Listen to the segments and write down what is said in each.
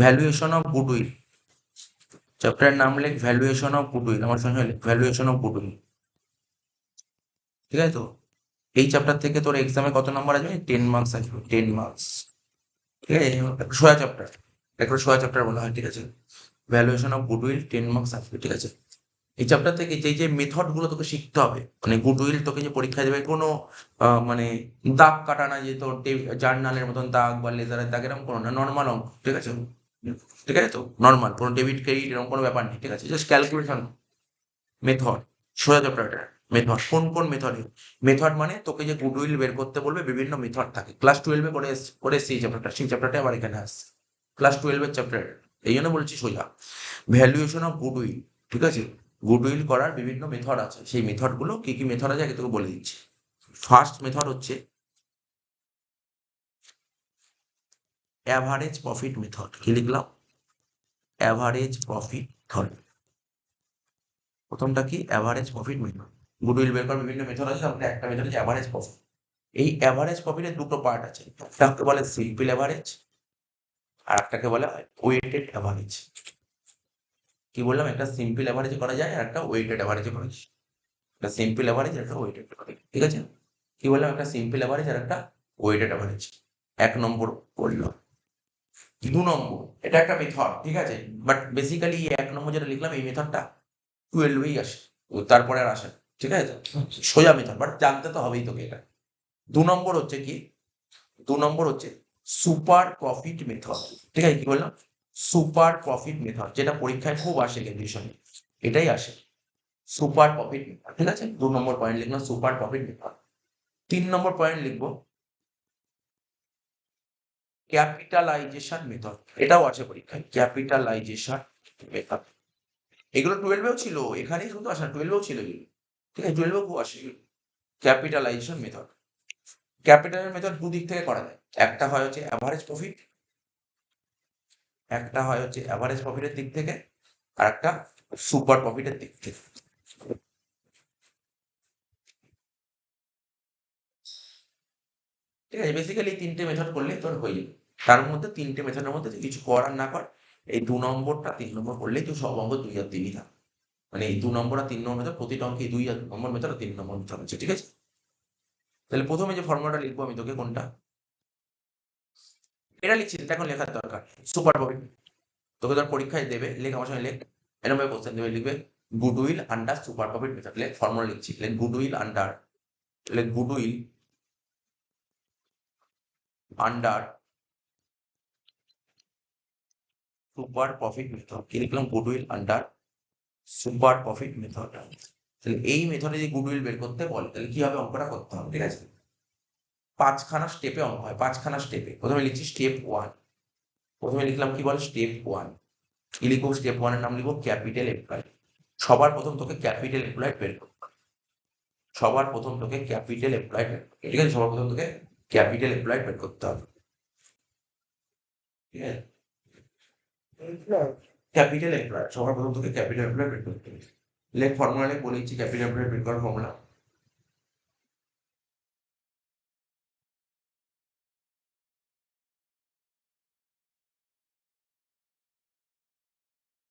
Valuation of goodwill, চ্যাপ্টারের নাম লেখ ভ্যালুয়েশন অফ গুডউইল, আমার সঙ্গে ভ্যালুয়েশন অফ গুডউইল, ঠিক আছে তো? এই চ্যাপ্টার থেকে তোর এক্সামে কত নাম্বার আসবে? 10 মার্কস আসবে, 10 মার্কস, ঠিক আছে? সোয়া চ্যাপ্টার, একটা সোয়া চ্যাপ্টার বলা হয়, ঠিক আছে? ভ্যালুয়েশন অফ গুডউইল 10 মার্কস আসবে, ঠিক আছে? এই চ্যাপ্টার থেকে যে যে মেথড গুলো তোকে শিখতে হবে, মানে গুডউইল তোকে যে পরীক্ষা দেবে কোনো মানে দাগ কাটা না, যে তোর জার্নালের মতন দাগ বা লেজারের দাগ, এরকম কোনো না, নর্মাল অঙ্ক, ঠিক আছে? ঠিক আছে তো? নর্মাল কোনো ডেবিট ক্রেডিট এরকম কোনো ব্যাপার নেই, ঠিক আছে? জাস্ট ক্যালকুলেশন মেথড, সোজা চ্যাপ্টারটা। মেথড কোন কোন মেথড? মেথড মানে তোকে যে গুডউইল বের করতে বলবে, বিভিন্ন মেথড থাকে, ক্লাস 12-এ করে এসছি এই চ্যাপ্টারটা, সেই চ্যাপ্টারটা আবার এখানে আসছে, ক্লাস 12-এর চ্যাপ্টার, এই জন্য বলছি সোজা। ভ্যালুয়েশন অফ গুডউইল, ঠিক আছে? গুডউইল করার বিভিন্ন মেথড আছে, সেই মেথডগুলো কি কি মেথড আছে আগে তোকে বলে দিচ্ছি। ফার্স্ট মেথড হচ্ছে অ্যাভারেজ প্রফিট মেথড। কি লিখলাম? Average profit method. প্রথমটা কি? Average profit method. গুডউইল বের করার বিভিন্ন মেথড আছে, তার মধ্যে একটা মেথড হচ্ছে অ্যাভারেজ প্রফিট। এই অ্যাভারেজ প্রফিটের দুটো পার্ট আছে, একটাকে বলে সিম্পল অ্যাভারেজ, আর একটাকে বলে ওয়েটেড অ্যাভারেজ। কি বললাম? একটা সিম্পল অ্যাভারেজ করা যায়, আর একটা ওয়েটেড অ্যাভারেজ করা যায়। একটা সিম্পল অ্যাভারেজ, একটা ওয়েটেড অ্যাভারেজ, ঠিক আছে? কি বললাম? একটা সিম্পল অ্যাভারেজ আর একটা ওয়েটেড অ্যাভারেজ। 1 নম্বর বললাম। 2 নম্বর, এটা একটা মেথড, ঠিক আছে? বাট বেসিক্যালি 1 নম্বর যেটা লিখলাম, এই মেথডটা 12এই আসে, তারপরে আর আসে না, ঠিক আছে? সোজা মেথড, বাট জানতে তো হবেই তোকে এটা। 2 নম্বর হচ্ছে কি? 2 নম্বর হচ্ছে সুপার প্রফিট মেথড, ঠিক আছে? কি বললাম? সুপার প্রফিট মেথড, যেটা পরীক্ষায় খুব আসে গ্র্যাজুয়েশনে, এটাই আসে, সুপার প্রফিট মেথড, ঠিক আছে? 2 নম্বর পয়েন্ট লিখলাম সুপার প্রফিট মেথড। 3 নম্বর পয়েন্ট লিখবো ক্যাপিটালাইজেশন মেথড, এটাও আছে পরীক্ষায়, ক্যাপিটালাইজেশন মেথড। এগুলো 12এও ছিল, এখানেই শুধু আসে না, 12এও ছিল এগুলো, ঠিক আছে? 12এও খুব আসে ক্যাপিটালাইজেশন মেথড। ক্যাপিটাল মেথড দুদিক থেকে করা যায়, একটা হয় হচ্ছে অ্যাভারেজ প্রফিট, একটা হয় হচ্ছে অ্যাভারেজ প্রফিটের দিক থেকে, আর একটা সুপার প্রফিটের দিক থেকে, ঠিক আছে? বেসিক্যালি 3টে মেথড করলে তোর হয়ে যাবে। তার মধ্যে 3টে মেথডের মধ্যে তুই কিছু করার না কর, এই 2 নম্বরটা 3 নম্বর করলেই তুই সব অঙ্ক 2 আর 3ই থাক। মানে এই 2 নম্বর আর 3 নম্বর মেথড, প্রতিটা অঙ্কে 2 আর নম্বর মেথড আর 3 নম্বর মেথড আছে, ঠিক আছে? তাহলে প্রথমে যে ফর্মুলাটা লিখবো আমি তোকে, কোনটা? এটা লিখছি, এটা এখন লেখার দরকার। সুপার প্রফিট তোকে ধর পরীক্ষায় দেবে, লেখ আমার সঙ্গে লেখ, এরকম ভাবে কোশ্চেন দেবে, লিখবে goodwill under super profit method, লেখ ফর্মুলা লিখছি, লেখ গুডউইল আন্ডার, লেখ goodwill under super profit method. কি লিখলাম? Goodwill under super profit method. তাহলে এই মেথডে যে গুডউইল বের করতে বলে, তাহলে কি হবে? অঙ্কটা করতে হবে, ঠিক আছে? 5খানা স্টেপে অঙ্ক হয়, 5খানা স্টেপে। প্রথমে লিখছি স্টেপ 1, প্রথমে লিখলাম কি বল? স্টেপ 1। কি লিখবো? স্টেপ 1 এর নাম লিখবো ক্যাপিটাল এমপ্লয়। সবার প্রথম তোকে ক্যাপিটাল এমপ্লয় বের করতে হবে। সবার প্রথম তোকে ক্যাপিটাল এমপ্লয় বের করতে হবে, ঠিক আছে? সবার প্রথম তোকে ক্যাপিটাল এমপ্লয় বের করতে হবে, ঠিক আছে? ক্যাপিটাল এমপ্লয়, সবার প্রথম তোকে ক্যাপিটাল এমপ্লয় বের করতে হবে। লেখ ফর্মুলা, লেখ, বলে দিচ্ছি ক্যাপিটাল এমপ্লয় বের করার ফর্মুলা।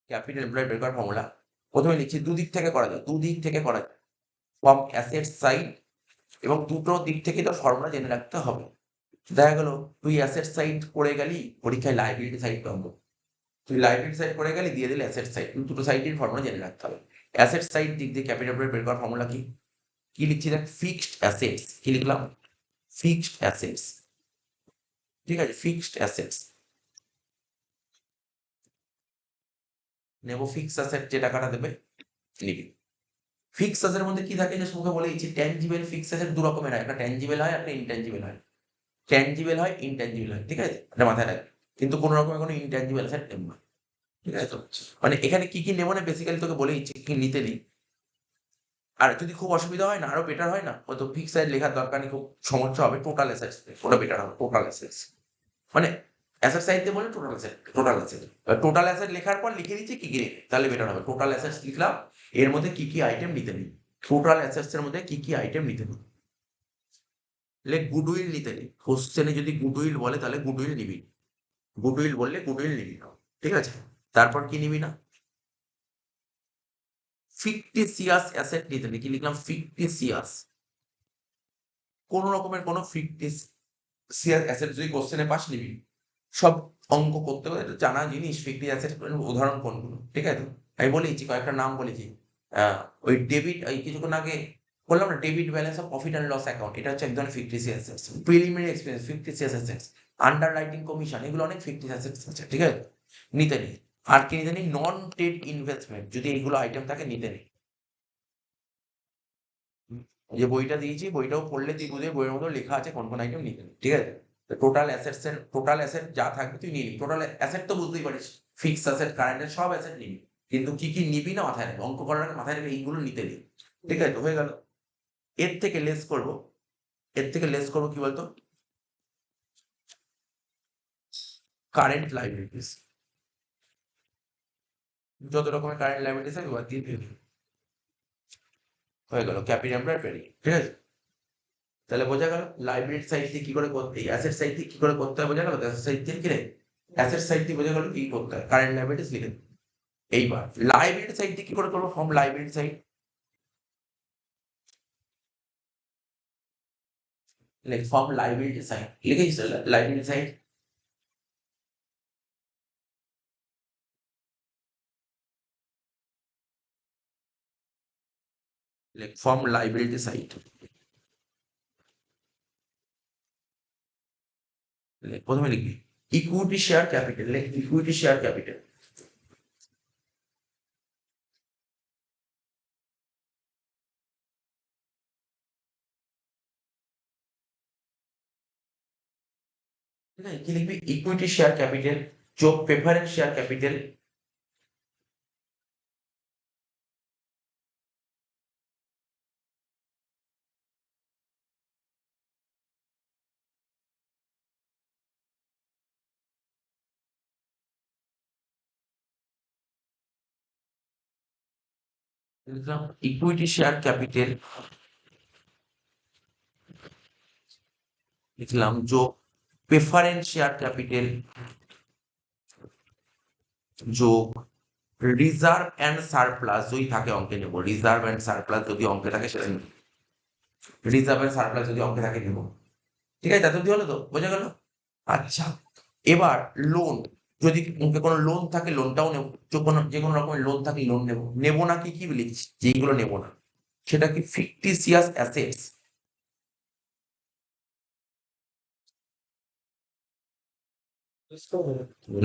ক্যাপিটাল এমপ্লয় বের করার ফর্মুলা প্রথমে লিখছি, দুদিক থেকে করা যায়, দুদিক থেকে করা যায়, ফ্রম অ্যাসেট সাইড, এবং দুটো দিক থেকে তো ফর্মুলা জেনে রাখতে হবে। দেখা গেল তুই অ্যাসেট সাইড করে গেলি, পরীক্ষায় লাইবিলিটি সাইড পাবো, তুই লাইবিলিটি সাইড করে গেলি, দিয়ে দিলে অ্যাসেট সাইড, দুটো সাইডের ফর্মুলা জেনে রাখতে হবে। অ্যাসেট সাইড দিক দিয়ে ক্যাপিটাল বের করার ফর্মুলা কি? কি লিখছি দেখ, ফিক্সড অ্যাসেটস। কি লিখলাম? ফিক্সড অ্যাসেটস, ঠিক আছে? ফিক্সড অ্যাসেটস নেব, ফিক্সড অ্যাসেট যে টাকাটা দেবে নিবি। ফিক্সড অ্যাসেটের মধ্যে কি থাকে? যে তোমাকে বলে দিচ্ছি, ট্যানজিবল ফিক্সড অ্যাসেট দু রকমের হয়, একটা ট্যানজিবল হয়, একটা ইনট্যানজিবল হয়। ট্যানজিবল হয়, ইনট্যানজিবল হয়, ঠিক আছে? এটা মাথায় রাখবে, কিন্তু কোনো রকমের কোনো ইনট্যানজিবল অ্যাসেট নেব না, ঠিক আছে তো? মানে এখানে কি কি নেবো না বেসিক্যালি তোকে বলে দিচ্ছি, কি নিতে নেই। আর যদি খুব অসুবিধা হয় না, আরো বেটার হয় না, হয়তো ফিক্সড অ্যাসেট লেখার দরকার নেই, খুব সমস্যা হবে, টোটাল অ্যাসেটস, ওটা বেটার হবে, টোটাল অ্যাসেটস। মানে অ্যাসেট সাইড দিয়ে বলে total asset, total asset. Total asset লেখার পর লিখে দিচ্ছি কি কি নেই, তাহলে বেটার হবে। টোটাল অ্যাসেটস লিখলাম, এর মধ্যে কি কি আইটেম নিতে নেই, টোটাল অ্যাসেটস এর মধ্যে কি কি আইটেম নিতে নেই। লেখ গুডউইল নিতে নেই, কোশ্চেনে যদি গুডউইল বলে তাহলে গুডউইল নিবি, গুডউইল বললে গুডউইল নিবি না, ঠিক আছে? তারপর কি নিবি না? ফিকটিসিয়াস অ্যাসেট নিতে নেই। কি লিখলাম? ফিকটিসিয়াস। কোন রকমের কোন ফিকটিসিয়াস অ্যাসেট যদি কোশ্চেনে পাস নিবি। সব অঙ্ক করতে গেলে এটা জানা জিনিস ফিকটিসিয়াস অ্যাসেট উদাহরণ কোনগুলো, ঠিক আছে? আমি বলেছি কয়েকটা নাম বলেছি। ওই ডেবিট এই কিছুক্ষণ আগে বললাম না debit balance of profit and loss account, এটা হচ্ছে এক ধরনের fictitious assets. Preliminary expense fictitious assets. Underwriting commission এগুলো অনেক ফিকটিসিয়াস অ্যাসেটস আছে, ঠিক আছে? নিতে নেই। আর কি নিতে নেই? নন ট্রেড ইনভেস্টমেন্ট যদি এইগুলো আইটেম থাকে নিতে নেই। যে বইটা দিয়েছি বইটাও পড়লে তুই বুঝে বইয়ের মধ্যে লেখা আছে কোন কোন আইটেম নিতে নেই, ঠিক আছে? টোটাল অ্যাসেট যা থাকবে তুই নিবি। টোটাল অ্যাসেট তো বুঝতেই পারিস, ফিক্সড অ্যাসেট কারেন্ট সব অ্যাসেট নিবি। কিন্তু কি কি নিবি না মাথায় রাখবি, অঙ্ক করার আগে মাথায় রাখবি এইগুলো নিতে নেই, ঠিক আছে? হয়ে গেল। এর থেকে লেস করব, কি বলতো? Current liabilities. যত রকমের কারেন্ট লাইবিলিটিস আছে বাদ দিয়ে দিবি। হয়ে গেল ক্যাপিটাল এমপ্লয়েড ট্রেডিং, ঠিক আছে? তাহলে বোঝা গেল লাইবিলিটি সাইড থেকে কি করে করতে, অ্যাসেট সাইড থেকে কি করে করতে হয় বোঝা গেল। অ্যাসেট সাইড থেকে কি রে, অ্যাসেট সাইড থেকে বোঝা গেল কি করতে হয়, কারেন্ট লাইবিলিটিস লিখে দিবি। এইবার লাইবিলিটি সাইড থেকে কি করে করবো, form liability side form liability side লিখেছিস। Liability side form liability side প্রথমে লিখবি equity share capital, equity share capital. ঠিক আছে, কি লিখবি? ইকুইটি শেয়ার ক্যাপিটাল যোগ প্রেফারেন্স শেয়ার ক্যাপিটাল লিখলাম। ইকুইটি শেয়ার ক্যাপিটাল লিখলাম যোগ প্রেফারেন্স শেয়ার ক্যাপিটাল যোগ রিজার্ভ অ্যান্ড সারপ্লাস যদি থাকে অঙ্কে নেবো। রিজার্ভ অ্যান্ড সারপ্লাস যদি অঙ্কে থাকে সেটা নেবো। রিজার্ভ অ্যান্ড সারপ্লাস যদি অঙ্কে থাকে নেবো, ঠিক আছে? এত হলো তো, বোঝা গেল? আচ্ছা, এবার লোন যদি মুখে কোনো লোন থাকে লোনটাও নেবো। যে কোনো রকমের লোন থাকে লোন নেবো। নেবো না কি কি লিখছি, যেইগুলো নেবো না সেটা কি ফিকটিসিয়াস অ্যাসেটস।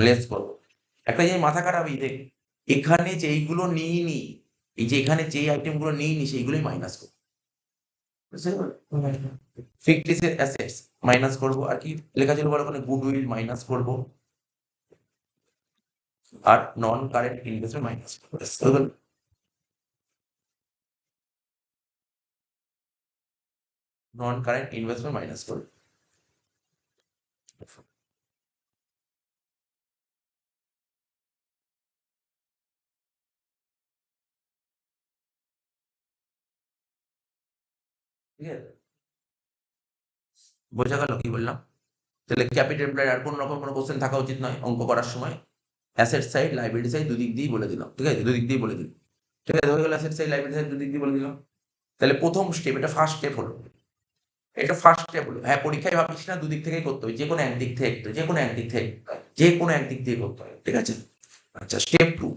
লেস করবো। একটা জিনিস মাথা খারাপ, এই দেখ এখানে যেইগুলো নিইনি, এই যে এখানে যেই আইটেম গুলো নিইনি সেইগুলোই মাইনাস করবো। ফিকটিসিয়াস অ্যাসেটস মাইনাস করবো। আর কি লেখা ছিল বলো, ওখানে গুডউইল মাইনাস করবো আর নন কারেন্ট ইনভেস্টমেন্ট মাইনাস করবো। নন কারেন্ট ইনভেস্টমেন্ট মাইনাস করবো। ঠিক আছে, বোঝা গেল কি বললাম? তাহলে ক্যাপিটাল এমপ্লয়েড আর কোন রকম কোনো কোশ্চেন থাকা উচিত নয় অঙ্ক করার সময়। অ্যাসেট সাইড লাইবিলিটি সাইড দুদিক দিয়েই বলে দিলাম, ঠিক আছে? দুদিক দিয়েই বলে দিলাম, ঠিক আছে? হয়ে গেল অ্যাসেট সাইড লাইবিলিটি সাইড দুদিক দিয়ে বলে দিলাম। তাহলে প্রথম স্টেপ, এটা ফার্স্ট স্টেপ হলো। এটা ফার্স্ট স্টেপ হলো। হ্যাঁ, পরীক্ষায় ভাবিস না দুদিক থেকেই করতে হবে, যে কোনো একদিক থেকে, যে কোনো একদিক থেকে, যে কোনো একদিক দিয়ে করতে হবে, ঠিক আছে? আচ্ছা, স্টেপ টু।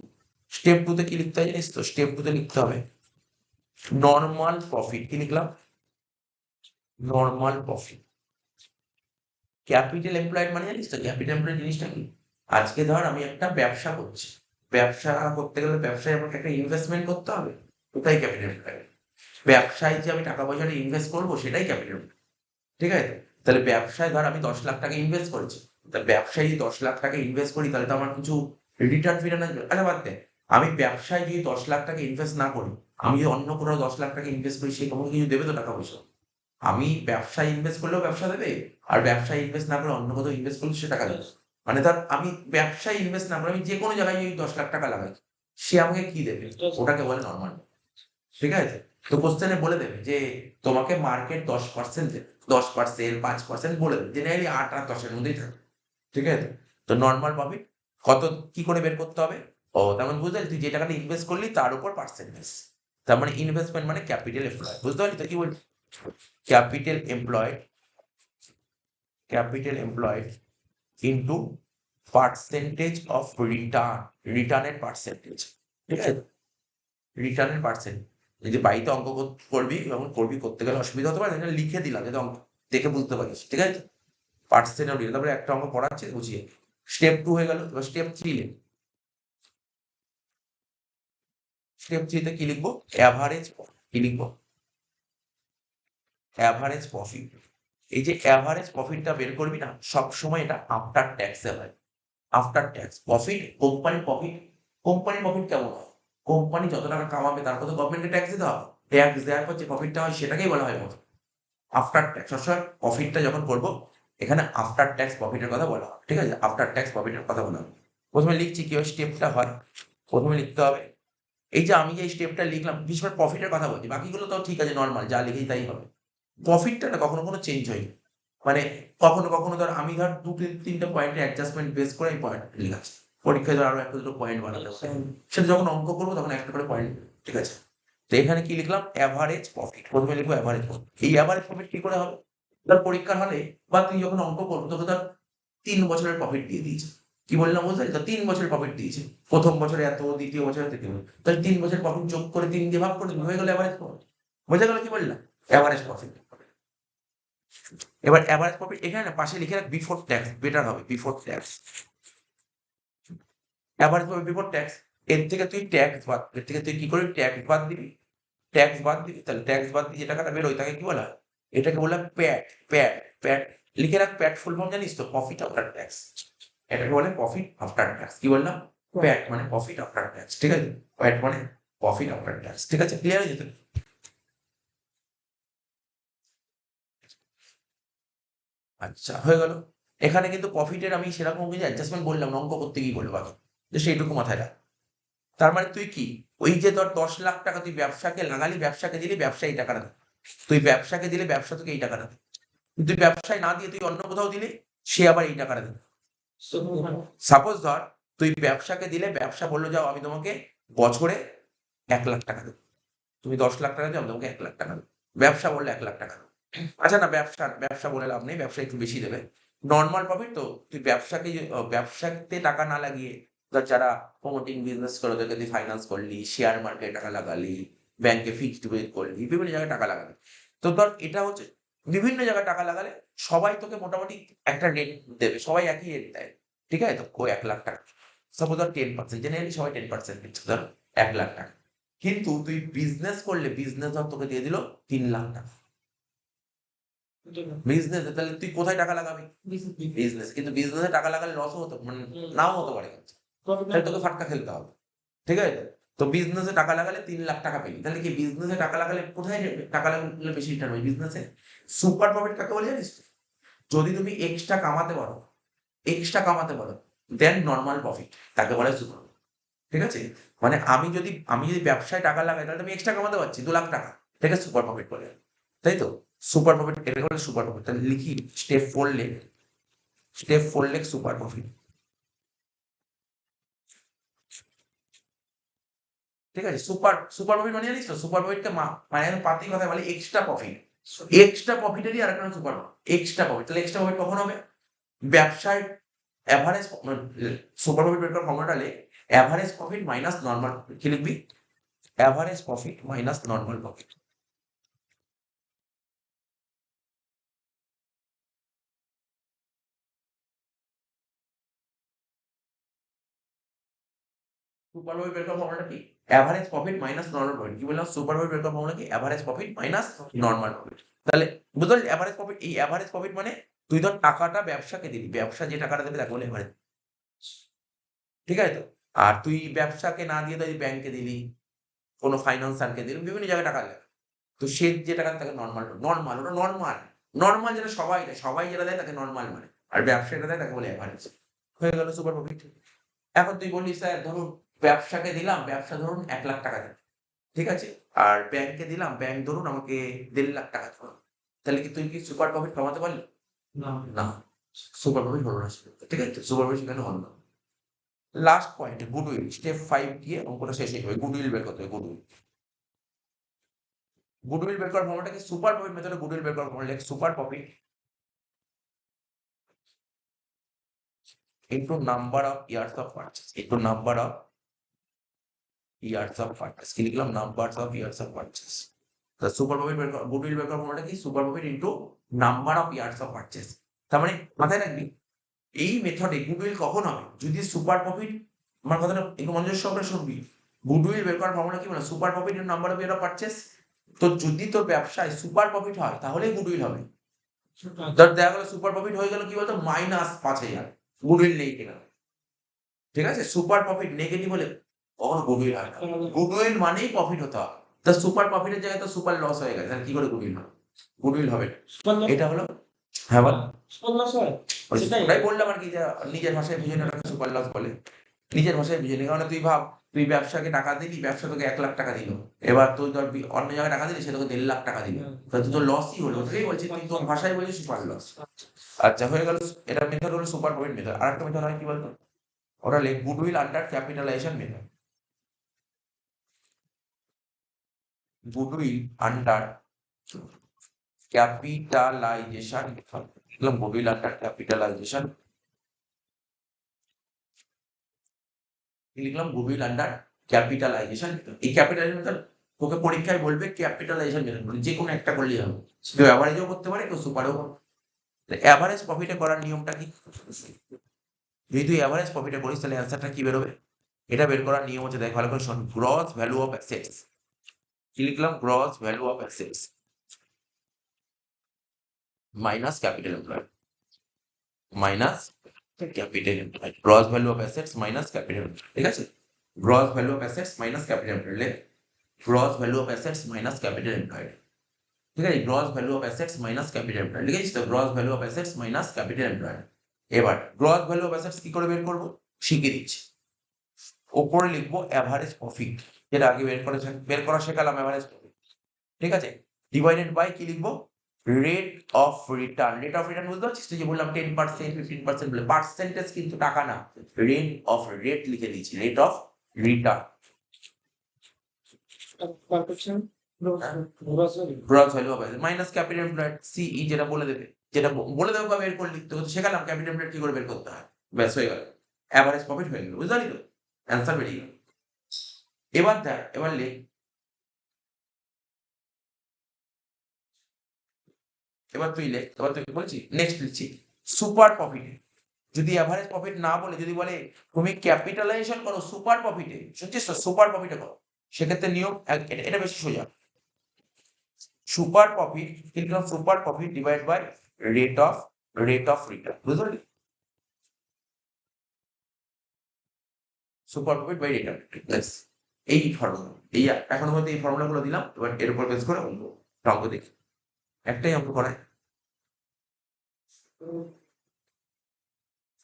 স্টেপ টু তে কি লিখতে হয় জানিস তো? স্টেপ টু তে লিখতে হবে নর্মাল প্রফিট। কি লিখলাম? Normal profit. ক্যাপিটাল এমপ্লয়েড মানে জানিস তো ক্যাপিটাল এমপ্লয়েড জিনিসটা কি? আজকে ধর আমি একটা ব্যবসা করছি, ব্যবসা করতে গেলে ব্যবসায় আমাকে একটা ইনভেস্টমেন্ট করতে হবে, ওটাই ক্যাপিটাল এমপ্লয়েড। ব্যবসায় যে আমি টাকা পয়সাটা ইনভেস্ট করবো সেটাই ক্যাপিটাল, ঠিক আছে? তাহলে ব্যবসায় ধর আমি 10 লাখ টাকা ইনভেস্ট করেছি, তা ব্যবসায় যদি 10 লাখ টাকা ইনভেস্ট করি তাহলে তো আমার কিছু রিটার্ন ফিটার্ন আসবে। আরে বাদ দে, আমি ব্যবসায় যদি 10 লাখ টাকা ইনভেস্ট না করি, আমি যদি অন্য কোনো 10 লাখ টাকা ইনভেস্ট করি, সে আমাকে কিছু দেবে তো টাকা পয়সা? আমি ব্যবসায় ইনভেস্ট করলেও ব্যবসা দেবে, আর ব্যবসায় ইনভেস্ট না করে অন্য কোথাও ইনভেস্ট করলে সে টাকা দেবে। মানে ধর আমি ব্যবসায় ইনভেস্ট না করে আমি যে কোনো জায়গায় যদি 10 লাখ টাকা লাগাই, সে আমাকে কি দেবে? ওটাকে বলে নর্মাল, ঠিক আছে? তো কোশ্চেনে বলে দেবে যে তোমাকে মার্কেট 10% দেবে, 10%, 5% বলে দেবে, জেনারেলি 8 আর 10-এর মধ্যেই থাকে, ঠিক আছে? তো নর্মাল প্রফিট কত কি করে বের করতে হবে? তার মানে বুঝতে পারলি তুই যে টাকাটা ইনভেস্ট করলি তার উপর পার্সেন্টেজ। তার মানে ইনভেস্টমেন্ট মানে ক্যাপিটাল এমপ্লয়েড, বুঝতে পারলি তো কি বলছি? Capital employed into percentage of রিটার্নের পার্সেন্টেজ, ঠিক আছে? রিটার্নের পার্সেন্ট। যদি বাড়িতে অঙ্ক করবি যখন করবি, করতে গেলে অসুবিধা হতে পারে, লিখে দিলাম যাতে অঙ্ক দেখে বুঝতে পারিস, ঠিক আছে? পার্সেন্ট অফ রিটার্ন, তারপরে একটা অঙ্ক পড়াচ্ছি বুঝিয়ে। স্টেপ 2 হয়ে গেল, এবার স্টেপ 3 লিখ। স্টেপ 3 তে কি লিখবো? অ্যাভারেজ। কি লিখবো? Average profit. এই যে অ্যাভারেজ প্রফিটটা বের করবি না, সবসময় এটা আফটার ট্যাক্সে হয়। আফটার ট্যাক্স প্রফিট, কোম্পানির প্রফিট কেমন হয়? কোম্পানি যত টাকা কামাবে তারপর তো গভর্নমেন্টকে ট্যাক্স দিতে হবে। ট্যাক্স দেওয়ার পর যে প্রফিটটা হয় সেটাকেই বলা হয় প্রফিট। আফটার ট্যাক্স, সবসময় প্রফিটটা যখন করবো এখানে আফটার ট্যাক্স প্রফিটের কথা বলা হয়, ঠিক আছে? আফটার ট্যাক্স প্রফিটের কথা বলা হয়। প্রথমে লিখছি কিভাবে স্টেপটা হয়। প্রথমে লিখতে হবে, এই যে আমি যে স্টেপটা লিখলাম বিশেষ করে প্রফিটের কথা বলছি, বাকিগুলো তো ঠিক আছে, নর্মাল যা লিখেই তাই হবে। প্রফিটটা না কখনো কোনো চেঞ্জ হয়নি, মানে কখনো ধর আমি ধর 2-3টা পয়েন্টে অ্যাডজাস্টমেন্ট বেস করে এই পয়েন্ট লিখাচ্ছি। পরীক্ষায় ধর আরো একটা দুটো পয়েন্ট বানাতে হবে, সেটা যখন অঙ্ক করবো তখন একটা করে পয়েন্ট, ঠিক আছে? তো এখানে কি লিখলাম? Average profit. প্রথমে লিখবো অ্যাভারেজ প্রফিট। এই অ্যাভারেজ প্রফিট কি করে হবে? ধর পরীক্ষার হলে বা তুই যখন অঙ্ক করবো তোকে ধর 3 বছরের প্রফিট দিয়ে দিয়েছে। কি বললাম বুঝতে পারলি তো? 3 বছরের প্রফিট দিয়েছে। প্রথম বছরে এত, দ্বিতীয় বছরে তৃতীয় বছর, তাহলে 3 বছরের প্রফিট যোগ করে 3 দিয়ে ভাগ করে দিবি, হয়ে গেল অ্যাভারেজ প্রফিট। বোঝা গেল কি বললাম? Average profit. এবার অ্যাভারেজ প্রফিট এখানে না পাশে লিখে রাখ বিফোর ট্যাক্স, বেটার হবে before tax. Average profit before tax. এর থেকে তুই কি করবি? ট্যাক্স বাদ দিবি। তাহলে ট্যাক্স বাদ দিয়ে যে টাকাটা বেরোয় তাকে কি বলা হয়? এটাকে বলা হয় প্যাট। প্যাট লিখে রাখ। প্যাট ফুল ফর্ম জানিস তো? Profit after tax. এটাকে বলে প্রফিট আফটার ট্যাক্স। কি বললাম? প্যাট মানে প্রফিট আফটার ট্যাক্স, ঠিক আছে? প্যাট মানে প্রফিট আফটার ট্যাক্স, ঠিক আছে? ক্লিয়ার হয়ে যেত? আচ্ছা, হয়ে গেল। এখানে কিন্তু প্রফিটের আমি সেরকম কিছু অ্যাডজাস্টমেন্ট বললাম না, অঙ্ক করতে গিয়ে বলবো আগে, যে সেইটুকু মাথায় রাখ। তার মানে তুই কি, ওই যে তোর 10 লাখ টাকা তুই ব্যবসাকে লাগালি, ব্যবসাকে দিলি, ব্যবসা এই টাকাটা দেয়। তুই ব্যবসাকে দিলে ব্যবসা তোকে এই টাকাটা দেয়। তুই ব্যবসায় না দিয়ে তুই অন্য কোথাও দিলি, সে আবার এই টাকাটা দেবে। সাপোজ ধর তুই ব্যবসাকে দিলে, ব্যবসা বললো যাও আমি তোমাকে বছরে 1 লাখ টাকা দেবো। তুমি 10 লাখ টাকা দিও, আমি তোমাকে 1 লাখ টাকা দেবো। ব্যবসা বললে 1 লাখ টাকা দেবো। আচ্ছা না, ব্যবসা বলে লাভ নেই, ব্যবসা একটু বেশি দেবে। নর্মাল প্রফিট তো তুই ব্যবসাতে টাকা না লাগিয়ে, ধর যারা প্রমোটিং বিজনেস করে ওদেরকে তুই ফাইন্যান্স করলি, শেয়ার মার্কেটে টাকা লাগালি, ব্যাংকে ফিক্সড ডিপোজিট করলি, বিভিন্ন জায়গায় টাকা লাগালি। তো ধর এটা হচ্ছে বিভিন্ন জায়গায় টাকা লাগালে সবাই তোকে মোটামুটি একটা রেট দেবে, সবাই একই রেট দেয়, ঠিক আছে? তো ওই 1 লাখ টাকা সাপোজ ধর 10%, জেনারেলি সবাই 10% দিচ্ছে, ধর 1 লাখ টাকা। কিন্তু তুই বিজনেস করলে, বিজনেস ধর তোকে দিয়ে দিল 3 লাখ টাকা। বিজনেস, তাহলে তুই কোথায় টাকা লাগাবি? বিজনেস। কিন্তু বিজনেসে টাকা লাগালে লসও হতে মানে নাও হতে পারে, তাহলে তোকে ফাটকা খেলতে হবে, ঠিক আছে? তো বিজনেসে টাকা লাগালে 3 লাখ টাকা পেলি, তাহলে কি বিজনেসে টাকা লাগালে কোথায় টাকা লাগালে বেশি রিটার্ন হবে? বিজনেসে। সুপার প্রফিট কাকে বলে জানিস? যদি তুমি এক্সট্রা কামাতে পারো দেন নর্মাল প্রফিট, তাকে বলে সুপার। ঠিক আছে? মানে আমি যদি ব্যবসায় টাকা লাগাই তাহলে আমি এক্সট্রা কামাতে পারছি 2 লাখ টাকা, এটাকে সুপার প্রফিট বলে, তাই তো? সুপার প্রফিট, এটাকে বলে সুপার প্রফিট। তাহলে লিখি স্টেপ 4 লেখ সুপার প্রফিট, ঠিক আছে? সুপার প্রফিট মানে জানিস তো? সুপার প্রফিটকে মানে একদম পাতি কথায় বলে এক্সট্রা প্রফিট। এক্সট্রা প্রফিটেরই আরেকটা নাম সুপার প্রফিট। এক্সট্রা প্রফিট, তাহলে এক্সট্রা প্রফিট কখন হবে? ব্যবসায় এভারেজ সুপার প্রফিট বের করার ফর্মুলাটা লে, average profit minus normal profit. কি লিখবি? Average profit minus normal profit. Super profit বের করার ফর্মুলাটা কি? Average profit minus normal profit. কি বললাম? সুপার প্রফিট বের করার ফর্মুলা কি? Average profit minus normal profit. তাহলে বুঝতে পারলি এভারেজ প্রফিট? এই এভারেজ প্রফিট মানে তুই ধর টাকাটা ব্যবসাকে দিলি, ব্যবসা যে টাকাটা দেবে তাকে বলে এভারেজ, ঠিক আছে তো? আর তুই ব্যবসাকে না দিয়ে তুই ব্যাংকে দিলি, কোনো ফাইন্যান্সারকে দিলি, বিভিন্ন জায়গায় টাকা লাগে। তো সে যে টাকা তাকে নরমাল যেটা সবাই দেয়, সবাই যেটা দেয় তাকে নরমাল মানে। আর ব্যবসা যেটা দেয় তাকে বলে এভারেজ। হয়ে গেল সুপার প্রফিট। এখন তুই বললি স্যার ধরুন ব্যবসাকে দিলাম, ব্যবসা ধরুন 1 লাখ টাকা দেবে, ঠিক আছে? আর ব্যাংকে দিলাম, ব্যাংক ধরুন আমাকে 1.5 লাখ টাকা দিল। তাহলে কি তুই কি সুপার প্রফিট কমাতে পারলি? না। সুপার প্রফিট হলো না সেক্ষেত্রে, ঠিক আছে? সুপার প্রফিট সেখানে হলো না। লাস্ট পয়েন্ট গুডউইল, স্টেপ 5 দিয়ে অঙ্কটা শেষ হয়ে যাবে। গুডউইল বের করতে হবে, গুডউইল। গুডউইল বের করার ফর্মুলাটা কি? সুপার প্রফিট মেথডে গুডউইল বের করার formula super profit into number of years of purchase into number of years of purchase, কি লিখলাম? numbers of years of purchase। তো সুপার প্রফিট বের করা, গুডউইল বের করার ফর্মুলাটা কি? Super profit into number of years of purchase. তার মানে মাথায় রাখবি, এই মেথডে গুডউইল কখন হবে? যদি সুপার প্রফিট, আমার কথাটা একটু মনোযোগ সহকারে শুনবি। গুডউইল বের করার ফর্মুলা কি বলে? Super profit into number of year of purchase. তো যদি তোর ব্যবসায় সুপার প্রফিট হয় তাহলেই গুডউইল হবে। ধর দেখা গেল সুপার প্রফিট হয়ে গেল কি বলতো, -৫,০০০, গুডউইল নেই কিনা, ঠিক আছে? সুপার প্রফিট নেগেটিভ হলে কখনো গুডউইল হয় না। গুডউইল মানেই প্রফিট হতে হবে। তা সুপার প্রফিটের জায়গায় তো সুপার লস হয়ে গেছে, তাহলে কি করে গুডউইল হবে? গুডউইল হবে না। এটা হলো, হ্যাঁ বল। ওটাই বললাম আর কি, যে নিজের ভাষায় বুঝে নেওয়াটাকে সুপার লস বলে। নিজের ভাষায় বুঝে নি, কারণ তুই ভাব, তুই ব্যবসাকে টাকা দিবি, ব্যবসা তোকে ১,০০,০০০ টাকা দিল। এবার তুই ধর অন্য জায়গায় টাকা দিলি, সে তোকে ১,৫০,০০০ টাকা দিল। তাহলে তুই তো লসই হলো। ওটাই বলছি, তুই তোর ভাষায় বলছিস সুপার লস। আচ্ছা, হয়ে গেল। এটা মেথড হলো সুপার প্রফিট মেথড। আরেকটা মেথড হয় কি বলতো? ওটা লেখ goodwill under capitalisation method. Goodwill under capitalisation method. লিখলাম গুডউইল আন্ডার ক্যাপিটালাইজেশন, লিখলাম গুডউইল আন্ডার ক্যাপিটালাইজেশন মেথড। এই ক্যাপিটালাইজেশন মেথড তোকে পরীক্ষায় বলবে ক্যাপিটালাইজেশন মেথড, মানে যে কোনো একটা করলেই হবে। কেউ অ্যাভারেজও করতে পারে, কেউ সুপারও করতে পারে। অ্যাভারেজ প্রফিটে করার নিয়মটা কি? যদি তুই অ্যাভারেজ প্রফিটে করিস তাহলে অ্যান্সারটা কি বেরোবে? এটা বের করার নিয়ম হচ্ছে, দেখ ভালো করে শোন, গ্রস ভ্যালু অফ অ্যাসেটস। কি লিখলাম? Gross value of assets minus capital employed, minus capital employed. Gross value of assets minus capital employed, ঠিক আছে? Gross value of assets minus capital employed. Gross value of assets minus capital employed, ঠিক আছে? Gross value of assets minus capital employed লিখেছিস তো? Gross value of assets minus capital employed. এবার gross value of assets কি করে বের করবো শিখিয়ে দিচ্ছি। ওপরে লিখবো অ্যাভারেজ প্রফিট, যেটা আগে বের করা শেখালাম, অ্যাভারেজ প্রফিট, ঠিক আছে? ডিভাইডেড বাই কি লিখবো? Rate of return. Rate of return বুঝতে পারছিস? তুই যে বললাম 10%, 15% বলে, পার্সেন্টেজ কিন্তু টাকা না। রেট লিখে দিয়েছি, rate of return. Gross value of asset minus capital employed, সিই, যেটা বলে দেবে, যেটা বলে দেবে বা বের করে লিখতে হবে। শেখালাম ক্যাপিটাল এমপ্লয়েড কি করে বের করতে হয়। ব্যাস হয়ে গেল, অ্যাভারেজ প্রফিট হয়ে গেল। বুঝতে পারলি তো? অ্যান্সার বেরিয়ে গেল। এবার দেখ, এবার লেখ, এবার তুই লেখ, এবার তুই বলছি নেক্সট লিখছি সুপার প্রফিটে। যদি অ্যাভারেজ প্রফিট না বলে, যদি বলে তুমি ক্যাপিটালাইজেশন করো সুপার প্রফিটে, শুনছিস তো? সুপার প্রফিটে করো, সেক্ষেত্রে নিয়ম এটা বেশি সোজা। সুপার প্রফিট কিন্তু super profit divide by rate of return. বুঝতে পারলি? Super profit by rate of return, ব্যাস। এই ফর্মুলা, এই এখন মধ্যে এই ফর্মুলা গুলো দিলাম। এবার এর উপর বেস করে অঙ্ক দেখি। একটাই অঙ্ক করায়,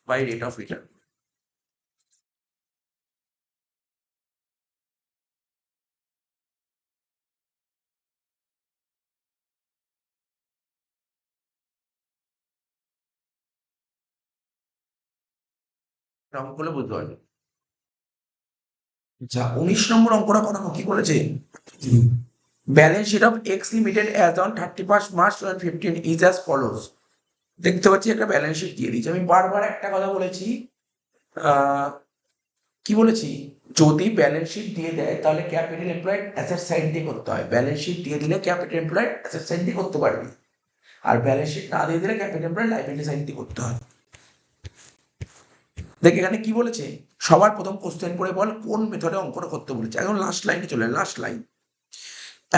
বাই রেট অফ রিটার্ন। অঙ্ক করলে বুঝতে পারবে। আচ্ছা, 19 নম্বর অঙ্কটা করা কি বলেছে? Balance sheet of X limited as on 31st March 2015 is as follows. দেখতে পাচ্ছি একটা ব্যালেন্স শিট দিয়ে দিয়েছে। আমি বারবার একটা কথা বলেছি, কি বলেছি? যদি ব্যালেন্স শিট দিয়ে দেয় তাহলে ক্যাপিটাল এমপ্লয়েড অ্যাসেট সাইড দিয়ে করতে হয়। ব্যালেন্স শিট দিয়ে দিলে ক্যাপিটাল এমপ্লয়েড অ্যাসেট সাইড দিয়ে করতে পারবি, আর ব্যালেন্স শিট না দিয়ে দিলে ক্যাপিটাল এমপ্লয়েড লাইবিলিটি সাইড দিয়ে করতে হয়। দেখ এখানে কি বলেছে, সবার প্রথম কোশ্চেন পড়ে বল কোন মেথডে অঙ্কটা করতে বলেছে। এখন লাস্ট লাইনে চলে, last line,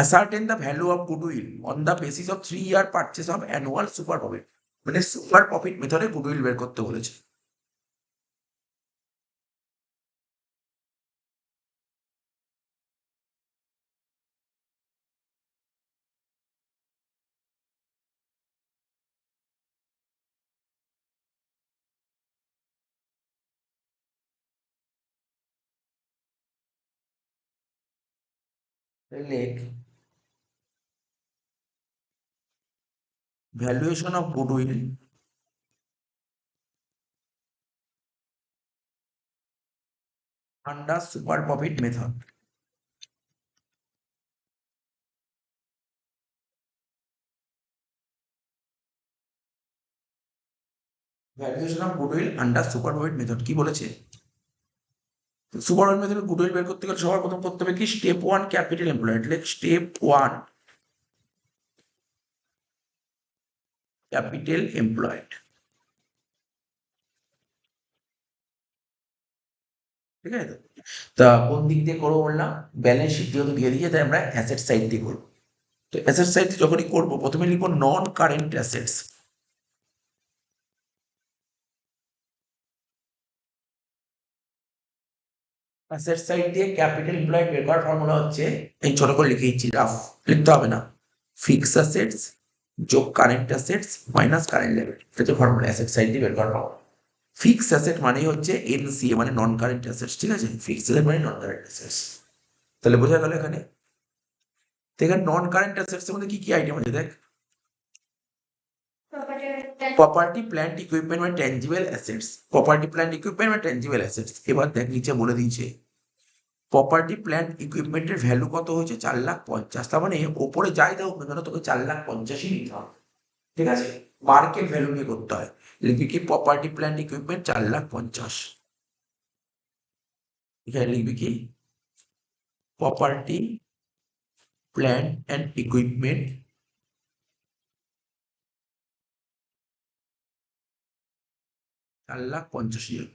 ascertain the value of goodwill on the basis of 3-year purchase of annual super profit, মানে সুপার প্রফিট মেথডে গুডউইল বের করতে বলেছে। লেখ valuation of goodwill under super profit method. Valuation of goodwill under super profit method কি বলেছে? Super profit মেথডে goodwill বের করতে গেলে সবার প্রথম করতে হবে কি, step 1 capital employed, like step 1 capital employed. ঠিক আছে, তা কোন দিক দিয়ে করবো বললাম, ব্যালেন্স শিট যেহেতু দিয়ে দিয়েছে তাই আমরা অ্যাসেট সাইড দিয়ে করবো। তো অ্যাসেট সাইড যখনই করবো প্রথমে লিখবো নন কারেন্ট অ্যাসেটস। অ্যাসেট সাইড দিয়ে ক্যাপিটাল এমপ্লয়েড বের করার ফর্মুলা হচ্ছে, এই ছোট করে লিখে দিচ্ছি, রাফ লিখতে হবে না, ফিক্স অ্যাসেটস যোগ current assets minus current level, এটা হচ্ছে ফর্মুলা অ্যাসেট সাইড দিয়ে বের করার ফর্মুলা। ফিক্স অ্যাসেট মানে হচ্ছে এনসিএ, মানে নন কারেন্ট অ্যাসেটস। ঠিক আছে, ফিক্স অ্যাসেট মানে নন কারেন্ট অ্যাসেটস। তাহলে বোঝা গেল এখানে। তো এখানে নন কারেন্ট অ্যাসেটস এর মধ্যে কি কি আইটেম আছে দেখ, প্রপার্টি প্ল্যান্ট ইকুইপমেন্ট মানে tangible assets, property plant equipment মানে ট্যানজিবল অ্যাসেটস। এবার দেখ নিচে বলে দিয়েছে প্রপার্টি প্ল্যান্ট ইকুইপমেন্টের ভ্যালু কত হয়েছে 4,50,000, তার মানে ওপরে যাই দাও না কেন তোকে 4,50,000 নিতে হবে। ঠিক আছে, মার্কেট ভ্যালু নিয়ে করতে হয়, লিখবি কি প্রপার্টি প্ল্যান্ট ইকুইপমেন্ট 4,50,000। এখানে লিখবি কি property plant and equipment 4,50,000।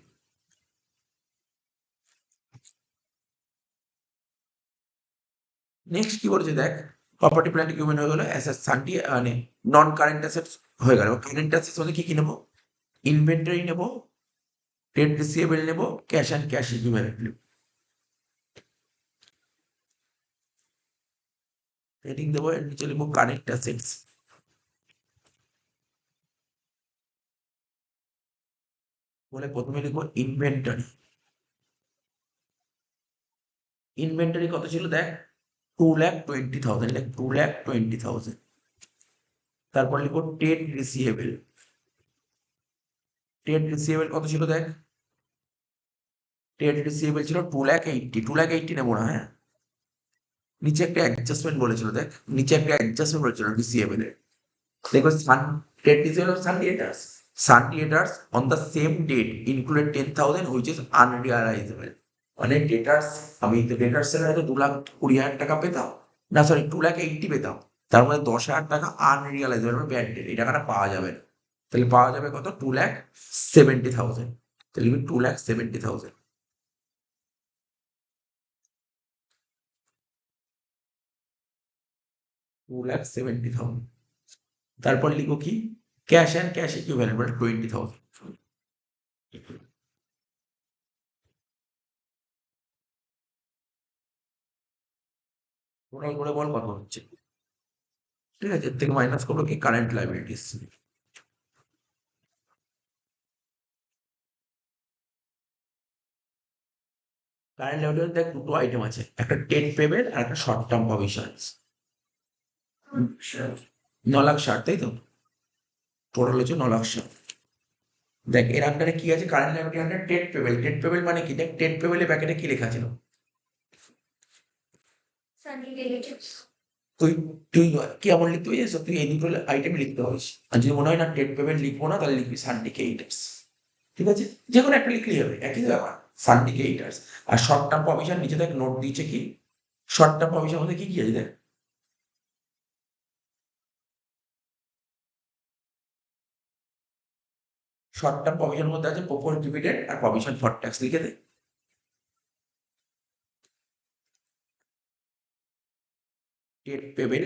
Next কি বলেছে দেখ, প্রপার্টি প্ল্যান্ট ইকুইপমেন্ট হয়ে গেল, অ্যাসেট সানটি মানে নন কারেন্ট অ্যাসেটস হয়ে গেল। কারেন্ট অ্যাসেটস মানে কি কি নেবো, ইনভেন্টরি নেবো, ট্রেড রিসিভেবল নেবো, ক্যাশ অ্যান্ড ক্যাশ ইকুইভ্যালেন্ট নেবো। হেডিং দেবো, এর নিচে লিখবো কারেন্ট অ্যাসেটস। বলে প্রথমে লিখবো ইনভেন্টরি। ইনভেন্টরি কত ছিল দেখ, 2,20,000, লাইক 2,20,000। তারপর লিখবো ট্রেড রিসিভেবল। ট্রেড রিসিভেবল কত ছিল দেখ, ট্রেড রিসিভেবল ছিল 2,80,000, 2,80,000 নেবো না, হ্যাঁ নিচে একটা অ্যাডজাস্টমেন্ট বলেছিল দেখ, নিচে একটা অ্যাডজাস্টমেন্ট বলেছিল রিসিভেবল এর, দেখো সান trade receivable sundry debtors on the same date included 10,000 which is unrealisable. মানে ডেটার্স, আমি তো ডেটার্স এর হয়তো 2,20,000 টাকা পেতাম, না সরি 2,80,000 পেতাম, তার মধ্যে 10,000 টাকা আনরিয়ালাইজেবল মানে ব্যাড ডেট, এই টাকাটা পাওয়া যাবে না। তাহলে পাওয়া যাবে কত, 2,70,000। তাহলে 2,70,000। 2,70,000। তারপর লিখবো কি, ক্যাশ অ্যান্ড ক্যাশ ইকুইভ্যালেন্ট মানে 20,000। টোটাল করে বল কত হচ্ছে। ঠিক আছে, এর থেকে মাইনাস করবো কি কারেন্ট লাইবিলিটিস। কারেন্ট লাইবিলিটি দেখ দুটো আইটেম আছে, একটা টেন পেবেল আর একটা শর্ট টার্ম প্রভিশনস। 9,60,000 তাই তো, টোটাল হচ্ছে 9,60,000। দেখ এর আন্ডারে কি আছে, current liability under TET payable. TET payable মানে কি দেখ, টেট পেবেলের প্যাকেটে কি লেখা ছিল, তুই তুই কেমন লিখতে হবে জানিস? তুই এই দুটো আইটেম লিখতে পারিস, আর যদি মনে হয় না টেট পেবেল লিখবো না তাহলে লিখবি সান্ডিকেটার্স। ঠিক আছে, যে কোনো একটা লিখলেই হবে, একই ব্যাপার, সান্ডিকেটার্স। আর শর্ট টার্ম প্রভিশন নিচে দেখ নোট দিয়েছে কি, শর্ট টার্ম প্রভিশন মধ্যে কি কি আছে দেখ, শর্ট টার্ম প্রভিশন মধ্যে আছে প্রপোজ ডিভিডেন্ড আর প্রভিশন ফর ট্যাক্স, লিখে দে। টেট পেবেল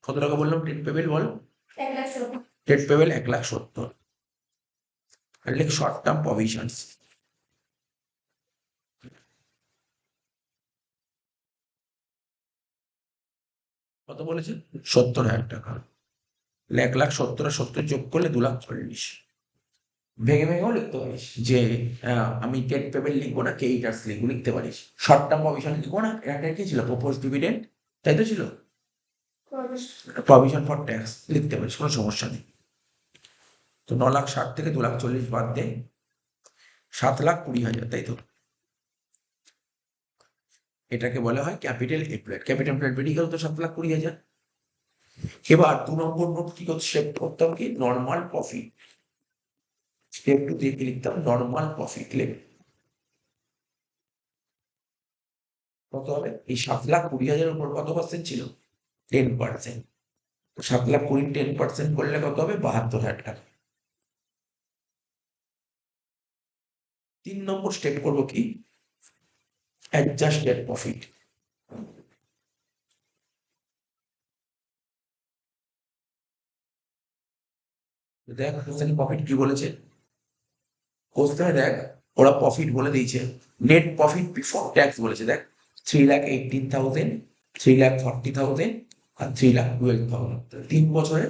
কত টাকা বললাম, টেট পেবেল বল, টেট পেবেল 1,70,000। আর লিখ শর্ট টার্ম প্রভিশনস, কত বলেছে 70,000 টাকা। 1,70,000 আর 70 যোগ করলে 2,40,000। ভেঙে ভেঙেও লিখতে পারিস যে আমি টেট পেবেল লিখবো না, কেইটার্স লিখবো, লিখতে পারিস। শর্ট টার্ম প্রভিশন লিখবো না, এটা কি ছিল প্রপোজ ডিভিডেন্ড, তাই তো ছিল, প্রভিশন ফর ট্যাক্স লিখতে পারিস, কোনো সমস্যা নেই। তো 9,60,000 থেকে 2,40,000 বাদ দে, 7,20,000, তাই তো? এটাকে বলা হয় ক্যাপিটাল এমপ্লয়েড। ক্যাপিটাল এমপ্লয়েড বেরিয়ে গেল তো 7,20,000। এবার 2 নম্বর নোট কি করতে সেভ করতাম, কি নর্মাল প্রফিট। স্টেপ 2 দিয়ে কি লিখতাম, নর্মাল প্রফিট লিখ। কত হবে, এই 7,20,000 উপর কত পার্সেন্ট ছিল, 10%। 7,20,000 10% করলে কত হবে, 72,000 টাকা। 3 নম্বর স্টেপ করবো কি, অ্যাডজাস্টেড প্রফিট। দেখ কোশ্চেন প্রফিট কি বলেছে, কোশ্চেনে দেখ ওরা প্রফিট বলে দিয়েছে, নেট প্রফিট বিফোর ট্যাক্স বলেছে। দেখ 3,18,000, 3,40,000 আর 3,12,000, 3 বছরের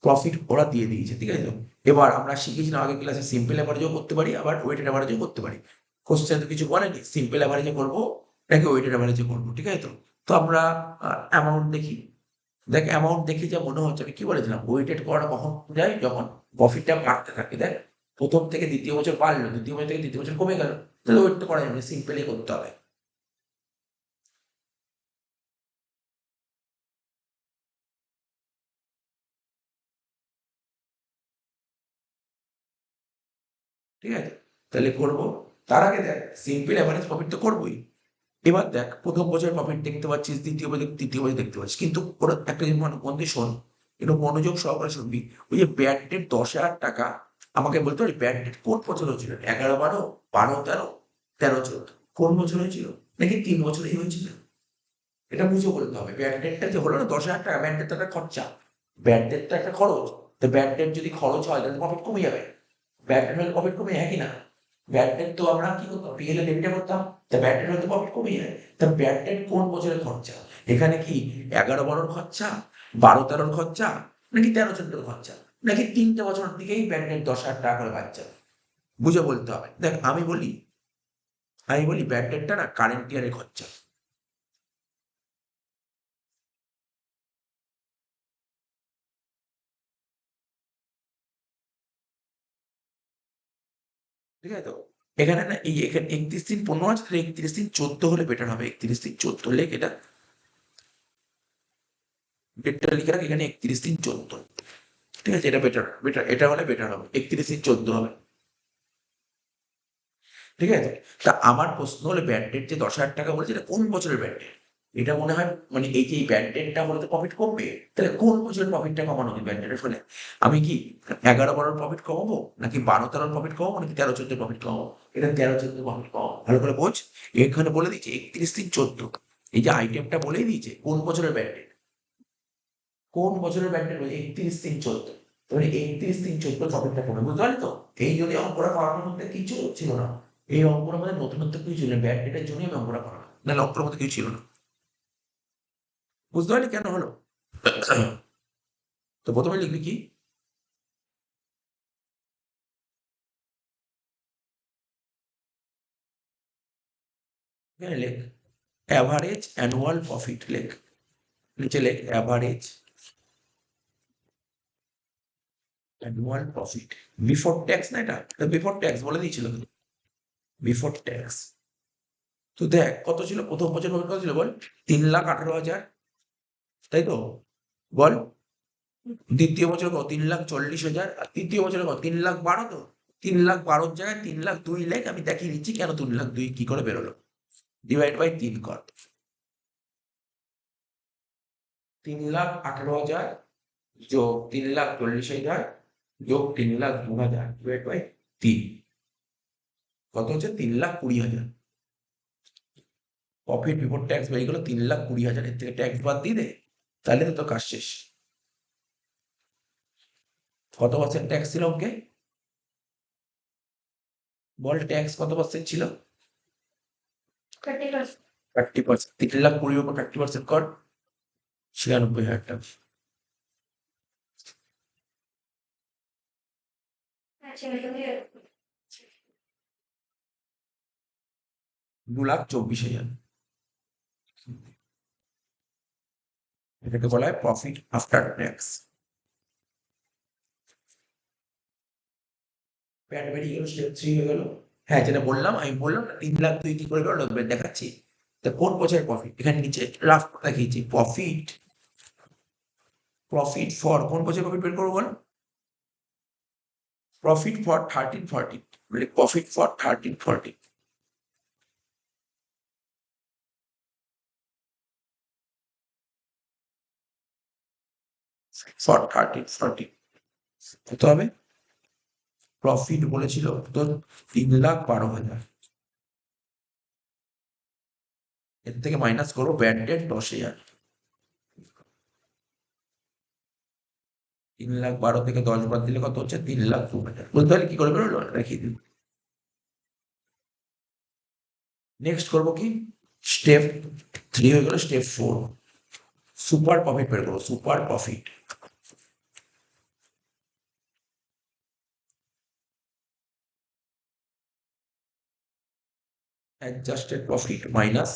প্রফিট ওরা দিয়ে দিয়েছে, ঠিক আছে তো? এবার আমরা শিখেছিলাম আগের ক্লাসে সিম্পল অ্যাভারেজও করতে পারি, আবার ওয়েটেড অ্যাভারেজও করতে পারি। কোশ্চেন তো কিছু বলেনি সিম্পল অ্যাভারেজে করবো নাকি ওয়েটেড অ্যাভারেজে করবো, ঠিক আছে তো? তো আমরা অ্যামাউন্ট দেখি। দেখ অ্যামাউন্ট দেখে যা মনে হচ্ছে, আমি কি বলেছিলাম, ওয়েটেড করা কখন যায়, যখন প্রফিটটা বাড়তে থাকে। দেখ প্রথম থেকে দ্বিতীয় বছর বাড়লো, দ্বিতীয় বছর থেকে তৃতীয় বছর কমে গেল, তাহলে ওয়েট তো করা যাবে না, সিম্পলি করতে হবে। ঠিক আছে, তাহলে করবো। তার আগে দেখ সিম্পল অ্যাভারেজ প্রফিট তো করবোই। এবার দেখ প্রথম বছরের প্রফিট দেখতে পাচ্ছিস, দ্বিতীয় বছর তৃতীয় বছর দেখতে পাচ্ছিস, কিন্তু ওরা একটা জিনিস মন দিয়ে শোন, একটু মনোযোগ সহকারে শুনবি। ওই যে ব্যাড ডেট 10,000 টাকা, আমাকে বলতে পারি ব্যাড ডেট কোন বছর হয়েছিল, 11-12, 12-13, 13-14, কোন বছর হয়েছিল, নাকি 3 বছরেই হয়েছিল? এটা বুঝে বলতে হবে। ব্যাড ডেটটা যে হলো না 10,000 টাকা, ব্যাড ডেট তো একটা খরচা, ব্যাড ডেট তো একটা খরচ। তো ব্যাড ডেট যদি খরচ হয় তাহলে প্রফিট কমে যাবে, ব্যাড ডেট হলে প্রফিট কমে, হ্যাঁ কি না? ব্যাড ডেট তো আমরা কি করতাম, পিএল এ ডেবিটে করতাম, তা ব্যাড ডেট হলে প্রফিট কমে যায়। তা ব্যাড ডেট কোন বছরের খরচা, এখানে কি 11-12 খরচা, 12-13 খরচা, নাকি 13-14 খরচা, নাকি 3টে বছরের দিকেই ব্যাড ডেট 10,000 টাকা করে বাচ্চা, বুঝে বলতে হবে। দেখ আমি বলি ব্যাড ডেটটা না কারেন্ট ইয়ারের খরচা। ঠিক আছে তো? এখানে না এই এখানে 31 দিন 15 আছে, তাহলে 31 দিন 14 হলে বেটার হবে। 31 দিন 14 হলে এটা ডেটটা লিখে রাখ, এখানে 31 দিন 14। ঠিক আছে, এটা বেটার, এটা হলে বেটার হবে, 31 দিন 14 হবে। ঠিক আছে, তা আমার প্রশ্ন হলো ব্যাড ডেট যে 10,000 টাকা বলেছে, এটা কোন বছরের ব্যাড ডেট? এটা মনে হয় মানে এই যে ব্যাড ডেটটা হলে তো প্রফিট কমবে, তাহলে কোন বছরের প্রফিটটা কমানো হবে ব্যাড ডেটের ফলে? আমি কি 11-12 প্রফিট কমাবো, নাকি 12-13 প্রফিট কমাবো, নাকি 13-14 প্রফিট কমাবো? এটা 13-14 প্রফিট কমাবো, ভালো করে বোঝ। এখানে বলে দিয়েছে 31 দিন 14, এই যে আইটেমটা বলেই দিয়েছে কোন বছরের ব্যাড ডেট, কোন বছরের ব্যাড ডেট বলে 31 দিন 14, তাহলে 31 দিন 14 প্রফিটটা কমে, বুঝতে পারলি তো? এই যদি অঙ্কটা করানোর মধ্যে কিছু ছিল না, এই অঙ্কটার মধ্যে নতুনত্ব কিছু ছিল না, ব্যাড ডেটের জন্যই আমি অঙ্কটা করা, নাহলে অঙ্কটার মধ্যে কিছু ছিল না। বুঝতে পারলি কেন হলো? তো প্রথমে লিখবি কি, এখানে লেখ অ্যাভারেজ অ্যানুয়াল প্রফিট, লেখ নিচে লেখ average annual profit before tax, না এটা বিফোর ট্যাক্স বলে দিয়েছিল তো, বিফোর ট্যাক্স। তো দেখ কত ছিল প্রথম বছর প্রফিট, কত ছিল বল, 3,18,000, তাই তো? বল দ্বিতীয় বছর কত, 3,40,000, আর তৃতীয় বছরে কত, 3,12,000। তো 3,12,000 জায়গায় 3,02,000 লেখ, আমি দেখিয়ে দিচ্ছি কেন 3,02,000 কি করে বেরোলো। ডিভাইড বাই 3 কর, 3,18,000 যোগ 3,40,000 যোগ 3,02,000 ডিভাইড বাই 3, কত হচ্ছে 3,20,000। প্রফিট বিফোর ট্যাক্স বেরিয়ে গেলো 3,20,000, এর থেকে ট্যাক্স বাদ দিয়ে দে, তাহলে তো তোর কাজ শেষ। কত পার্সেন্ট ট্যাক্স ছিল ওকে, বল ট্যাক্স কত পার্সেন্ট ছিল, 30%। 3,20,000 উপর 30% কর, 96,000 টাকা। 2,24,000, এটাকে বলা হয় প্রফিট আফটার ট্যাক্স। প্যাট বেরিয়ে গেল, স্টেপ 3 হয়ে গেল। হ্যাঁ, যেটা বললাম, আমি বললাম না 3,00,000 তুই কি করে বেরোলো দেখাচ্ছি। তা কোন বছরের প্রফিট? এখানে নিচে রাফ দেখিয়েছি প্রফিট ফর কোন বছরের প্রফিট বের করবো বল? প্রফিট ফর 13-14, মানে প্রফিট ফর 13-14 ফর 13-14 কত হবে? প্রফিট বলেছিল তোর 3,12,000, এর থেকে মাইনাস করবো ব্যাড ডেট 10,000। 3,12,000 থেকে 10 বাদ দিলে কত হচ্ছে? 3,02,000। বুঝতে পারলে কি করে বেরোলো? দেখিয়ে দিন। নেক্সট করবো কি? স্টেপ 3 হয়ে গেল, স্টেপ 4 সুপার প্রফিট বের করবো। Super profit adjusted profit minus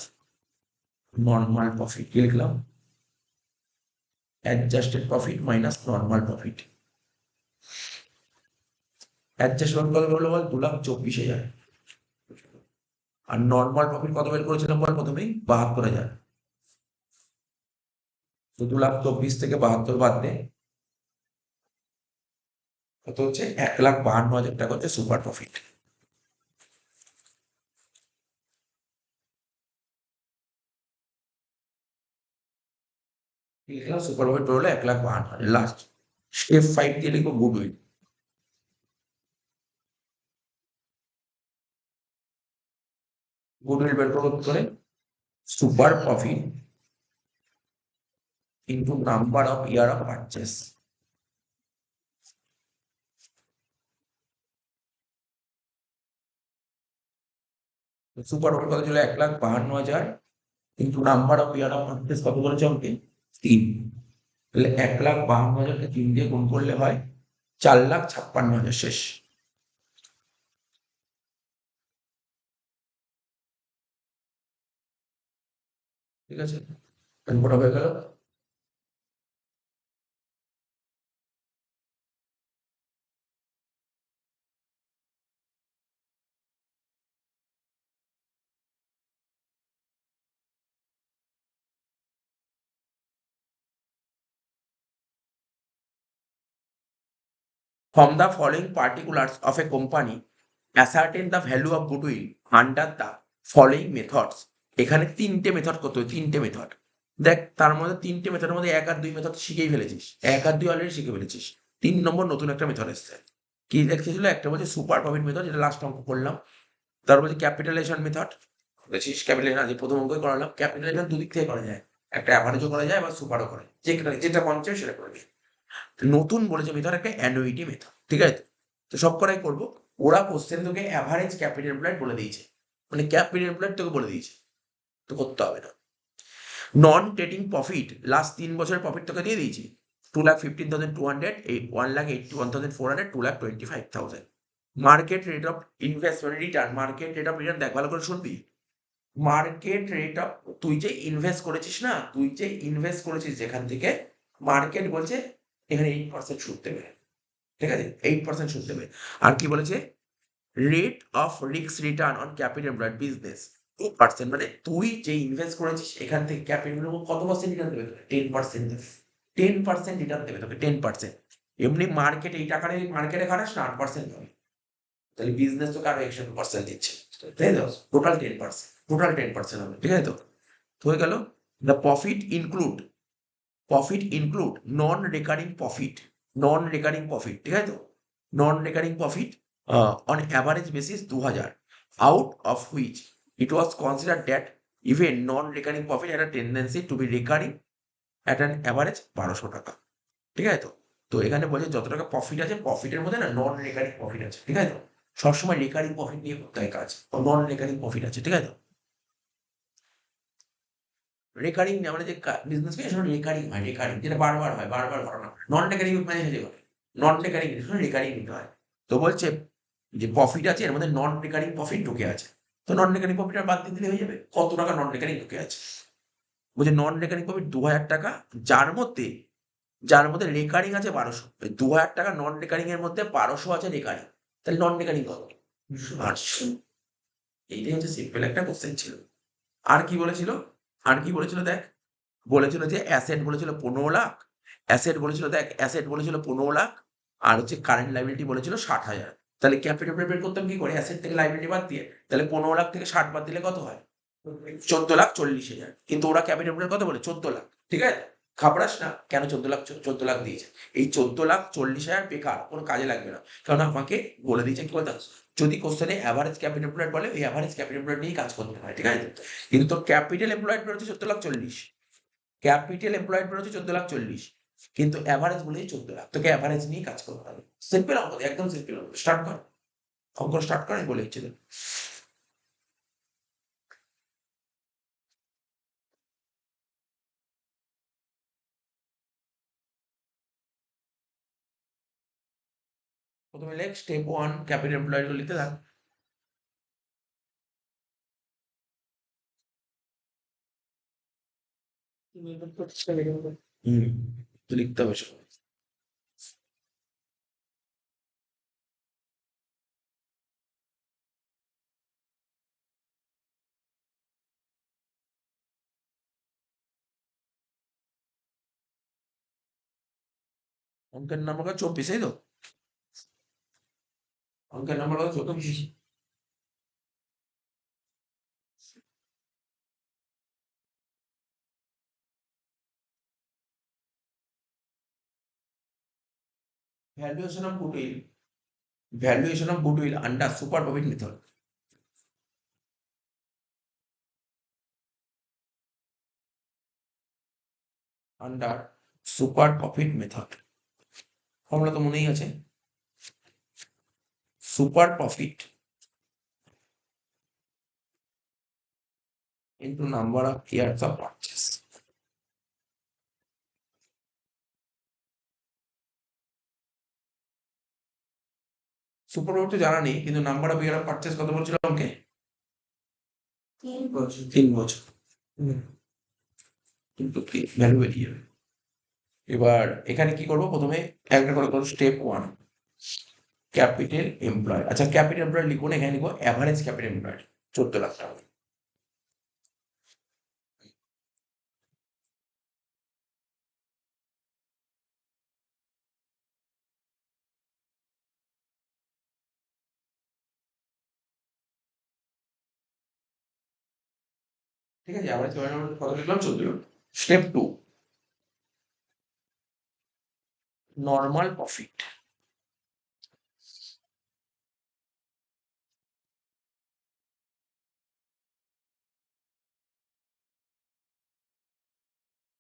normal profit, কি লিখলাম? Adjusted profit minus normal profit. Adjustment কত বললো বল? 2,24,000। আর নর্মাল প্রফিট কত বের করেছিলাম বল প্রথমেই? 72,000। তো 2,24,000 থেকে 72 বাদ দে, কত হচ্ছে? 1,52,000 টাকা হচ্ছে সুপার প্রফিট। লিখলাম সুপার প্রফিট বেরোলো 1,52,000। লাস্ট স্টেপ 5 দিয়ে লিখবো গুডউইল। গুডউইল বের করবো কি করে? Super profit into number of year of purchase. Super profit কত ছিল? 1,52,000 কিন্তু number of year of purchase কত বলেছে আমাকে? 3। তাহলে 1,52,000কে 3 দিয়ে গুণ করলে হয় 4,56,000 শেষ। ঠিক আছে, অঙ্কটা হয়ে গেল। From the following particulars of a company, ascertain the value of goodwill under the following methods. এখানে 3টে মেথড করতে হবে, 3টে মেথড। দেখ তার মধ্যে 3টে মেথডের মধ্যে 1 আর 2 মেথড শিখেই ফেলেছিস, 1 আর 2 অলরেডি শিখে ফেলেছিস। 3 নম্বর নতুন একটা মেথড এসছে। কি দেখতেছিল? একটা বলছে সুপার প্রফিট মেথড, যেটা লাস্ট অঙ্ক করলাম। তারপর বলছে ক্যাপিটালাইজেশন মেথড, বুঝেছিস? ক্যাপিটালাইজেশন আজ প্রথম অঙ্কই করালাম। ক্যাপিটালাইজেশন দুদিক থেকে করা যায়, একটা অ্যাভারেজও করা যায়, আবার সুপারও করা যায়, যেটা মন চায় সেটা করবি। নতুন বলেছে মেথড একটা অ্যানুইটি মেথড, ঠিক আছে? তো সব করাই করবো। ওরা কোশ্চেন তোকে অ্যাভারেজ ক্যাপিটাল এমপ্লয়েড বলে দিয়েছে, মানে ক্যাপিটাল এমপ্লয়েড তোকে বলে দিয়েছে, তো করতে হবে না। নন ট্রেডিং প্রফিট লাস্ট 3 বছরের প্রফিট তোকে দিয়ে দিয়েছি। 2,15,200, 1,81,400, 2,25,000। Market rate of investment return, market rate of return দেখ ভালো করে শুনবি। মার্কেট রেট অফ, তুই যে ইনভেস্ট করেছিস না, তুই যে ইনভেস্ট করেছিস যেখান থেকে, মার্কেট বলছে এখানে 8% সুদ দেবে, ঠিক আছে? 8% সুদ দেবে। আর কি বলেছে? Rate of risk return on capital employed business 2%, মানে তুই যে ইনভেস্ট করেছিস এখান থেকে ক্যাপিটাল কত পার্সেন্ট রিটার্ন দেবে? 10% দেবে। 10% রিটার্ন দেবে তোকে, 10%। এমনি মার্কেট এই টাকাটা মার্কেটে খাটাস না, 8% হবে। তাহলে বিজনেস তোকে আরো 1% দিচ্ছে, তাই তো? টোটাল 10%, টোটাল 10% হবে, ঠিক আছে তো? তো হয়ে গেল। The profit include non recurring profit, non recurring profit, ঠিক আছে তো? Non recurring profit on average basis 2,000, out of which it was considered that even non-recurring profit had a tendency to be recurring at an average 1,200 টাকা, ঠিক আছে তো? তো এখানে বলছে যত টাকা প্রফিট আছে, প্রফিটের মধ্যে না নন রেকারিং প্রফিট আছে, ঠিক আছে তো? সবসময় রেকারিং প্রফিট নিয়ে করতে হয় কাজ, নন রেকারিং প্রফিট আছে, ঠিক আছে তো? রেকারিং আমরা যে বিজনেস করি সেটা রেকারিং হয়, রেকারিং যেটা বারবার হয়, বারবার ঘটনা। নন রেকারিং মাঝে মাঝে ঘটে, নন রেকারিং রেকারিং নিতে হয়। তো বলছে যে প্রফিট আছে, এর মধ্যে নন রিকারিং প্রফিট ঢুকে আছে। তো নন রিকারিং প্রফিট আর বাদ দিয়ে দিলে হয়ে যাবে। কত টাকা নন রিকারিং ঢুকে আছে? বলছে নন রিকারিং প্রফিট 2,000 টাকা, যার মধ্যে রেকারিং আছে 1,200। 2,000 টাকা নন রিকারিং এর মধ্যে 1,200 আছে রেকারিং, তাহলে নন রিকারিং কত? আটশো। এইটাই হচ্ছে সিম্পল একটা কোশ্চেন ছিল। আর কি বলেছিল? আর কি বলেছিল দেখ, বলেছিল যে অ্যাসেট বলেছিল 15 লাখ, অ্যাসেট বলেছিল দেখ, অ্যাসেট বলেছিল 15 লাখ, আর হচ্ছে কারেন্ট লাইবিলিটি বলেছিল 60,000। তাহলে ক্যাপিটাল বের করতাম কি করে? অ্যাসেট থেকে লাইবিলিটি বাদ দিয়ে। তাহলে 15 লাখ থেকে 60 বাদ দিলে কত হয়? 14,40,000। কিন্তু ওরা ক্যাপিটাল বের কত বলে? 14 লাখ। ঠিক আছে, ঘাবড়াস না। কেন 14 লাখ? 14 লাখ দিয়েছে। এই 14,40,000 বেকার, কোনো কাজে লাগবে না। কারণ আমাকে বলে দিয়েছে কি বলতো, যদি কোশ্চেনে অ্যাভারেজ ক্যাপিটাল এমপ্লয়েড বলে, ওই অ্যাভারেজ ক্যাপিটাল এমপ্লয়েড নিয়েই কাজ করতে হয়। ঠিক আছে, কিন্তু তোর ক্যাপিটাল এমপ্লয়েড বেরোচ্ছে 14,40,000, ক্যাপিটাল এমপ্লয়েড বেরোচ্ছে 14,40,000, কিন্তু অ্যাভারেজ বলেই 14 লাখ। তোকে অ্যাভারেজ নিয়ে কাজ করতে হবে। সিম্পল অঙ্ক, একদম সিম্পল অঙ্ক। স্টার্ট কর, অঙ্ক স্টার্ট করে বলে দিচ্ছি তোকে। প্রথমে লেখ স্টেপ 1 ক্যাপিটাল এমপ্লয়েড গুলো লিখতে থাক। হুম, তো লিখতে হবে সব। অঙ্কের নাম্বার কত? 24, এই তো? অঙ্কের নাম্বার কত? 24। Valuation of goodwill, valuation of goodwill under super profit method. Under super profit method, formula তো মনেই আছে। Super profit into number of years of purchase. Super profit তো জানা নেই, কিন্তু number of year of purchase কত বলছিল আমাকে? 3 বছর। 3 বছর। কিন্তু কি ভ্যালু বেরিয়ে যাবে। এবার এখানে কি করবো? প্রথমে একটা করে করো স্টেপ 1 ক্যাপিটাল এমপ্লয়। আচ্ছা, ক্যাপিটাল এমপ্লয় লিখবো না, এখানে লিখবো অ্যাভারেজ ক্যাপিটাল এমপ্লয় 14 লাখ টাকা। ঠিক আছে, অ্যাভারেজ ক্যাপিটাল এমপ্লয় কত লিখলাম? 14 লাখ। Step 2 normal profit.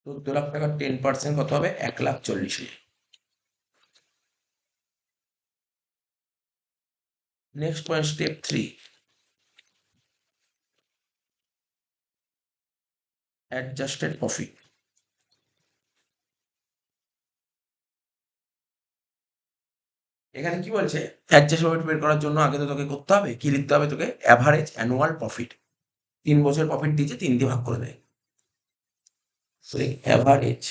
তো 14 লাখ টাকার 10% কত হবে? 1,40,000। Next point step 3 adjusted profit. এখানে কি বলছে? অ্যাডজাস্ট প্রফিট বের করার জন্য আগে তো তোকে করতে হবে কি? লিখতে হবে তোকে অ্যাভারেজ অ্যানুয়াল প্রফিট। 3 বছর প্রফিট দিয়েছে, 3 দিয়ে ভাগ করে দেয়। অ্যাভারেজ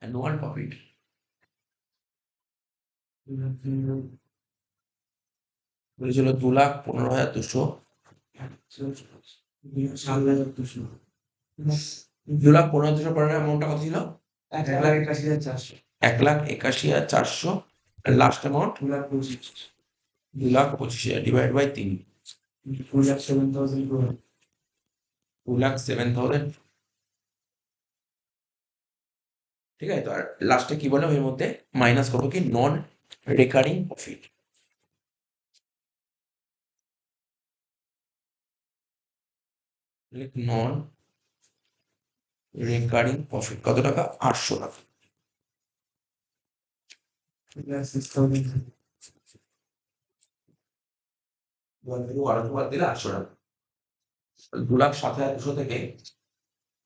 অ্যানুয়াল প্রফিট বলেছিল 2,15,200। 2,15,200 পড়ার অ্যামাউন্টটা কত ছিল? 1,81,400। 1,81,400। Last amount 2,25,000 divide by 3। 2,07,000। ঠিক আছে, তো আর লাস্টে কি বললাম? এর মধ্যে মাইনাস করবো কি? নন recurring profit. Non recurring profit কত টাকা? 800 টাকা। বারোশো বাদ দিলে 800 টাকা। 2,07,200 থেকে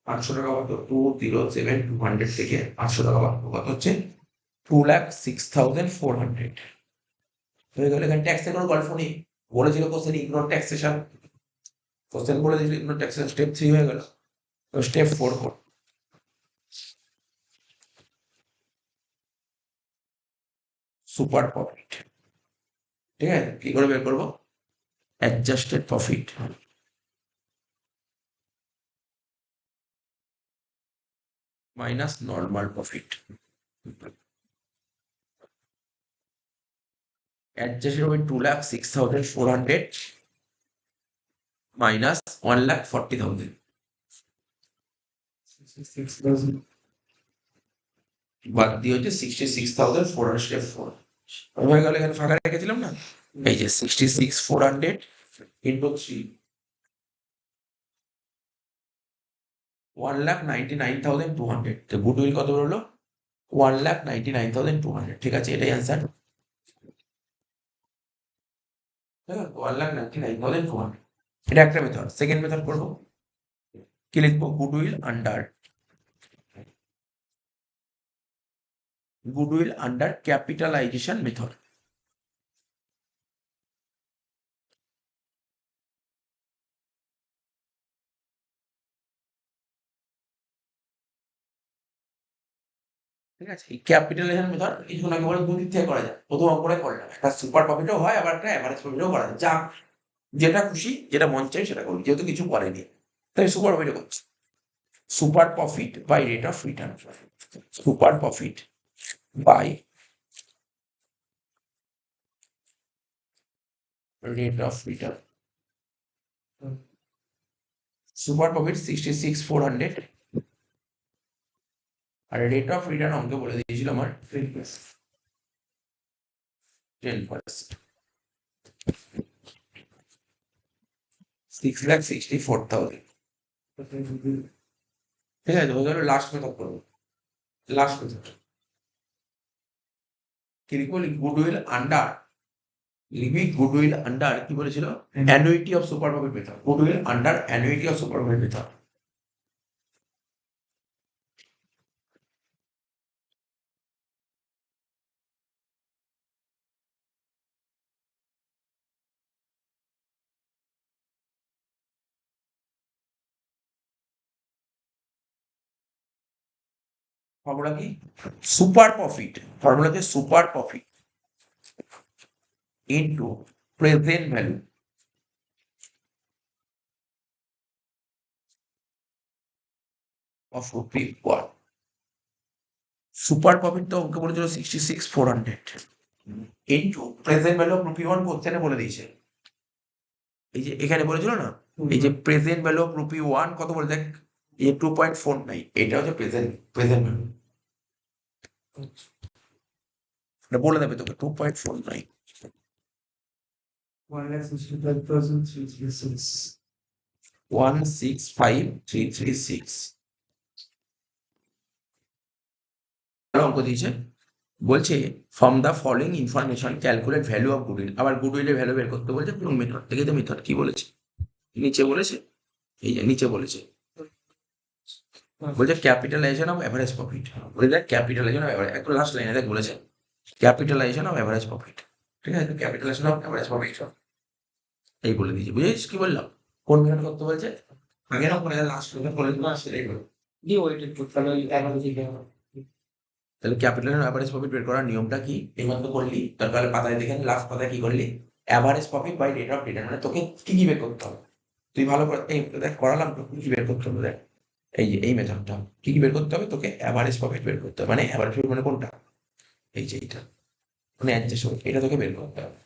800 টাকা বাদ, 2,07,200 থেকে 800 টাকা বাদ, কত হচ্ছে? 2,06,400 হয়ে গেল। এখানে ট্যাক্সের কোনো গল্প নেই। বলেছিল কোশ্চেন ইগনোর ট্যাক্সেশন, কোশ্চেন বলে দিয়েছিল ইগনোর ট্যাক্সেশন। স্টেপ 3 হয়ে গেল। তো স্টেপ 4 কর। Super profit. ঠিক আছে, কি করে বের করবো? Adjusted profit minus normal profit. Adjusted হবে 2,06,400 মাইনাস 1,40,000 বাদ দিয়ে হচ্ছে 66,404 হয়ে গেল। এখানে ফাঁকা রেখেছিলাম না, এই যে 66,400 ইন্টু 3 1,99,200। তো গুডউইল কত হলো? 1,99,200। ঠিক আছে, এটাই অ্যান্সার। 1,99,200। এটা একটা মেথড। সেকেন্ড মেথড করবো, কি লিখবো? Goodwill under capitalisation method. ঠিক আছে, এই ক্যাপিটালাইজেশন মেথড এই জন্য একেবারে দুদিক থেকে করা যায়। প্রথম অঙ্কটাই করলাম, একটা সুপার প্রফিটও হয়, আবার একটা অ্যাভারেজ প্রফিটও করা যায়। যা যেটা খুশি, যেটা মন চাই সেটা করি, যেহেতু কিছু করেনি তাই সুপার প্রফিটও করছি। Super profit by rate of return. Super profit by rate of return. Super profit 66,400 আর রেট অফ রিটার্ন অঙ্কে বলে দিয়েছিল আমার 10%। 6,64,000। ঠিক আছে, হয়ে গেল। লাস্ট মেথড করবো। লাস্ট মেথড কি লিখবো? গুডউইল আন্ডার, লিখবি গুডউইল আন্ডার কি বলেছিল? Annuity of super profit method. Goodwill under annuity of super profit method. Formula কি? Super profit. ফর্মুলাতে super profit into present value of rupee 1। Super profit তো অঙ্কে বলেছিল 66,400 into present value of rupee 1 কোশ্চেনে বলে দিয়েছে। এই যে এখানে বলেছিল না, এই যে প্রেজেন্ট ভ্যালু অফ রুপি 1 কত বলে দেখ, এই 2.49। এটা হচ্ছে প্রেজেন্ট ভ্যালু। এটা বলে দেবে তোকে 2.49। 1,65,336 অঙ্ক দিয়েছে। বলছে from the following information calculate value of goodwill. আবার গুডউইলের ভ্যালু বের করতে বলছে কোন মেথড থেকে? তো মেথড কি বলেছে? নিচে বলেছে, এই যে নিচে বলেছে, বলছে ক্যাপিটালাইজেশন অফ এভারেজ প্রফিট। বলে দেখ ক্যাপিটালাইজেশন অফ এভারেজ, একটু লাস্ট লাইনে দেখ বলেছে ক্যাপিটালাইজেশন অফ এভারেজ প্রফিট। ঠিক আছে, ক্যাপিটালাইজেশন অফ এভারেজ প্রফিট এই বলে দিয়েছি। বুঝেছিস কি বললাম? কোন মেথড করতে বলছে? আগে না করে লাস্ট মেথড বলে দিলাম, সেটাই করো। দিয়ে ওইটা টোটাল এভারেজ দিতে হবে। তাহলে ক্যাপিটাল অ্যাভারেজ প্রফিট বের করার নিয়মটা কি? এইমাত্র করলি, তারপরে পাতায় দেখেন লাস্ট পাতায় কি করলি? Average profit by rate of return. মানে তোকে কি কি বের করতে হবে? তুই ভালো করে এই দেখ করালাম তো, কি কি বের করতে হবে দেখ। এই যে এই মেথডটা কি কি বের করতে হবে? তোকে অ্যাভারেজ প্রফিট বের করতে হবে। মানে অ্যাভারেজ প্রফিট মানে কোনটা? এই যে এইটা, মানে অ্যাডজাস্ট হবে, এটা তোকে বের করতে হবে।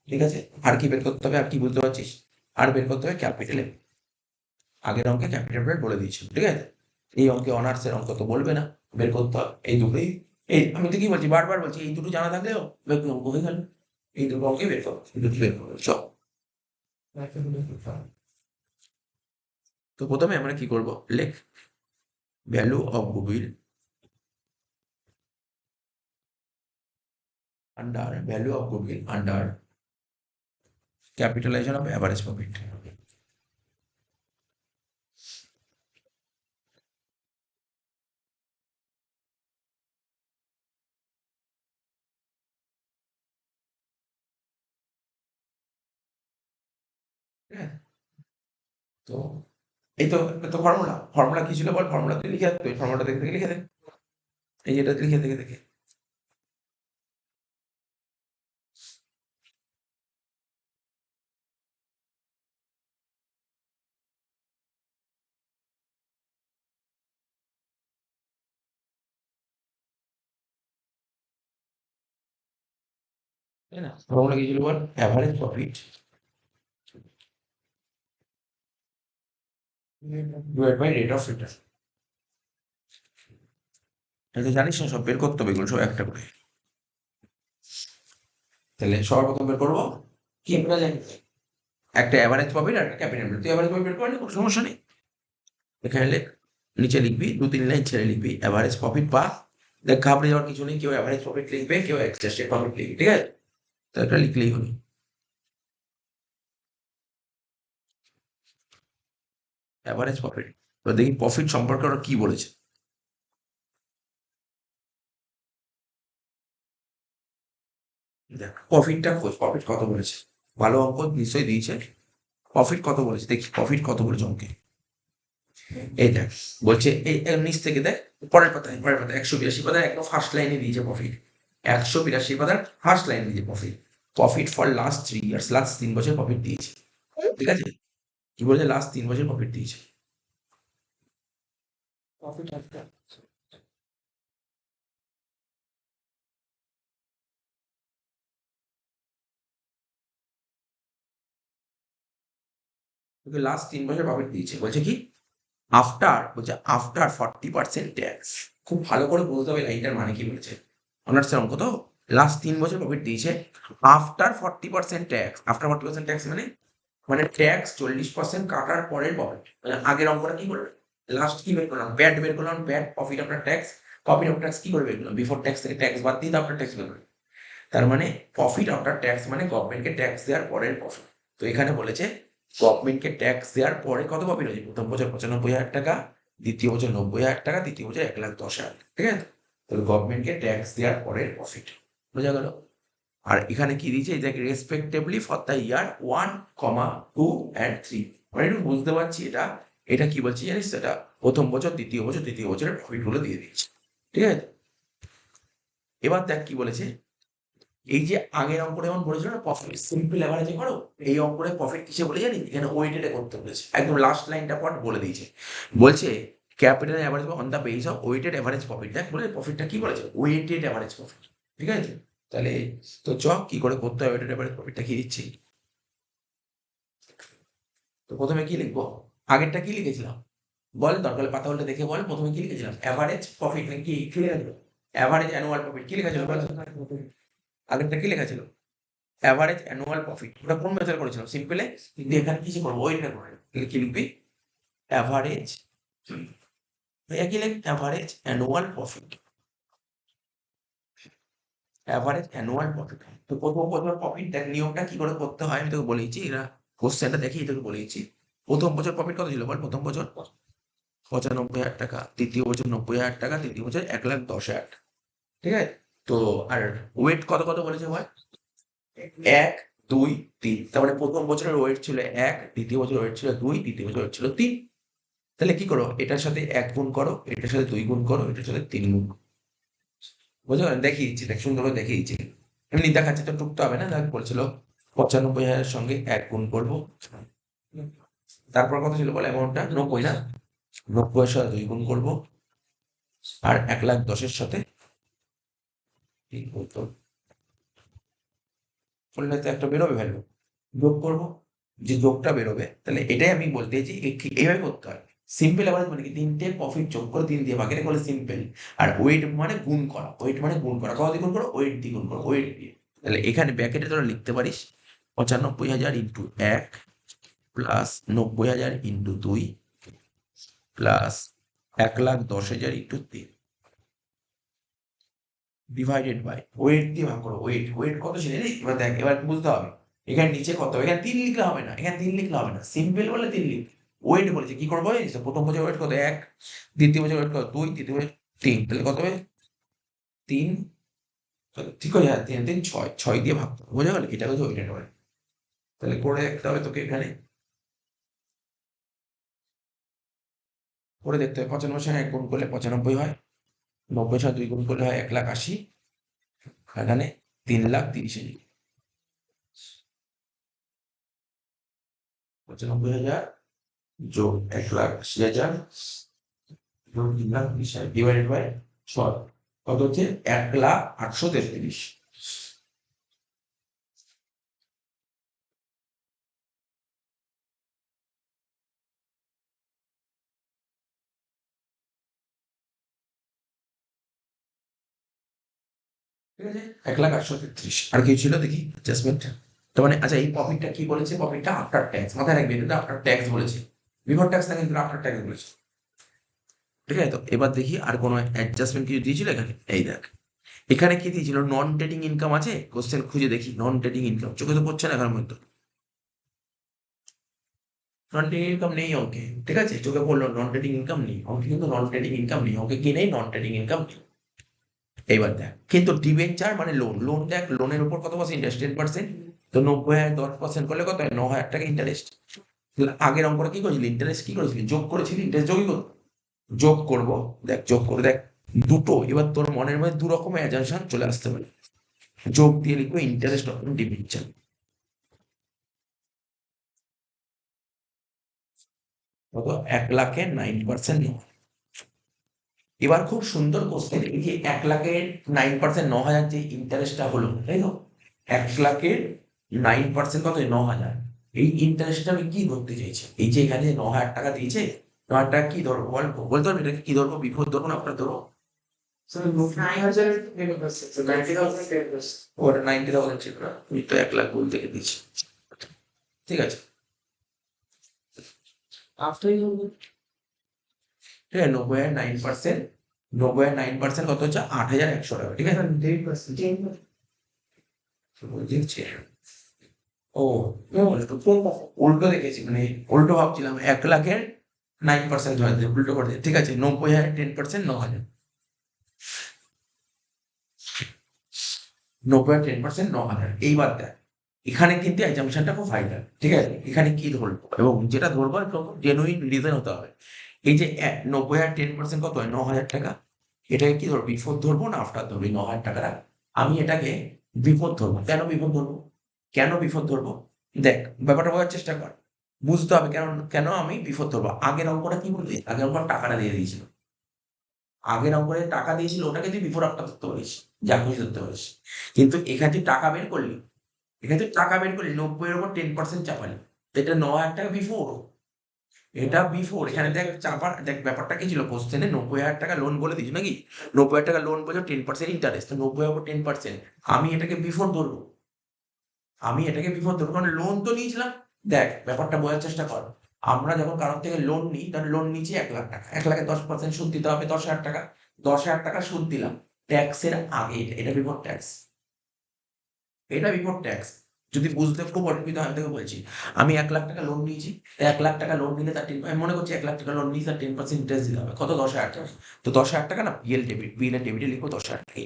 ঠিক আছে, আর কি বের করতে হবে? আর কি বুঝতে পারছিস? আর বের করতে হবে ক্যাপিটালে। আগের অঙ্কে ক্যাপিটাল রেট বলে দিয়েছিল। ঠিক আছে, এই অঙ্কে অনার্সের অঙ্ক তো বলবে না, বের করতে হবে এই দুটোই। এই আমি তো কি বলছি, বারবার বলছি, এই দুটো জানা থাকলেও অঙ্ক হয়ে গেল। এই দুটো অঙ্কে বের করো, এই দুটো বের করো। চল, তো প্রথমে আমরা কি করব? লেখ value of goodwill under value of goodwill under capitalisation of average profit. তো এই তো, তো ফর্মুলা, ফর্মুলা কি ছিল বল? ফর্মুলা তুই লিখে তুই ফর্মুলাটা দেখে দেখে লিখে দে। এই যেটা লিখে দেখে দেখে তাই না? ফর্মুলা কি ছিল বল? Average profit divide by rate of return. এটা জানিস না, সব বের করতে হবে এগুলো সব একটা করে। তাহলে সবার প্রথম বের করবো কি, আমরা জানি একটা অ্যাভারেজ প্রফিট আর একটা ক্যাপিটাল। তুই অ্যাভারেজ প্রফিট বের করলে কোনো সমস্যা নেই। এখানে নিচে লিখবি 2-3 লাইন ছেড়ে লিখবি অ্যাভারেজ প্রফিট বা, দেখ ঘাবড়ে যাওয়ার কিছু নেই, কেউ অ্যাভারেজ প্রফিট লিখবে, কেউ এক্সট্রা প্রফিট লিখবে, ঠিক আছে? তো এটা লিখলেই হলো অ্যাভারেজ প্রফিট। এবার দেখি প্রফিট সম্পর্কে ওরা কি বলেছে। দেখ প্রফিটটা খোঁজ, প্রফিট কত বলেছে, ভালো অঙ্ক নিশ্চয়ই দিয়েছে। প্রফিট কত বলেছে দেখি, প্রফিট কত বলেছে অঙ্কে। এই দেখ, বলছে এই নিচ থেকে দেখ, পরের পাতায় 182 পাতায় একদম ফার্স্ট লাইনে দিয়েছে প্রফিট। 182 পাতার ফার্স্ট লাইনে দিয়েছে profit. Profit for last 3 years, last 3 বছর প্রফিট দিয়েছে, ঠিক আছে? কি বলেছে? লাস্ট 3 বছর প্রফিট দিয়েছে। প্রফিট একটা তোকে লাস্ট 3 বছর প্রফিট দিয়েছে, বলছে কি আফটার 40% ট্যাক্স। খুব ভালো করে বুঝতে হবে লাইনটার মানে কি বলেছে। অনার্সের অঙ্ক তো। লাস্ট 3 বছর প্রফিট দিয়েছে আফটার 40% ট্যাক্স। আফটার 40% ট্যাক্স মানে, ট্যাক্স 40% কাটার পরের প্রফিট। মানে আগের অঙ্কটা কি করবে, লাস্ট কি বের করলাম, প্যাট বের করলাম, PAT profit after tax. Profit after tax কি করে বের করলাম, বিফোর ট্যাক্স থেকে ট্যাক্স বাদ দিয়ে আফটার ট্যাক্স বের করলাম। তার মানে প্রফিট আফটার ট্যাক্স মানে গভর্নমেন্টকে ট্যাক্স দেওয়ার পরের প্রফিট। তো এখানে বলেছে গভর্নমেন্টকে ট্যাক্স দেওয়ার পরে কত প্রফিট হয়েছে, প্রথম বছর 95,000 টাকা, দ্বিতীয় বছর 90,000 টাকা, তৃতীয় বছর 1,10,000, ঠিক আছে? তাহলে গভর্নমেন্টকে ট্যাক্স দেওয়ার পরের প্রফিট, বোঝা গেল? আর এখানে কি দিয়েছে, এটাকে respectively for the year 1, 2 and 3। একটু বুঝতে পারছি এটা, এটা কি বলছি জানিস, সেটা প্রথম বছর, তৃতীয় বছরের প্রফিট গুলো দিয়ে দিচ্ছে, ঠিক আছে? এবার দেখ কি বলেছে, এই যে আগের অঙ্কটা যেমন বলেছিল না প্রফিট সিম্পল অ্যাভারেজে করো, এই অঙ্কটা প্রফিট কিসে বলে জানি, এখানে ওয়েটেডে করতে বলেছে। একদম লাস্ট লাইনটা পর বলে দিয়েছে, বলছে capital average on the base of weighted average profit. দেখ বলে প্রফিটটা কি বলেছে, ওয়েটেড অ্যাভারেজ প্রফিট, ঠিক আছে? তাহলে তো চ কি করে করতে হবে, ওয়েটেড অ্যাভারেজ প্রফিটটা কি দিচ্ছি। তো প্রথমে কি লিখবো, আগেরটা কি লিখেছিলাম বল, দরকার পাতা উল্টে দেখে বল, প্রথমে কি লিখেছিলাম অ্যাভারেজ প্রফিট নাকি কি লিখেছিল, অ্যাভারেজ অ্যানুয়াল প্রফিট কি লেখা ছিল বল? আগেরটা কি লেখা ছিল, অ্যাভারেজ অ্যানুয়াল প্রফিট। ওটা কোন মেথড করেছিলাম, সিম্পলে। কিন্তু এখানে কিছু করবো, ওইটা করে তাহলে কি লিখবি, অ্যাভারেজ, একই লিখ average annual profit, average annual profit. তো প্রথম বছর প্রফিট দেখ, নিয়মটা কি করে করতে হয় আমি তোকে বলেছি, এরা কোশ্চেনটা দেখেই তোকে বলেছি। প্রথম বছর প্রফিট কত ছিল বল, প্রথম বছর 95,000 টাকা, দ্বিতীয় বছর 90,000 টাকা, তৃতীয় বছর 1,10,000, ঠিক আছে? তো আর ওয়েট কত কত বলেছে বল, 1, 2, 3। তার মানে প্রথম বছরের ওয়েট ছিল 1, দ্বিতীয় বছর ওয়েট ছিল 2, তৃতীয় বছর ওয়েট ছিল 3। তাহলে কি করো, এটার সাথে 1 গুণ করো, এটার সাথে 2 গুণ করো, এটার সাথে 3 গুণ করো। বুঝতে পারলেন, দেখিয়ে দিচ্ছি, দেখ সুন্দর করে দেখিয়ে দিচ্ছি। এমনি দেখাচ্ছে তো, টুকতে হবে না। দেখ বলছিল 95,000 সঙ্গে 1 গুণ করবো, তারপর কত ছিল বলে অ্যামাউন্টটা, 90 না, 90 এর সাথে 2 গুণ করবো, আর 1,10,000 সাথে 3 গুণ করবো। করলে তো একটা বেরোবে ভ্যালু, যোগ করবো, যে যোগটা বেরোবে, তাহলে এটাই আমি বলতে চাইছি, এইভাবে করতে হয়। সিম্পল অ্যাভারেজ মানে কি, 3টে প্রফিট যোগ করে 3 দিয়ে ভাগ, এটা বলে সিম্পল। আর ওয়েট মানে গুণ করা, ওয়েট মানে গুণ করা, কত দিয়ে গুণ করো, ওয়েট দিয়ে গুণ করো, ওয়েট দিয়ে। তাহলে এখানে ব্র্যাকেটে তোরা লিখতে পারিস 95,000 into 1 plus 90,000 into 2 plus 1,10,000 into 3 divided by weight দিয়ে ভাগ করো। ওয়েট, ওয়েট কত ছিল রে, এবার দেখ, এবার বুঝতে হবে এখানে নিচে কত হবে। এখানে 3 লিখলে হবে না, এখানে 3 লিখলে হবে না, সিম্পল বলে 3 লিখ। ওয়েট বলেছে কি করবো জানিস তো, প্রথম বছর ওয়েট কত 1, দ্বিতীয় বছর ওয়েট কত 2, তৃতীয় বছর 3, তাহলে কত হবে 3, ঠিক আছে? হ্যাঁ 3 3 6, 6 দিয়ে ভাগ করো, বোঝা গেল? এটা হচ্ছে ওয়েটেড হবে। তাহলে করে দেখতে হবে তোকে এখানে, করে দেখতে হবে 95 সঙ্গে 1 গুণ করলে 95 হয়, 90 সঙ্গে 2 গুণ করলে হয় 1,80,000, এখানে 3,30,000, 95,000 যোগ 1,80,000 যোগ 3,30,000 ডিভাইডেড বাই 6, কত হচ্ছে 1,08,33। ঠিক আছে, 1,08,33। আর কি ছিল দেখি অ্যাডজাস্টমেন্ট। তার মানে আচ্ছা, এই প্রফিটটা কি বলেছে? প্রফিটটা আফটার ট্যাক্স, মাথায় রাখবেন এটা আফটার ট্যাক্স বলেছে, বিফোর ট্যাক্স না, কিন্তু আফটার ট্যাক্স বলেছে। ঠিক আছে, তো এবার দেখি আর কোনো অ্যাডজাস্টমেন্ট কিছু দিয়েছিল এখানে। এই দেখ, এখানে কি দিয়েছিল? নন ট্রেডিং ইনকাম আছে, কোশ্চেন খুঁজে দেখি। নন ট্রেডিং ইনকাম চোখে তো পড়ছে না এখানের মধ্যে, নন ট্রেডিং ইনকাম নেই অঙ্কে। ঠিক আছে, চোখে পড়লো নন ট্রেডিং ইনকাম নেই অঙ্কে, কিন্তু নন ট্রেডিং ইনকাম নেই অঙ্কে, কি নেই? নন ট্রেডিং ইনকাম নেই। এইবার দেখ, কিন্তু ডিবেঞ্চার মানে লোন, লোন দেখ, লোনের উপর কত পার্সেন্ট ইন্টারেস্ট? 10%। তো 90,000 10% করলে কত হয়? 9,000 টাকা ইন্টারেস্ট। আগের অঙ্কটা কি করেছিলি? ইন্টারেস্ট কি করেছিলি? যোগ করেছিলি, ইন্টারেস্ট যোগই করো। যোগ করবো, দেখ যোগ করে দেখ দুটো। এবার তোর মনের মধ্যে দু রকমের অ্যাজাম্পশন চলে আসতে পারে। যোগ দিয়ে লিখবো ইন্টারেস্ট অন ডিবেঞ্চার, কত? 1,00,000 9%। এবার খুব সুন্দর কোশ্চেন, এই যে 1,00,000 9%, 9,000 যে ইন্টারেস্টটা হলো, তাই তো? 1,00,000 9% কত? 9,000। এই ইন্টারেস্টটা আমি কি ধরতে চাইছি? এই যে এখানে 9,000 টাকা দিয়েছে, 9,000 টাকা কি ধরবো বলবো? বলতে পারবি এটাকে কি ধরবো? বিপদ ধরবো না আপনার ধরবো? ওটা 90,000 ছিল না, আমি তো 1,00,000 বলতে থেকে দিয়েছি। ঠিক আছে, ঠিক আছে, 90,000 9%, কত হচ্ছে? 8,100 টাকা। ঠিক আছে, দেখছি। ও, উল্টো দেখেছি, মানে উল্টো ভাবছিলাম, 1,00,000 9% ধরে দিই, উল্টো করে দিই। ঠিক আছে, 90,000 10%, 9,000। 90,000 10%, 9,000। এইবার দেখ, এখানে কিন্তু এক্সাম্পশনটা খুব ভাইটাল। ঠিক আছে, এখানে কি ধরবো, এবং যেটা ধরবো একটু জেনুইন রিজন হতে হবে। এই যে 90,000 10% কত হয়? 9,000 টাকা। এটাকে কি ধরবো? বিফোর ধরবো না আফটার ধরবো? 9,000 টাকাটা আমি এটাকে বিফোর ধরবো। কেন বিফোর ধরবো? কেন বিফোর ধরবো? দেখ, ব্যাপারটা বোঝার চেষ্টা কর, বুঝতে হবে কেন কেন আমি বিফোর ধরবো। আগের অঙ্কটা কি বললি? আগের অঙ্ক টাকাটা দিয়ে দিয়েছিল, আগের অঙ্করে টাকা দিয়েছিল, ওটাকে তুই বিফোর আফটার ধরতে পারিস, যা খুশি ধরতে পারিস। কিন্তু এখানে তুই টাকা বের করলি, এখানে তুই টাকা বের করলি, 90 এর উপর 10% চাপালি, তো এটা 9,000 টাকা বিফোর, এটা বিফোর। এখানে দেখ চাপার, দেখ ব্যাপারটা কি ছিল কোশ্চেনে? 90,000 টাকা লোন বলে দিচ্ছি নাকি? 90,000 টাকা লোন বলে 10% ইন্টারেস্ট, তো 90 এর উপর 10%, আমি এটাকে বিফোর ধরবো, আমি এটাকে বিফোর ধরবো, কারণ লোন তো নিয়েছিলাম। দেখ, ব্যাপারটা বোঝার চেষ্টা কর, আমরা যখন কারোর থেকে লোন নিই, তখন লোন নিচ্ছি 1,00,000 টাকা, 1,00,000 10% সুদ দিতে হবে 10,000 টাকা, 10,000 টাকা সুদ দিলাম ট্যাক্সের আগে, এটা বিফোর ট্যাক্স, এটা বিফোর ট্যাক্স। যদি বুঝতে খুব অসুবিধা হয়, আমি তোকে বলছি, আমি 1,00,000 টাকা লোন নিয়েছি, 1,00,000 টাকা লোন নিলে তার আমি মনে করছি 1,00,000 টাকা লোন নিয়েছি, তার 10% ইন্টারেস্ট দিতে হবে, কত? 10,000 টাকা। তো 10,000 টাকা না, বিএল ডেবিট, বিএল এর ডেবিটে লিখবো 10,000 টাকা।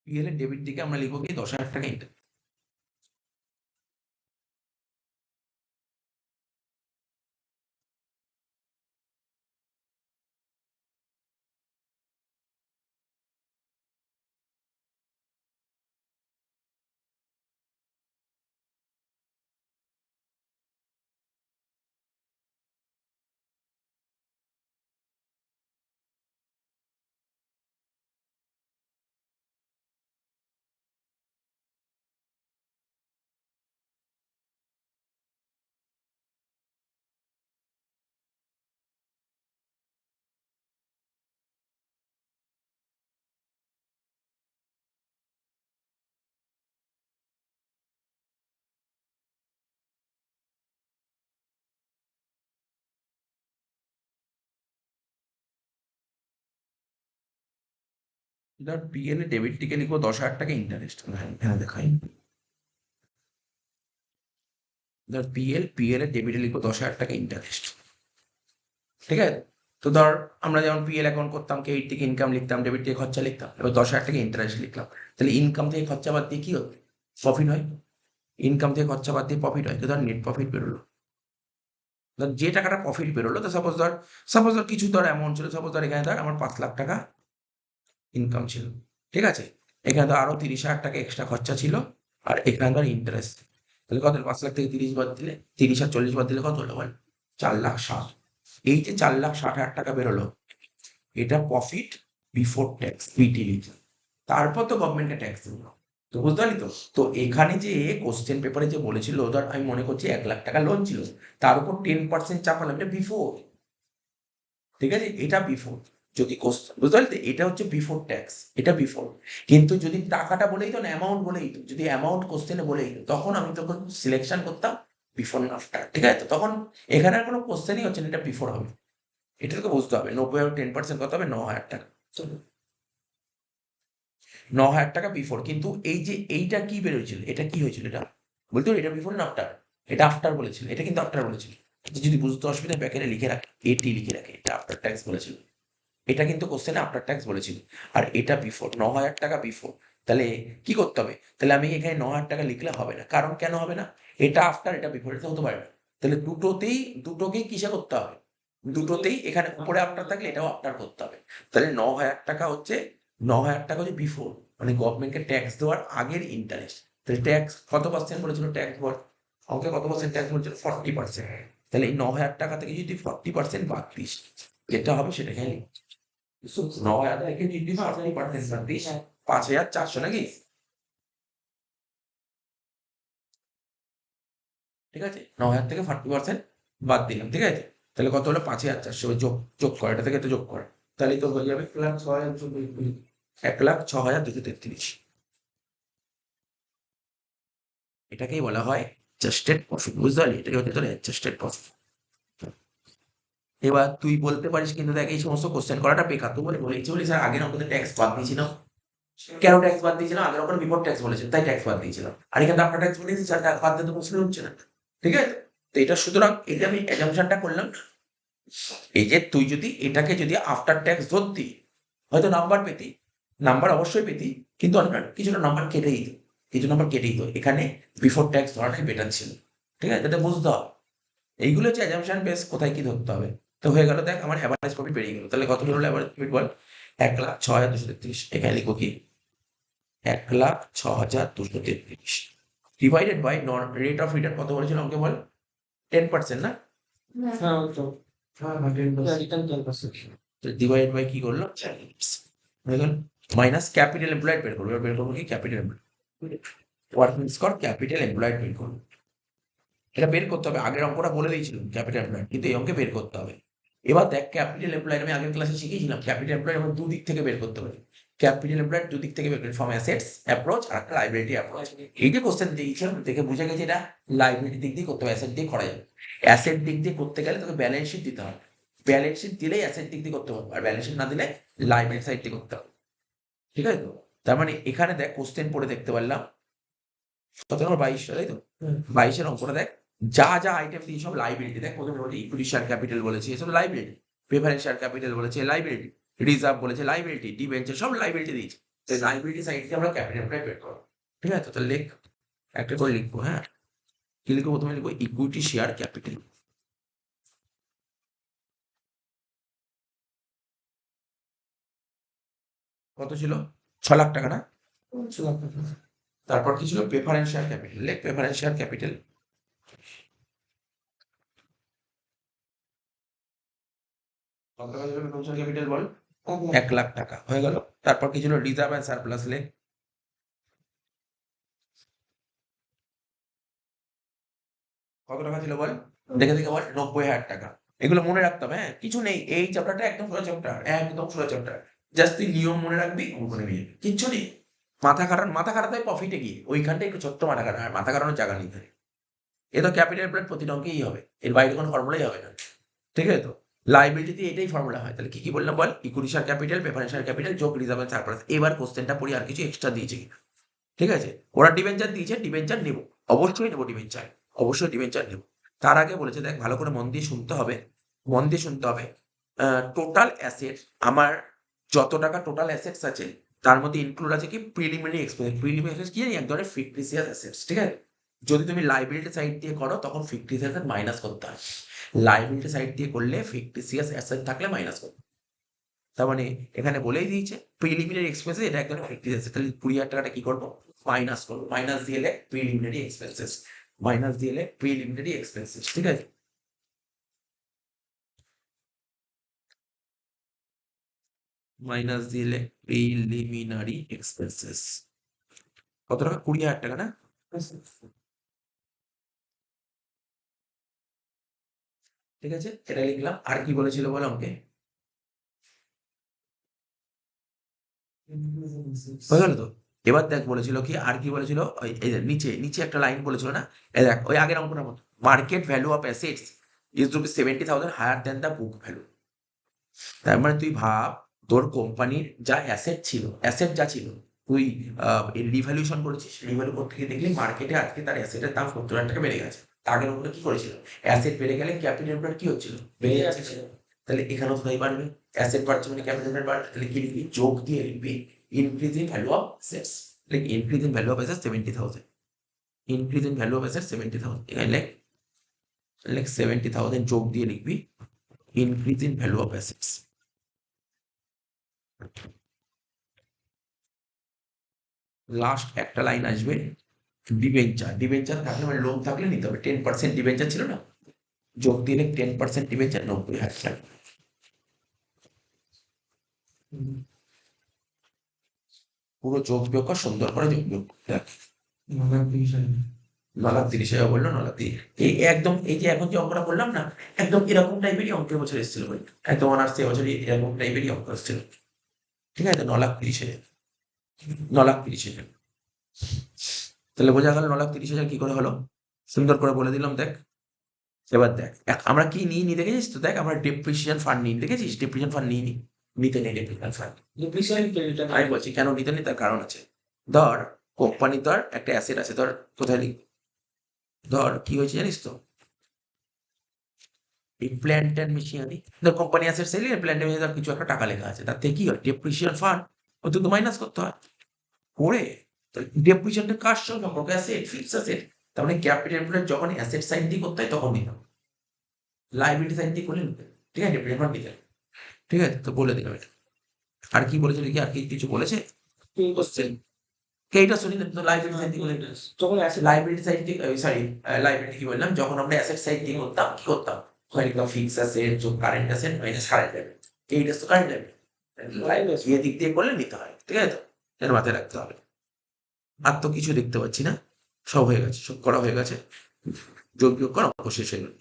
বিএল এর ডেবিট দিকে আমরা লিখবো কি? 10,000 টাকা ইন্টারেস্ট। ধর বিএল এর ডেবিট দিকে লিখবো 10,000 টাকা ইন্টারেস্ট, এখানে দেখাই। ধর পিএল এর ডেবিটে লিখবো 10,000 টাকা ইন্টারেস্ট। ঠিক আছে, তো ধর আমরা যেমন পিএল অ্যাকাউন্ট করতাম, ক্রেডিট থেকে ইনকাম লিখতাম, ডেবিট থেকে খরচা লিখতাম, এবার 10,000 টাকা ইন্টারেস্ট লিখলাম। তাহলে ইনকাম থেকে খরচা বাদ দিয়ে কি হয়? প্রফিট হয়। ইনকাম থেকে খরচা বাদ দিয়ে প্রফিট হয়, তো ধর নেট প্রফিট বেরোলো। ধর যে টাকাটা প্রফিট বেরোলো, তো সাপোজ ধর কিছু ধর অ্যামাউন্ট ছিল, সাপোজ ধর এখানে ধর আমার 5,00,000 টাকা ইনকাম ছিল। ঠিক আছে, এখানে ধর আরো 30,000 টাকা এক্সট্রা খরচা ছিল, আর এখানে ধর ইন্টারেস্ট। তাহলে কত? 5,00,000 থেকে 30 বাদ দিলে, 30 আর 40 বাদ দিলে কত হলো বল? 4,60,000। এই যে 4,60,000 টাকা বেরোলো, এটা প্রফিট বিফোর ট্যাক্স, পিটিভি। তারপর তো গভর্নমেন্টকে ট্যাক্স দিল। তো বুঝতে পারলি তো? তো এখানে যে কোশ্চেন পেপারে যে বলেছিল, ধর আমি মনে করছি 1,00,000 টাকা লোন ছিল, তার উপর 10% চাপালাম, এটা বিফোর। ঠিক আছে, এটা বিফোর। যদি বুঝতে পারলে এটা হচ্ছে বিফোর ট্যাক্স, এটা বিফোর। কিন্তু যদি টাকাটা বলেই তো না, অ্যামাউন্ট বলেই তো, যদি অ্যামাউন্ট কোশ্চেনে বলেই তো, তখন আমি তখন সিলেকশন করতাম বিফোর না আফটার, ঠিক আছে? তো তখন এখানে আর কোনো কোশ্চেনই হচ্ছে না, এটা বিফোর হবে। এটা তোকে বুঝতে হবে। 90 আর 10% কত হবে? 9,000 টাকা। 9,000 টাকা বিফোর। কিন্তু এই যে এইটা কি বেরোয়েছিল, এটা কি হয়েছিল? এটা বলতে পারো এটা বিফোর না আফটার? এটা আফটার বলেছিল, এটা কিন্তু আফটার বলেছিল। যদি বুঝতে অসুবিধা প্যাকেটে লিখে রাখে, এটি লিখে রাখে, এটা আফটার ট্যাক্স বলেছিল। এটা কিন্তু কোশ্চেনে আফটার ট্যাক্স বলেছিল। আর এটা বিফোর, 9,000 টাকা বিফোর। তাহলে কি করতে হবে? তাহলে আমি এখানে 9,000 টাকা লিখলে হবে না। কারণ কেন হবে না? এটা আফটার, এটা বিফোর, এটা হতে পারে না। তাহলে দুটোকেই কিসে করতে হবে? দুটোতেই এখানে উপরে আফটার থাকলে এটাও আফটার করতে হবে। তাহলে 9,000 টাকা হচ্ছে, 9,000 টাকা হচ্ছে বিফোর, মানে গভর্নমেন্টকে ট্যাক্স দেওয়ার আগের ইন্টারেস্ট। তাহলে ট্যাক্স কত পার্সেন্ট বলেছিল? ট্যাক্স বল আমাকে কত পার্সেন্ট ট্যাক্স বলেছিল? 40%। তাহলে এই 9,000 টাকা থেকে যদি 40% বাদ দিস, যেটা হবে সেটা এখানে লিখ। 9,000 থেকে যদি 40% বাদ দিস, 5,400 নাকি? ঠিক আছে, 9,000 থেকে 40% বাদ দিলাম, ঠিক আছে? তাহলে কত হলো? 5,400। যোগ যোগ কর, এটা থেকে তো যোগ কর। তাহলেই তো হয়ে যাবে 1,06,233। এটাকেই বলা হয় অ্যাডজাস্টেড প্রফিট, বুঝতে পারলি? এটাকে হচ্ছে তোর অ্যাডজাস্টেড প্রফিট। এবার তুই বলতে পারিস কিন্তু দেখ এই সমস্ত কোশ্চেন করাটা বেকার। তুই বলেছি বলি স্যার আগের অঙ্কতে ট্যাক্স বাদ দিয়েছিলাম। কেন ট্যাক্স বাদ দিয়েছিলাম? আগের অঙ্কটা বিফোর ট্যাক্স বলেছেন, তাই ট্যাক্স বাদ দিয়েছিলাম। আর এখানে আফটার ট্যাক্স বলে দিয়েছি, স্যার ট্যাক্স বাদ দিতে প্রশ্ন হচ্ছে না। ঠিক আছে? তো এটা সুতরাং এটা আমি অ্যাজাম্পশনটা করলাম। এই যে তুই যদি এটাকে যদি আফটার ট্যাক্স ধরতি, হয়তো নাম্বার পেতি, নাম্বার অবশ্যই পেতি, কিন্তু অনেক কিছুটা নাম্বার কেটেই দিত, কিছু নাম্বার কেটেই দিত। এখানে বিফোর ট্যাক্স ধরাটাই বেটার ছিল। ঠিক আছে? এটা বুঝতে হবে। এইগুলো হচ্ছে অ্যাজাম্পশন বেস, কোথায় কি ধরতে হবে। তো হয়ে গেল, দেখ আমার অ্যাভারেজ প্রফিট বেরিয়ে গেল। তাহলে কত হলো অ্যাভারেজ প্রফিট বল? 1,06,233। এখানে লিখো কি? 1,06,233 divided by non rate of return কত বলেছিল আমাকে বল? 10% না? হ্যাঁ, ওই তো। হ্যাঁ, হ্যাঁ, 10%, রিটার্ন 10%। ডিভাইড বাই কি করলো? হয়ে গেল। মাইনাস ক্যাপিটাল এমপ্লয়েড বের করবো। এবার বের করবো কি? Capital employed, working score capital employed বের করবো। এটা বের করতে হবে। আগের অঙ্কটা বলে দিয়েছিলাম ক্যাপিটাল এমপ্লয়েড, কিন্তু এই অঙ্কে বের করতে হবে। এবার দেখ ক্যাপিটাল এমপ্লয়েড আমি আগের ক্লাসে শিখিয়েছিলাম, ক্যাপিটাল এমপ্লয়েড আমরা দুদিক থেকে বের করতে পারি। ক্যাপিটাল এমপ্লয়েড দুদিক থেকে বের করি, ফ্রম অ্যাসেটস অ্যাপ্রোচ আর একটা লাইবিলিটি অ্যাপ্রোচ। এই যে কোশ্চেন দিয়েছিলাম দেখে বুঝে গেছে এটা লাইবিলিটি দিক দিয়ে করতে হবে, অ্যাসেট দিয়ে করা যাবে। অ্যাসেট দিক দিয়ে করতে গেলে তোকে ব্যালেন্স শিট দিতে হবে। ব্যালেন্স শিট দিলেই অ্যাসেট দিক দিয়ে করতে পারবে, আর ব্যালেন্স শিট না দিলে লাইবিলিটি সাইড দিয়ে করতে হবে। ঠিক আছে তো? তার মানে এখানে দেখ কোশ্চেন পড়ে দেখতে পারলাম কত নম্বর? 22, তাই তো? 22-এর অঙ্কটা দেখ, যা যা আইটেম দিয়ে সব লাইবিলিটি। দেখ প্রথমে বলি ইকুইটি শেয়ার ক্যাপিটাল বলেছে, এসব লাইবিলিটি। প্রেফারেন্স শেয়ার ক্যাপিটাল বলেছে, লাইবিলিটি। রিজার্ভ বলেছে, লাইবিলিটি। ডিবেঞ্চার, সব লাইবিলিটি দিয়েছে। তাই লাইবিলিটি সাইড থেকে আমরা ক্যাপিটাল বের করবো। ঠিক আছে? তাহলে লেখ, একটা করে লিখবো। হ্যাঁ, কি লিখবো? প্রথমে লিখবো ইকুইটি শেয়ার ক্যাপিটাল। কত ছিল? 6,00,000 টাকা না? তারপর কি ছিল? Preference share capital. লেখ প্রেফারেন্স শেয়ার ক্যাপিটাল। কত টাকা ছিল প্রেফারেন্স শেয়ার ক্যাপিটাল বল? 1,00,000 টাকা। হয়ে গেল। তারপর কি ছিল? Reserve and surplus. লেখ কত টাকা ছিল বল? দেখে দেখে বল। 90,000 টাকা। এগুলো মনে রাখতে হবে। হ্যাঁ, কিছু নেই, এই চ্যাপ্টারটা একদম সোজা চ্যাপ্টার, একদম সোজা চ্যাপ্টার। জাস্ট তুই নিয়ম মনে রাখবি, অঙ্ক নেমে যাবে, কিচ্ছু নেই। মাথা খারাপ হয় প্রফিটে গিয়ে, ওইখানটা একটু ছোট্ট মাথা খারাপ, আর মাথা খারানোর জায়গা নেই এখানে। এ তো ক্যাপিটাল প্লেট প্রতিটা অঙ্কেই হবে, এর বাইরে কোনো ফর্মুলাই হবে না। ঠিক আছে তো? লাইবিলিটিতে এটাই ফর্মুলা হয়। তাহলে কি কি বললাম বল? Equity share capital, preference share capital যোগ রিজার্ভ এন্ড সারপ্লাস। এবার কোশ্চেনটা পড়ি, আর কিছু এক্সট্রা দিয়েছে কিনা। ঠিক আছে? ওরা ডিবেঞ্চার দিয়েছে, ডিবেঞ্চার নেব, অবশ্যই নেবো ডিবেঞ্চার, অবশ্যই ডিবেঞ্চার নেব। তার আগে বলেছে, দেখ ভালো করে মন দিয়ে শুনতে হবে, মন দিয়ে শুনতে হবে। টোটাল অ্যাসেট আমার, যত টাকা টোটাল অ্যাসেটস আছে, তার মধ্যে ইনক্লুড আছে কি? Preliminary expense. প্রিলিমিনারি এক্সপেন্স কি জানি? এক ধরনের ফিকটিসিয়াস অ্যাসেটস। ঠিক আছে? যদি তুমি লাইবিলিটি সাইড দিয়ে করো তখন ফিকটিসিয়াস অ্যাসেট মাইনাস করতে হয়। লাইবিলিটি সাইড দিয়ে করলে ফিকটিসিয়াস অ্যাসেট থাকলে মাইনাস করতে হয়। তার মানে এখানে বলেই দিয়েছে প্রিলিমিনারি এক্সপেন্সেস, এটা একদম ফিকটিস আছে। তাহলে 20,000 টাকাটা কি করবো? মাইনাস করবো। মাইনাস দিয়ে প্রিলিমিনারি এক্সপেন্সেস, মাইনাস দিয়ে প্রিলিমিনারি এক্সপেন্সেস। ঠিক আছে? মাইনাস দিয়ে প্রিলিমিনারি এক্সপেন্সেস কত টাকা? 20,000 টাকা না? ঠিক আছে, এটা লিখলাম। আর কি বলেছিল বলো আমাকে? হয়ে গেল তো? এবার দেখ বলেছিল কি, আর কি বলেছিল, এই যে নিচে নিচে একটা লাইন বলেছিল না, এই দেখ ওই আগের অঙ্কটার মতো, market value of assets is rupees 70,000 higher than the book value. তার মানে তুই ভাব, তোর কোম্পানির যা অ্যাসেট ছিল, অ্যাসেট যা ছিল, তুই রিভ্যালুয়েশন করেছিস, রিভ্যালু করতে গিয়ে দেখলি মার্কেটে আজকে তার অ্যাসেটের দাম 70,000 টাকা বেড়ে গেছে। আগের উপরে কি করেছিল, অ্যাসেট বেড়ে গেলে ক্যাপিটাল এমপ্লয়েড কি হচ্ছিল, বেড়ে যাচ্ছে। তাহলে এখানেও তো তাই বাড়বে, অ্যাসেট বাড়ছে মানে ক্যাপিটাল এমপ্লয়েড বাড়বে, তাহলে কি লিখবি, যোগ দিয়ে লিখবি increase in value of assets, like increase in value of assets 70,000, increase in value of assets 70,000, এখানে লাইক 70,000 যোগ দিয়ে লিখবি increase in value of assets. Last একটা লাইন আসবে, ডিবেঞ্চার, ডিবেঞ্চার থাকলে মানে লোন থাকলে নিতে হবে, 10% ডিবেঞ্চার ছিল না, যোগ দিলে 10% ডিবেঞ্চার 90,000 টাকা। পুরো যোগ বিয়োগ কর, সুন্দর করে যোগ বিয়োগ কর। দেখ 9,30,000 বললো, 9,30,000, এই একদম এই যে এখন যে অঙ্কটা বললাম না, একদম এরকম টাইপেরই অঙ্কের বছর এসেছিল বই, একদম অনার্স এবছর এরকম টাইপেরই অঙ্ক এসেছিল। ঠিক আছে, 9,30,000, 9,30,000। তাহলে বোঝা গেল 9,30,000 কি করে হলো, সুন্দর করে বলে দিলাম। দেখ এবার দেখ আমরা কি নিই নি দেখেছিস তো, দেখ আমরা ডেপ্রিসিয়েশন ফান্ড নিই, দেখেছিস ডেপ্রিসিয়েশন ফান্ড নিই নি, নিতে নেই ডেপ্রিসিয়েশন ফান্ড। আমি বলছি কেন নিতে নেই, তার কারণ আছে। ধর কোম্পানি, ধর একটা অ্যাসেট আছে, ধর কোথায় লিখ, ধর কি হয়েছে জানিস তো, এই প্ল্যান্ট অ্যান্ড মেশিনারি, ধর company asset sale, plant and machinery কিছু একটা টাকা লেখা আছে, তার থেকে কি হয়, ডেপ্রিসিয়েশন ফান্ড ওতে তো মাইনাস করতে হয়, করে ডেপ্রিসিয়েশনটা কার সঙ্গে সম্পর্ক, অ্যাসেট, ফিক্স অ্যাসেট, তার মানে ক্যাপিটাল এমপ্লয়েড যখন অ্যাসেট সাইড দিয়ে করতে হয় তখন নিতে হবে, লাইবিলিটি সাইড দিয়ে করলে নিতে, ঠিক আছে, ডেপ্রিসিয়েশন ফান্ড নিতে। ঠিক আছে, তো বলে দিলাম এটা। আর কি বলেছে কি, আর কি কিছু বলেছে কোশ্চেন, এইটা শুনি না, লাইবিলিটি সাইড দিয়ে যখন লাইবিলিটি সাইড দিয়ে, সরি লাইবিলিটি কি বললাম, যখন আমরা অ্যাসেট সাইড দিয়ে করতাম কি করতাম, ওখানে লিখলাম ফিক্স অ্যাসেট যোগ current asset minus current debit, এইটা তো কারেন্ট ডেবিট, এই দিক দিয়ে করলে নিতে হয়, ঠিক আছে, তো এর মাথায় রাখতে হবে। আর তো কিছু দেখতে পাচ্ছি না, সব হয়ে গেছে, সব করা হয়ে গেছে, যোগ বিয়োগ করা অঙ্ক শেষ হয়ে গেল,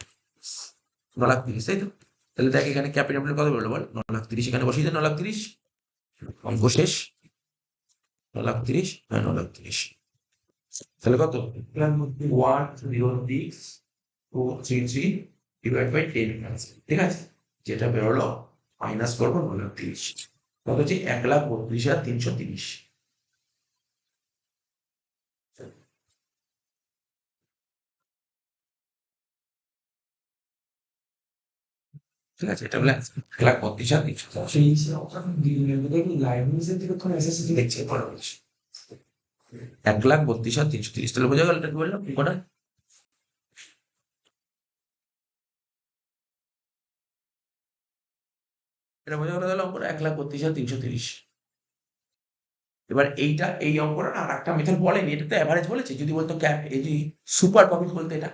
9,30,000, তাই তো? তাহলে দেখ এখানে ক্যাপিটাল কত বললো বল, 9,30,000, এখানে বসিয়ে দেয় 9,30,000, অঙ্ক শেষ। 9,30,000, হ্যাঁ 9,30,000, তাহলে কত, 106,233 ডিভাইড বাই 10, ঠিক আছে, যেটা বেরোলো মাইনাস করবো 9,30,000, কত হচ্ছে 1,32,330। ঠিক আছে, এটা হলো 1,32,330, দেখছি পরে বলছি, 1,32,330, তাহলে বোঝা গেল এটা কি বললাম কটা। এটা বোঝা গেল, তাহলে অঙ্কটা 1,32,330। এবার এইটা, এই অঙ্কটা না আর একটা মেথড বলেনি, এটা তো অ্যাভারেজ বলেছে, যদি বলতো ক্যাপ, এই যে সুপার প্রফিট বলতো, এটা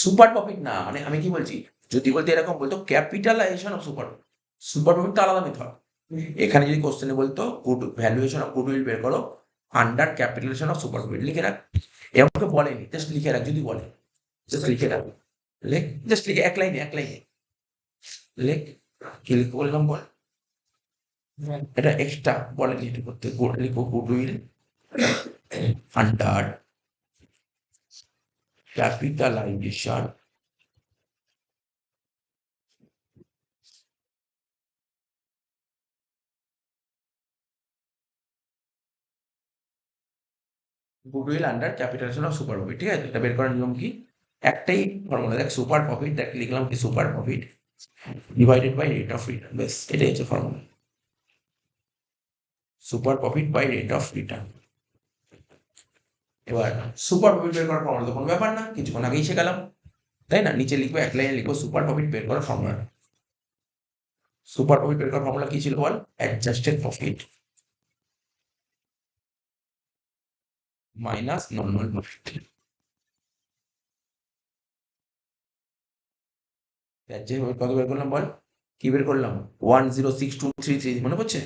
সুপার প্রফিট না, মানে আমি কি বলছি, যদি বলতে এরকম বলতো capitalisation of super, super profit তো আলাদা মেথড। এখানে যদি কোশ্চেনে বলতো গুড ভ্যালুয়েশন অফ গুডউইল বের করো under capitalisation of super profit, লিখে রাখ, এমনকে বলেনি, জাস্ট লিখে রাখ, যদি বলে জাস্ট লিখে রাখ, লেখ, জাস্ট লিখে এক লাইনে, এক লাইনে লেখ, কি লিখে বললাম বল, এটা এক্সট্রা বলে যেটা করতে, লিখো goodwill under capitalisation goodwill under capitalisation of super profit, ঠিক আছে, এটা বের করার নিয়ম কি, একটাই ফর্মুলা, দেখ সুপার প্রফিট, দেখ লিখলাম কি super profit divided by rate of return, বেশ এটাই হচ্ছে formula, super profit by rate of return. এবার সুপার প্রফিট বের করার ফর্মুলা তো কোনো ব্যাপার না, কিছুক্ষণ আগেই শিখালাম, তাই না, নিচে লিখবো এক লাইনে লিখবো সুপার প্রফিট বের করার ফর্মুলা, সুপার প্রফিট বের করার ফর্মুলা কি ছিল বল, adjusted profit minus normal profit. কত বের করলাম বল, কি বের করলাম, 106,233, মনে পড়ছে,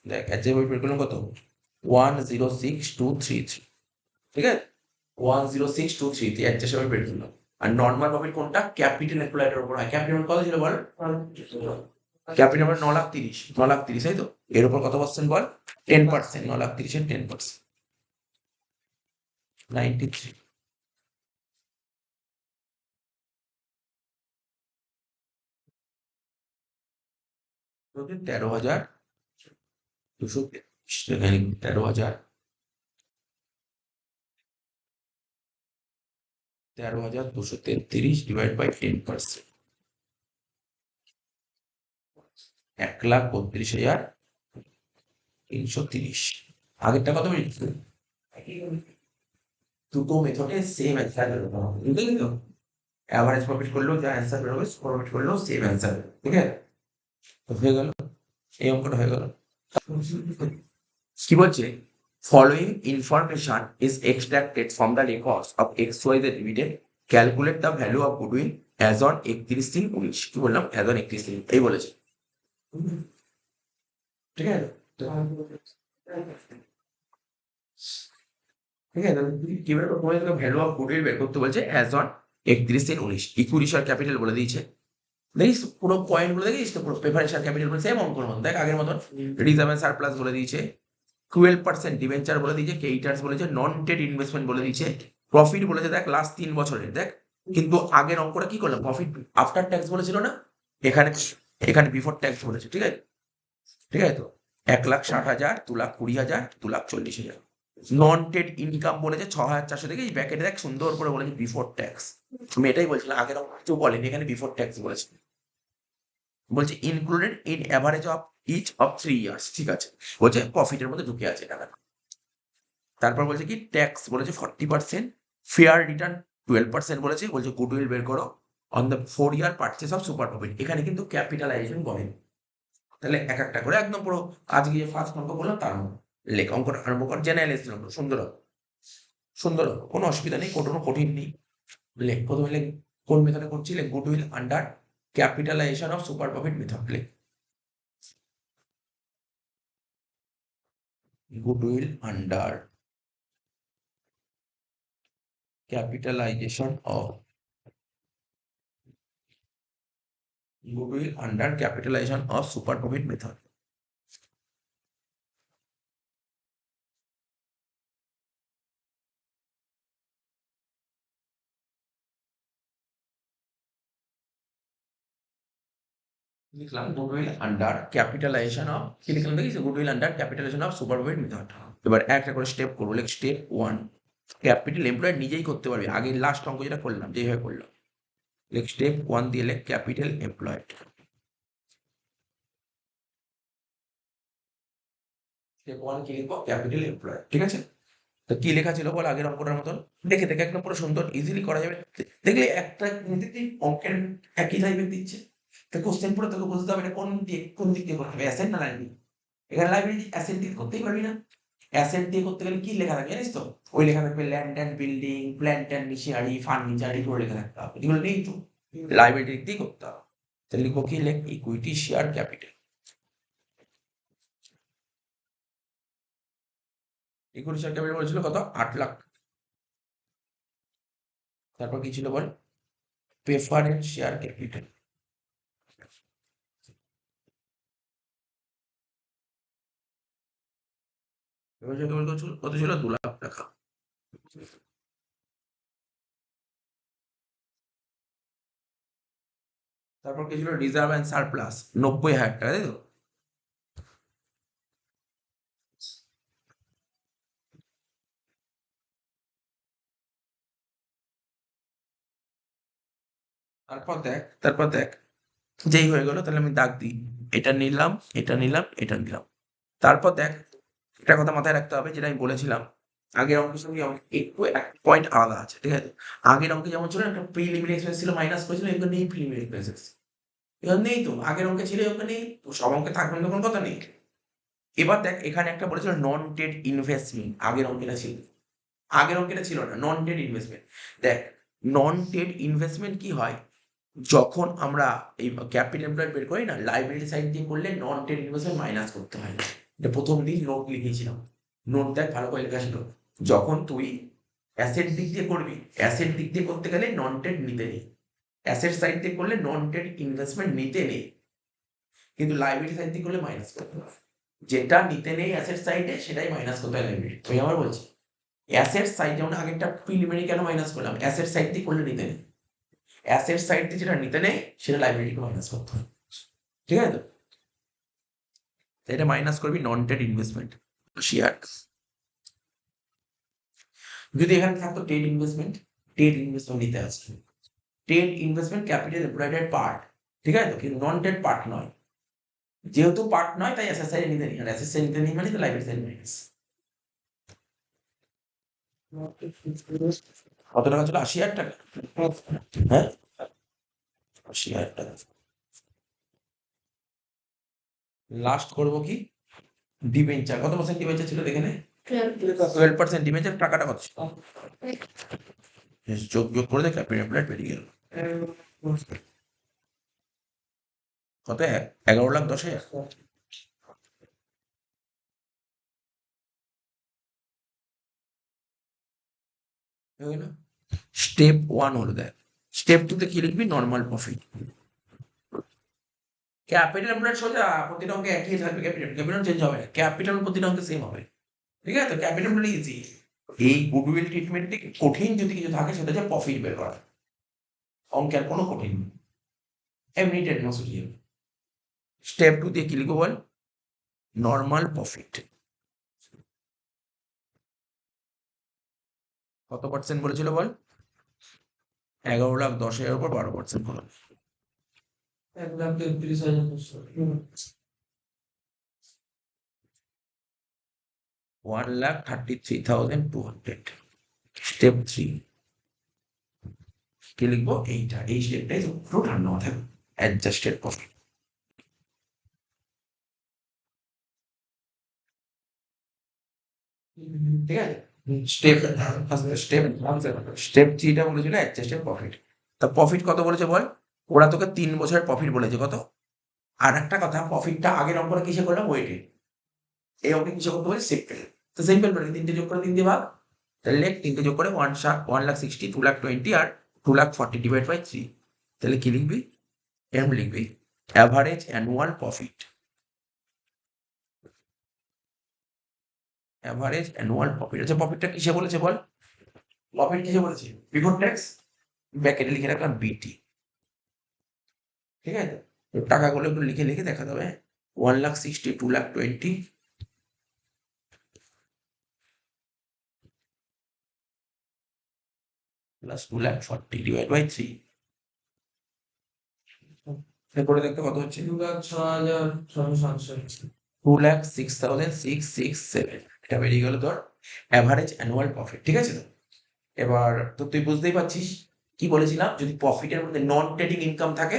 দেখ বের করলাম কত, 106,233, ঠিক আছে, 106,233 অ্যাডজাস্টেবল বের করলাম। আর নর্মাল প্রফিট কোনটা, ক্যাপিটাল এমপ্লয়েডের উপর হয়, ক্যাপিটাল কত ছিল বল, ক্যাপিটাল মানে 9,30,000, 9,30,000, তাই তো? এর উপর কত পার্সেন্ট বল? 10%, 9,30,000 10%, 93, 13,233, এখানে 13,233 ডিভাইড বাই 10%, 1,32,330। আগেরটা কত মিনিট? দুটো মেথডে সেম অ্যান্সার বেরোবে, বুঝলি তো? অ্যাভারেজ প্রফিট করলেও যা অ্যান্সার বেরোবে, সুপার প্রফিট করলেও সেম অ্যান্সার, ঠিক আছে? তো হয়ে গেল, এই অঙ্কটা হয়ে গেল। কি বলছে? Following information is extracted from the records of XYZ limited, calculate the value of goodwill as on 31/3/19। কি বললাম? অ্যাজ অন 31/3, এই বলেছে, ঠিক আছে? ঠিক আছে, কিভাবে প্রথমে তোকে ভ্যালু অফ গুডউইল বের করতে বলছে as on 31/3/19, equity share capital বলে দিয়েছে। দেখিস পুরো পয়েন্ট গুলো, দেখিস তো পুরো প্রেফারেন্স শেয়ার ক্যাপিটাল বলে সেম অঙ্কের মতন, দেখ আগের মতন। রিজার্ভ এন্ড সারপ্লাস বলে দিয়েছে, 12% ডিবেঞ্চার বলে দিয়েছে, ক্রেডিটার্স বলেছে, নন ট্রেড ইনভেস্টমেন্ট বলে দিয়েছে, প্রফিট বলেছে দেখ লাস্ট 3 বছরের, দেখ। কিন্তু আগের অঙ্কটা কি করলাম? প্রফিট আফটার ট্যাক্স বলেছিল না, এখানে এখানে বিফোর ট্যাক্স বলেছে, ঠিক আছে? ঠিক আছে তো? 1,60,000, 2,20,000, 2,40,000। নন ট্রেড ইনকাম বলেছে 6,400 থেকে, এই ব্যাকেটে দেখ সুন্দর করে বলেছে বিফোর ট্যাক্স। আমি এটাই বলছিলাম, আগের অঙ্ক কিছু বলেনি, এখানে বিফোর ট্যাক্স বলেছে। বলছে included in average of each of 3 years, ঠিক আছে? বলছে প্রফিটের মধ্যে ঢুকে আছে টাকা। তারপর বলছে কি ট্যাক্স বলেছে 40%, ফেয়ার রিটার্ন 12% বলেছে, বলছে গুডউইল বের করো on the 4 year purchase of super profit. এখানে কিন্তু ক্যাপিটালাইজেশন বলেনি। তাহলে এক একটা করে একদম পুরো আজকে যে ফার্স্ট অঙ্ক বললাম তার মতো লেখ, অঙ্কটা আরম্ভ কর, জেনারেল অঙ্ক, সুন্দর হবে, সুন্দর হবে, কোনো অসুবিধা নেই, কোনো কঠিন নেই। লেখ প্রথমে, লেখ কোন মেথডে করছি, লেখ goodwill under capitalisation of super profit method, লেখ goodwill under capitalisation of super profit method. লিখলাম গুডউইল আন্ডার ক্যাপিটালাইজেশন অফ, কি লিখলাম দেখিস? Goodwill under capitalisation of super profit method. এবার একটা করে স্টেপ করবো, লেখ স্টেপ 1, ক্যাপিটাল এমপ্লয়েড নিজেই করতে পারবি, আগে লাস্ট অঙ্ক যেটা করলাম যেভাবে করলাম। লেখ স্টেপ 1 দিয়ে লেখ ক্যাপিটাল এমপ্লয়েড। স্টেপ 1 কি লিখবো? ক্যাপিটাল এমপ্লয়েড, ঠিক আছে? তো কি লেখা ছিল বল আগের অঙ্কটার মতন? দেখে দেখে একদম পুরো সুন্দর ইজিলি করা যাবে। দেখলে একটা অঙ্কের একই টাইপের দিচ্ছে, তো কোশ্চেন পড়ে তোকে বুঝতে হবে এটা কোন দিক দিয়ে করতে হবে, অ্যাসেট না লাইবিলিটি। এখানে লাইবিলিটি অ্যাসেট দিয়ে করতেই পারবি না। অ্যাসেট দিয়ে করতে গেলে কি লেখা থাকবে জানিস তো? ওই লেখা থাকবে land and building, plant and machinery, furniture, এগুলো লেখা থাকতে হবে, এগুলো নেই তো। লাইবিলিটি দিক দিয়ে করতে হবে। তাহলে লিখবো কি? লেখ equity share capital. Equity share capital বলেছিল কত? 8 লাখ। তারপর কি ছিল বল? Preference share capital. কত ছিল? 2 লাখ টাকা। তারপর কি ছিল? রিজার্ভ এন্ড সারপ্লাস 90,000 টাকা, তাই তো? তারপর দেখ যেই হয়ে গেল, তাহলে আমি দাগ দিই, এটা নিলাম, এটা নিলাম, এটা নিলাম। তারপর দেখ একটা কথা মাথায় রাখতে হবে, যেটা আমি বলেছিলাম আগের অঙ্কের সঙ্গে একটু এক পয়েন্ট আলাদা আছে, ঠিক আছে? আগের অঙ্কে যেমন ছিল একটা প্রিলিমিনারি এক্সপেন্স ছিল, মাইনাস করেছিল, এগুলো নেই প্রিলিমিনারি এক্সপেন্সেস, এগুলো নেই তো। আগের অঙ্কে ছিল, এগুলো নেই তো, সব অঙ্কে থাকবে না, কোনো কথা নেই। এবার দেখ এখানে একটা বলেছিল নন ট্রেড ইনভেস্টমেন্ট, আগের অঙ্কেটা ছিল না, নন ট্রেড ইনভেস্টমেন্ট। দেখ নন ট্রেড ইনভেস্টমেন্ট কি হয়, যখন আমরা এই ক্যাপিটাল এমপ্লয়েড বের করি না, লাইবিলিটি সাইড দিয়ে করলে নন ট্রেড ইনভেস্টমেন্ট মাইনাস করতে হয় না। এটা প্রথম দিন নোট লিখেছিলাম, নোট দেখ ভালো করে লেখা ছিল। যখন তুই অ্যাসেট দিক দিয়ে করবি, অ্যাসেট দিক দিয়ে করতে গেলে নন ট্রেড নিতে নেই, অ্যাসেট সাইড দিয়ে করলে নন ট্রেড ইনভেস্টমেন্ট নিতে নেই। কিন্তু লাইবিলিটি সাইড থেকে করলে মাইনাস করতে হবে। যেটা নিতে নেই অ্যাসেট সাইডে সেটাই মাইনাস করতে হয় লাইবিলিটি। আমি আবার বলছি অ্যাসেট সাইড যেমন আগেরটা প্রিলিমিনারি কেন মাইনাস করলাম, অ্যাসেট সাইড দিয়ে করলে নিতে নেই, অ্যাসেট সাইড দিয়ে যেটা নিতে নেই সেটা লাইবিলিটি মাইনাস করতে হবে, ঠিক আছে তো? এটা মাইনাস করবি নন ট্রেড ইনভেস্টমেন্ট শেয়ার। যদি এখানে থাকতো ট্রেড ইনভেস্টমেন্ট নিতে আসবে, trade investment capital employed part, ঠিক আছে তো, কিন্তু নন ট্রেড পার্ট নয়, যেহেতু পার্ট নয় তাই অ্যাসেট সাইডে নিতে নেই, আর অ্যাসেট সাইড নিতে নেই মানে তো লাইবিলিটি সাইড মাইনাস। কত টাকা ছিল? ৮০,০০০ টাকা। হ্যাঁ ৮০,০০০ টাকা। লাস্ট করবো কি ডিবেঞ্চার, কত পার্সেন্ট ডিবেঞ্চার ছিল দেখে নে, 12% ডিবেঞ্চার। টাকাটা কত ছিল? যোগ করে দেখ, ক্যাপিটাল এমপ্লয়েড বেরিয়ে গেল কত, 11,10,000। স্টেপ 1 হলো দেখ, স্টেপ 2 তে কি লিখবি? Normal profit. ক্যাপিটাল এমপ্লয়েড সোজা প্রতিটা অঙ্কে একই থাকবে, ক্যাপিটাল চেঞ্জ হবে না, ক্যাপিটাল প্রতিটা অঙ্কে সেম হবে, ঠিক আছে তো? Capital employed easy. এই গুডউইল ট্রিটমেন্ট থেকে কঠিন যদি কিছু থাকে সেটা হচ্ছে প্রফিট বের করা, অঙ্কের কোনো কঠিন নেই, এমনি টেন বুঝিয়ে। স্টেপ 2 দিয়ে কি লিখবো বল? Normal profit. কত পার্সেন্ট বলেছিল বল? 11,10,000 উপর 12% হলো 1,33,200। স্টেপ 3 কি লিখবো? এইটা, এই স্টেপটাই পুরো ঠান্ডা মাথায় অ্যাডজাস্টেড প্রফিট, ঠিক আছে? স্টেপ 3টা বলেছিল অ্যাডজাস্টেড প্রফিট। তা প্রফিট কত বলেছে বল? ওরা তোকে 3 বছরের প্রফিট বলেছে, কত? আর একটা কথা, প্রফিটটা আগের অঙ্কটা কিসে করলাম? ওয়েটে। এই অঙ্কে কিসে করতে হবে? শিফটে। তো সিম্পল মানে 3টে যোগ করে 3 দিয়ে ভাগ, তাহলে 3টে যোগ করে 1,60,000, 2,20,000 আর 2,40,000 ডিভাইড বাই 3, তাহলে কি লিখবি? এরকম লিখবি average annual profit, average annual profit. আচ্ছা প্রফিটটা কিসে বলেছে বল? প্রফিট কিসে বলেছে? বিফোর ট্যাক্স, ব্র্যাকেটে লিখে রাখলাম বিটি, ঠিক আছে? তো টাকাগুলো একটু লিখে লিখে দেখা যাবে, 1,60,000, 2,20,000 প্লাস 2,40,000 ডিভাইড বাই 3, এরপরে দেখতে কত হচ্ছে? 2,06,667, এটা বেরিয়ে গেল তোর অ্যাভারেজ অ্যানুয়াল প্রফিট, ঠিক আছে তো? এবার তো তুই বুঝতেই পারছিস কি বলেছিলাম, যদি প্রফিটের মধ্যে নন ট্রেডিং ইনকাম থাকে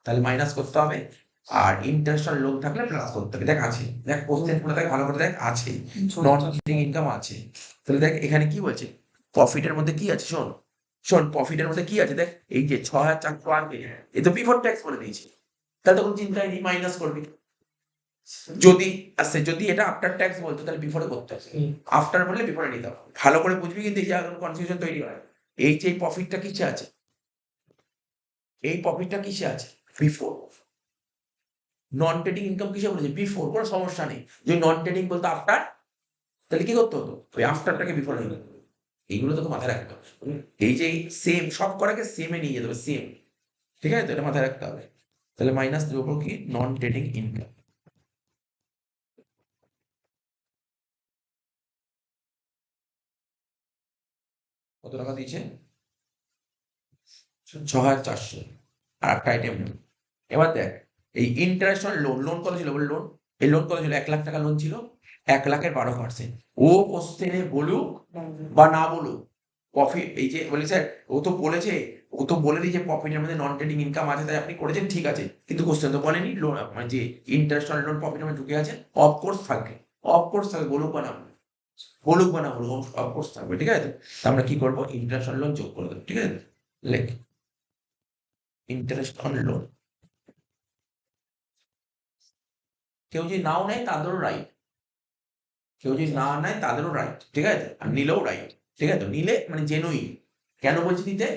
তাহলে মাইনাস করতে হবে, আর ইন্টারেস্ট লোন থাকলে প্লাস করতে হবে। দেখ আছে, দেখ কোশ্চেন গুলো দেখ ভালো করে, দেখ আছে নন ট্রেডিং ইনকাম আছে, তাহলে দেখ এখানে কি বলছে প্রফিটের মধ্যে কি আছে, শোন শোন প্রফিটের মধ্যে কি আছে দেখ, এই যে 6,400 আনবে, এ তো বিফোর ট্যাক্স বলে দিয়েছে, তাহলে তো কোনো চিন্তাই নেই, মাইনাস করবি। যদি আচ্ছা যদি এটা আফটার ট্যাক্স বলতো তাহলে বিফোরে করতে হবে, আফটার বললে বিফোরে নিতে হবে, ভালো করে বুঝবি কিন্তু এই যে কনফিউশন তৈরি হয়। এই যে প্রফিটটা কিসে আছে, এই প্রফিটটা কিসে আছে? বিফোর। নন ট্রেডিং ইনকাম কিসে বলেছে? বিফোর, কোনো সমস্যা নেই। যদি নন ট্রেডিং বলতো আফটার, তাহলে কি করতে হতো? ওই আফটারটাকে বিফোর নিয়ে যেত। এইগুলো তোকে মাথায় রাখতে হবে, এই যে সেম সব করাকে সেমে নিয়ে যেতে হবে, সেম, ঠিক আছে তো? এটা মাথায় রাখতে হবে। তাহলে মাইনাস দেবো কি নন ট্রেডিং ইনকাম, কত টাকা দিয়েছে? 6,400। আর একটা আইটেম, এবার দেখ এই ইন্টারেস্ট অন লোন, লোন কত ছিল বল? লোন, এই লোন কত ছিল? 1,00,000 টাকা লোন ছিল, 1,00,000-এর 12%। ও কোশ্চেনে বলুক বা না বলুক, প্রফিট এই যে বলি স্যার ও তো বলেছে, ও তো বলে দিয়েছে প্রফিটের মধ্যে নন ট্রেডিং ইনকাম আছে তাই আপনি করেছেন, ঠিক আছে, কিন্তু কোশ্চেন তো বলেনি লোন মানে যে ইন্টারেস্ট অন লোন প্রফিটের মধ্যে ঢুকে আছে, অফকোর্স থাকবে, অফকোর্স থাকবে, বলুক বা না বলুক, বলুক বা না বলুক, অফকোর্স থাকবে, ঠিক আছে? তো আমরা কি করবো? ইন্টারেস্ট অন লোন যোগ করে দেবো, ঠিক আছে? লেখ ইন্টারেস্ট অন লোন, কেউ যদি নাও নেয় তাদেরও রাইট, কেউ যদি না নেয় তাদেরও রাইট, ঠিক আছে? আর নিলেও রাইট, ঠিক আছে? নিলে মানে জেনুইন। কেন বলছি নিতে?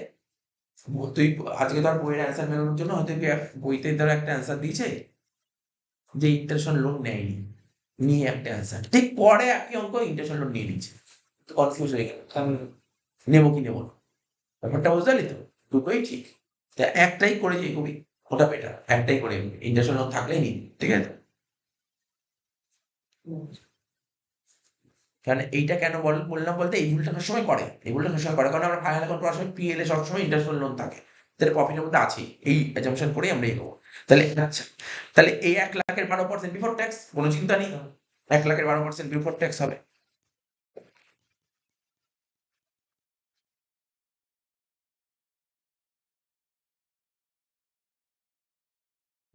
তুই আজকে ধর বইয়ের অ্যান্সার বেরোনোর জন্য হয়তো বইতে ধর একটা অ্যান্সার দিয়েছে, যে ইন্টারন্যাশনাল লোন নেয়নি, নিয়ে একটা অ্যান্সার, ঠিক পরে একই অঙ্ক ইন্টারন্যাশনাল লোন নিয়ে নিচ্ছে, তো কনফিউজ হয়ে গেল নেবো কি নেবো না। ব্যাপারটা বুঝতে পারলি তো, দুটোই ঠিক। তা একটাই করে যে খুবই ওটা বেটার, একটাই করে ইন্টারন্যাশনাল লোন থাকলেই নিন, ঠিক আছে। কারণ এইটা কেন বললাম বলতে, এই ভুলটা সবসময় করে, এই ভুলটা সবসময় করে, কারণ আমরা ফাইনাল অ্যাকাউন্ট করার সময় পিএল এ সবসময় ইন্টারন্যাশনাল লোন থাকে, তাহলে প্রফিটের মধ্যে আছেই, এই অ্যাজাম্পশন করেই আমরা এগোবো। তাহলে আচ্ছা, তাহলে এই 1,00,000-এর 12% বিফোর ট্যাক্স, কোনো চিন্তা নেই, 1,00,000-এর 12% বিফোর ট্যাক্স হবে।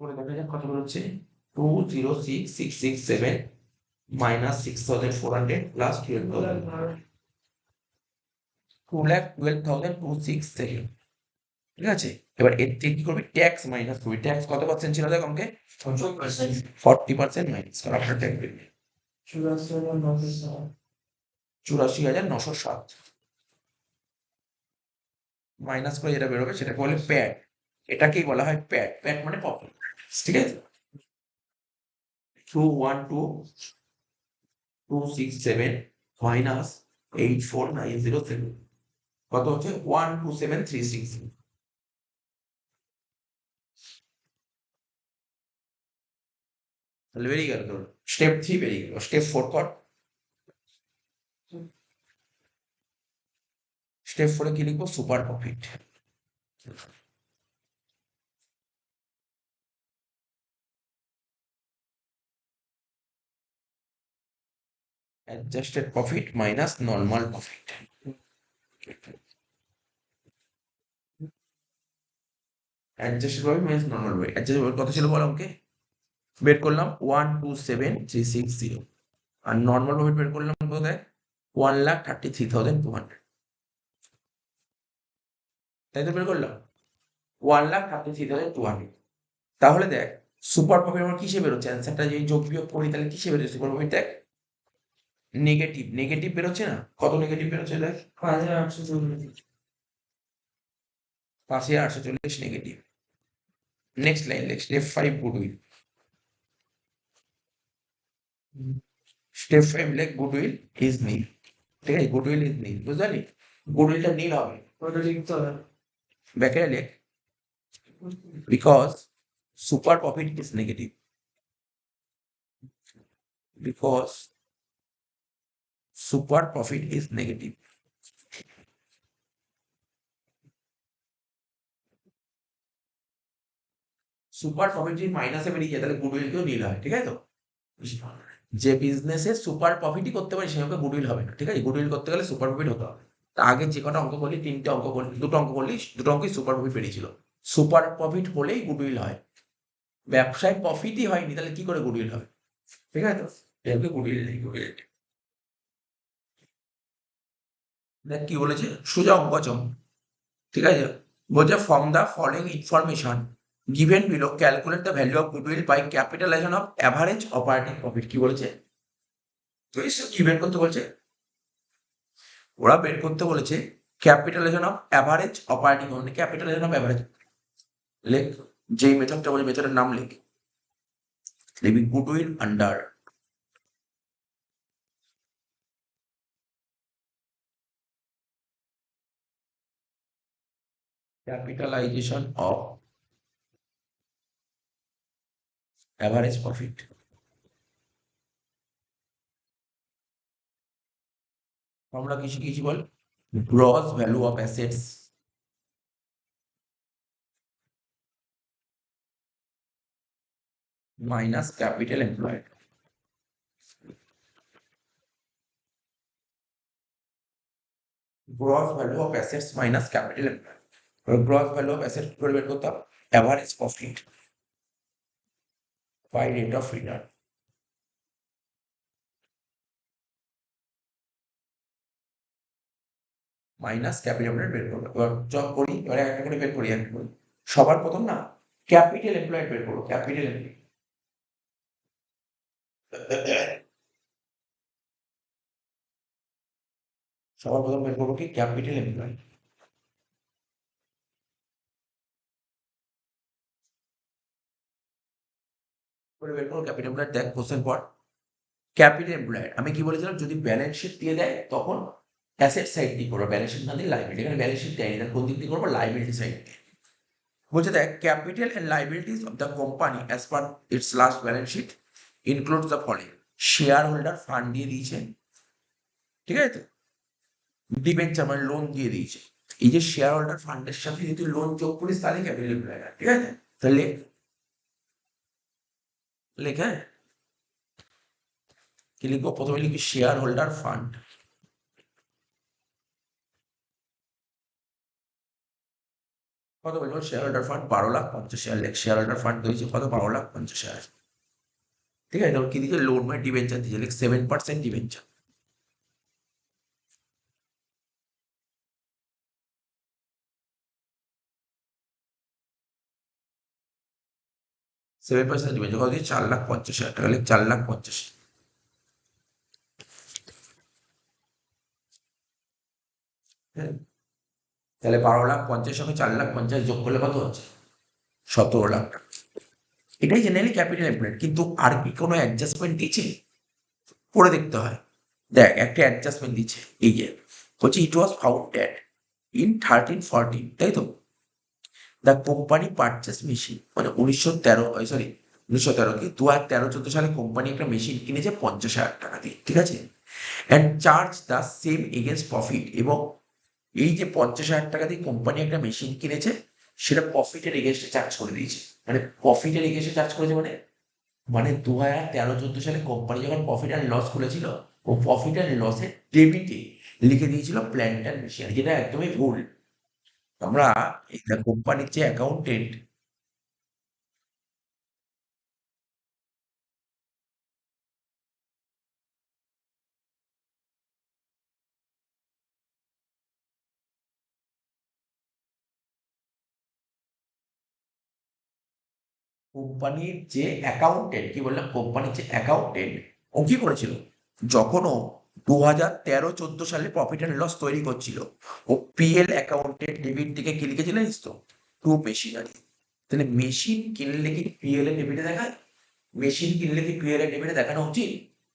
করে দেখা যাক কত হচ্ছে, 206,667 মাইনাস 6,400 প্লাস 12,000, 2,12,267, ঠিক আছে। এবার এর থেকে কি করবি, ট্যাক্স মাইনাস করবি, ট্যাক্স কত পার্সেন্ট ছিল দেখ অঙ্কে, 40% মাইনাস কর, আপনার ট্যাক্স বেরবে 84,907 মাইনাস করে যেটা বেরোবে সেটাকে বলে প্যাট, এটাকেই বলা হয় প্যাট, প্যাট মানে প্রফিট, ঠিক আছে। 212,267 মাইনাস 84,907 কত হচ্ছে, 127,360। তাহলে বেরিয়ে গেল তোর, স্টেপ 3 বেরিয়ে গেল, স্টেপ 4 কর। স্টেপ 4 কি লিখবো, super profit. Adjusted profit minus normal profit. Adjusted profit minus normal profit, adjusted profit কত ছিল বল আমাকে, বের করলাম 127,360, আর নর্মাল প্রফিট বের করলাম কোথায়, 1,33,200, তাই তো বের করলাম 1,33,200। তাহলে দেখ সুপার প্রফিট আমার কিসে বেরোচ্ছে, অ্যান্সারটা যদি যোগ বিয়োগ করি তাহলে কিসে বেরোচ্ছে সুপার প্রফিট, দেখ নেগেটিভ, নেগেটিভ বেরোচ্ছে না, কত নেগেটিভ বেরোচ্ছে দেখ, 5,840 negative. Next line, next step 5 goodwill, step 5 লেখ গুডউইল ইজ নীল, ঠিক আছে, গুডউইল ইজ নীল, বুঝতে পারলি, গুডউইলটা নীল হবে, ওটা লিখতে হবে। ব্যাকে লেখ, because super profit is negative, because super profit is negative. Super profit যদি মাইনাসে বেরিয়ে যায় তাহলে গুডউইলকেও নীল হয়, ঠিক আছে তো। যে বিজনেসে সুপার প্রফিটই করতে পারি সেভাবে গুডউইল হবে না, ঠিক আছে, গুডউইল করতে গেলে সুপার প্রফিট হতে হবে। তা আগে যে কটা অঙ্ক করলি, 3টে অঙ্ক করলি, 2টো অঙ্ক করলি, 2টো অঙ্কই সুপার প্রফিট বেরিয়েছিল, সুপার প্রফিট হলেই গুডউইল হয়, ব্যবসায় প্রফিটই হয়নি তাহলে কি করে গুডউইল হবে, ঠিক আছে তো, এটাকে গুডউইল নেই, গুডউইল। দেখ কি বলেছে, সোজা অঙ্কচম, ঠিক আছে, বলছে from the following information given below calculate the value of goodwill by capitalisation of average operating profit, কি বলেছে, তো এসব কি বের করতে বলছে, ওরা বের করতে বলেছে ক্যাপিটালাইজেশন অফ অ্যাভারেজ অপারেটিং, মানে ক্যাপিটালাইজেশন অফ অ্যাভারেজ, লেখ, যেই মেথডটা বলে মেথডের নাম লেখ, লিখবি goodwill under capitalisation of average profit. আমরা কি শিখেছি বল, gross value of assets minus capital employed, gross value of assets minus capital employed. Gross value of asset করে বের করতাম average profit by rate of return minus capital employed বের করবো। এবার জব করি, এবারে একটা করে বের করি, একটা করি। সবার প্রথম না ক্যাপিটাল এমপ্লয়েড বের করবো, ক্যাপিটাল এমপ্লয়েড, সবার প্রথম বের করবো কি, ক্যাপিটাল এমপ্লয়েড। বের করো ক্যাপিটাল এমপ্লয়ার। দেখ কোশ্চেন পড়। ক্যাপিটাল এমপ্লয়ার আমি কি বলেছিলাম, যদি ব্যালেন্স শিট দিয়ে দেয় তখন অ্যাসেট সাইড দিয়ে করবো, ব্যালেন্স শিট না দিয়ে লাইবিলিটি। এখানে ব্যালেন্স শিট দেয়নি, তাহলে কোন দিক দিয়ে করবো? লাইবিলিটি সাইড দিয়ে। বলছে দেখ, capital and liabilities of the company as per its last balance sheet includes the following. Shareholder fund দিয়ে দিয়েছে, ঠিক আছে তো? ডিবেঞ্চার মানে লোন দিয়ে দিয়েছে। এই যে শেয়ার হোল্ডার ফান্ডের সাথে যদি লোন যোগ করিস তাহলে ক্যাপিটাল এমপ্লয়ার, ঠিক আছে? তাহলে লেখা কি লিখবো? প্রথমে লিখবি শেয়ার হোল্ডার ফান্ড। কত বলবো? Share holder fund 12,50,000। Share holder fund দিয়েছে কত? 12,50,000। ঠিক আছে, তখন কি দিয়েছে? লোন মানে ডিবেঞ্চার দিয়েছে, লিখ 7% ডিবেঞ্চার। সেভেন পার্সেন্ট ডিবেঞ্চার কত দিয়ে? 4,50,000 টাকা। লিখ 4,50,000। হ্যাঁ, তাহলে 12,50,000 সঙ্গে 4,50,000 যোগ করলে কত হচ্ছে? 17 লাখ টাকা। এটাই জেনারেলি ক্যাপিটাল এমপ্লয়েড। কিন্তু আর কি কোনো অ্যাডজাস্টমেন্ট দিয়েছে? পড়ে দেখতে হয়। দেখ, একটা অ্যাডজাস্টমেন্ট দিচ্ছে, এই যে বলছে ইট ওয়াজ ফাউন্ডেড ইন 1314, তাই তো? দ্য কোম্পানি পারচেস মেশিন, মানে 1913 কি 2013-14 সালে কোম্পানি একটা মেশিন কিনেছে 50,000 টাকা দিয়ে, ঠিক আছে? And charge the same against profit. এবং এই যে 50,000 টাকা দিয়ে কোম্পানি একটা মেশিন কিনেছে, সেটা প্রফিটের এগেন্স্টে চার্জ করে দিয়েছে। মানে প্রফিটের এগেন্স্টে চার্জ করেছে মানে, 2013-14 সালে কোম্পানি যখন প্রফিট অ্যান্ড লস খুলেছিল, ও প্রফিট অ্যান্ড লসের ডেবিটে লিখে দিয়েছিল প্ল্যান্ট অ্যান্ড মেশিনারি, যেটা একদমই ভুল। আমরা এই কোম্পানির যে অ্যাকাউন্টেন্ট, কোম্পানির যে অ্যাকাউন্টেন্ট, কি বললাম? কোম্পানির যে অ্যাকাউন্টেন্ট, ও কি করেছিল? যখন ও 2013-14 সালে প্রফিট অ্যান্ড লস তৈরি করছিল, ও পিএল অ্যাকাউন্টেন্ট ডেবিট থেকে কি লিখেছিল জানিস তো? Two machinery. তাহলে মেশিন কিনলে কি পিএল এর ডেবিটে দেখায়? মেশিন কিনলে কি পিএল এর ডেবিটে দেখানো উচিত?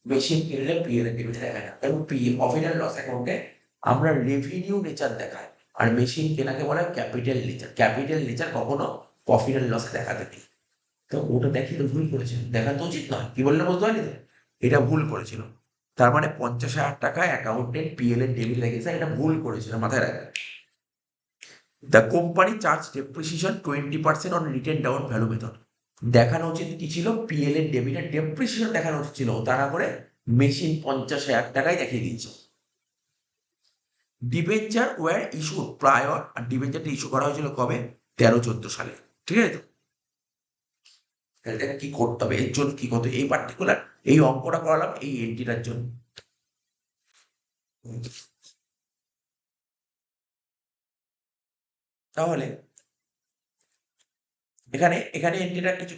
মেশিন কিনলে পিএল এর ডেবিটে দেখায় না, কারণ প্রফিট অ্যান্ড লস অ্যাকাউন্টে আমরা রেভিনিউ নেচার দেখাই, আর মেশিন কেনাকে বলা হয় ক্যাপিটাল নেচার। ক্যাপিটাল নেচার কখনো প্রফিট অ্যান্ড লসে দেখাতে নেই। তো ওটা দেখি তো ভুল করেছিল, দেখা তো উচিত নয়। কি বললে বুঝতে পারলি তো? এটা ভুল করেছিল। তার মানে 50,000 টাকা অ্যাকাউন্টেন্ট পিএল এর ডেবিট লেগেছে, এটা ভুল করেছিল, মাথায় রাখবে। The company charge depreciation 20% on written down value method. দেখানো উচিত কি ছিল? পিএল এর ডেবিটের ডেপ্রিসিয়েশন দেখানো উচিত ছিল, তা না করে মেশিন 50,000 টাকায় দেখিয়ে দিয়েছে। ডিবেঞ্চার ওয়ার ইস্যু প্রায়র, আর ডিবেঞ্চারটা ইস্যু করা হয়েছিল কবে? 13-14 সালে, ঠিক আছে তো? তাহলে এটাকে কি করতে হবে? এর জন্য কি করতে হবে? এই পার্টিকুলার এই অঙ্কটা করালাম এই এন্ট্রিটার জন্য। তাহলে এখানে এখানে এন্ট্রিটা কিছু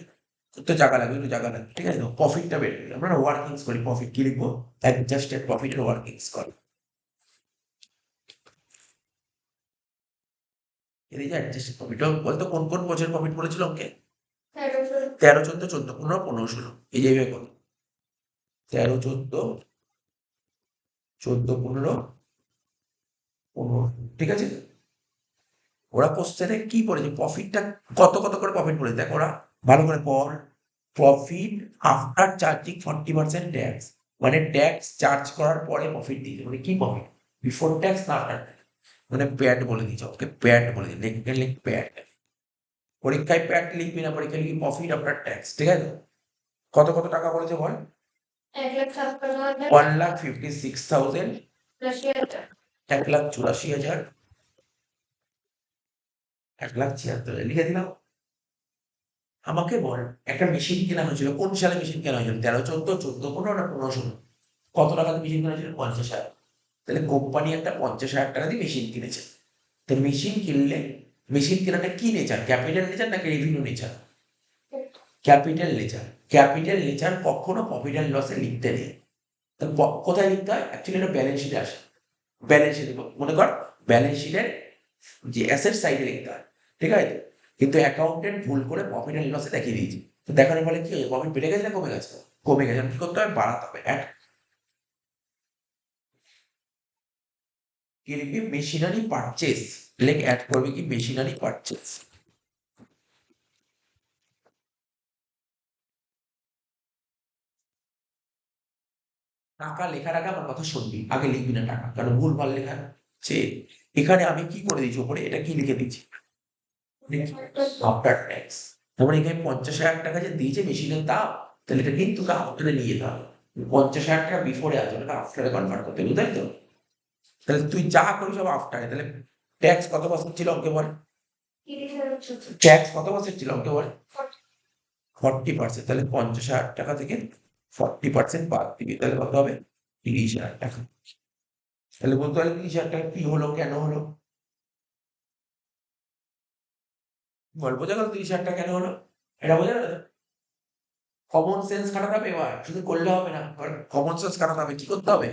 একটু জায়গা লাগবে, একটু জায়গা লাগবে, ঠিক আছে তো? প্রফিটটা বের করি আমরা, ওয়ার্কিংস করি। প্রফিট কি লিখবো? অ্যাডজাস্টেড প্রফিটের ওয়ার্কিংস করি। এই যে অ্যাডজাস্টেড প্রফিট বলতো কোন কোন বছর প্রফিট বলেছিল অঙ্কে? 13, 14, 15, 16, 15, 16। এই যে এইভাবে করো, 13, 14, 14, 15, 15, ঠিক আছে? ওরা কোশ্চেনে কি করেছে? প্রফিটটা কত কত করে প্রফিট বলেছে দেখ, ওরা ভালো করে পড়। প্রফিট আফটার চার্জিং 40% ট্যাক্স, মানে ট্যাক্স চার্জ করার পরে প্রফিট দিয়েছে। মানে কি প্রফিট? বিফোর ট্যাক্স না আফটার ট্যাক্স? মানে প্যাট বলে দিয়েছে, ওকে প্যাট বলে দিয়েছে। লিখবে, লিখ প্যাট। পরীক্ষায় প্যাট লিখবি না, পরীক্ষায় লিখবি প্রফিট আফটার ট্যাক্স, ঠিক আছে? কত কত টাকা বলেছে বল? 1,56,000, 1,84,000, 1,76,000 লিখে দিলাম। আমাকে বল, একটা মেশিন কেনা হয়েছিল কোন সালে? মেশিন কেনা হয়েছিল 13-14, 14-15 না 15-16? কত টাকা দিয়ে মেশিন কেনা হয়েছিল? 50,000। তাহলে কোম্পানি একটা 50,000 টাকা দিয়ে মেশিন কিনেছে। তো মেশিন কিনলে, মেশিন কেনাটা কি নেচার? ক্যাপিটাল নেচার নাকি revenue nature? Capital nature. Capital nature কখনো প্রফিট অ্যান্ড লসে লিখতে নেই। তো কোথায় লিখতে হয়? অ্যাকচুয়ালি এটা ব্যালেন্স শিটে আসে। ব্যালেন্স শিটে মনে কর, ব্যালেন্স শিটের যে অ্যাসেট সাইডে লিখতে হয়, ঠিক আছে? কিন্তু অ্যাকাউন্টেন্ট ভুল করে প্রফিট অ্যান্ড লসে দেখিয়ে দিয়েছে। তো দেখানোর ফলে কি হয়েছে, প্রফিট বেড়ে গেছে না কমে গেছে? কমে গেছে। কি করতে হবে, বাড়াতে হবে। কি লিখবি, মেশিনারি পারচেস, লেখ অ্যাড করবে কি মেশিনারি পারচেস। টাকা লেখার আগে আমার কথা শুনবি, আগে লিখবি না টাকা, কারণ ভুলভাল লেখা আছে। এখানে আমি কি করে দিয়েছি উপরে, এটা কি লিখে দিচ্ছি, আফটার ট্যাক্স। তারপরে এখানে 50,000 টাকা যে দিয়েছে মেশিনের দাম, তাহলে এটা কিন্তু আফটারে নিয়ে যেতে হবে। 50,000 টাকা বিফোরে আছে, ওটাকে আফটারে কনভার্ট করতে হবে, তাই তো? তাহলে তুই যা করিস সব আফটারে। তাহলে ট্যাক্স কত পার্সেন্ট ছিল অঙ্কে বল, ট্যাক্স কত পার্সেন্ট ছিল অঙ্কে বল, 40%। তাহলে 50,000 টাকা থেকে 40% বাদ দিবি, তাহলে কত হবে, 30,000 টাকা। তাহলে বলতে পারলে 30,000 টাকা কি হলো, কেন হলো, বল বোঝা গেল 30,000 টাকা কেন হলো, এটা বোঝা গেল। কমন সেন্স খাটাতে হবে, এবার শুধু করলে হবে না, কমন সেন্স খাটাতে হবে। কি করতে হবে,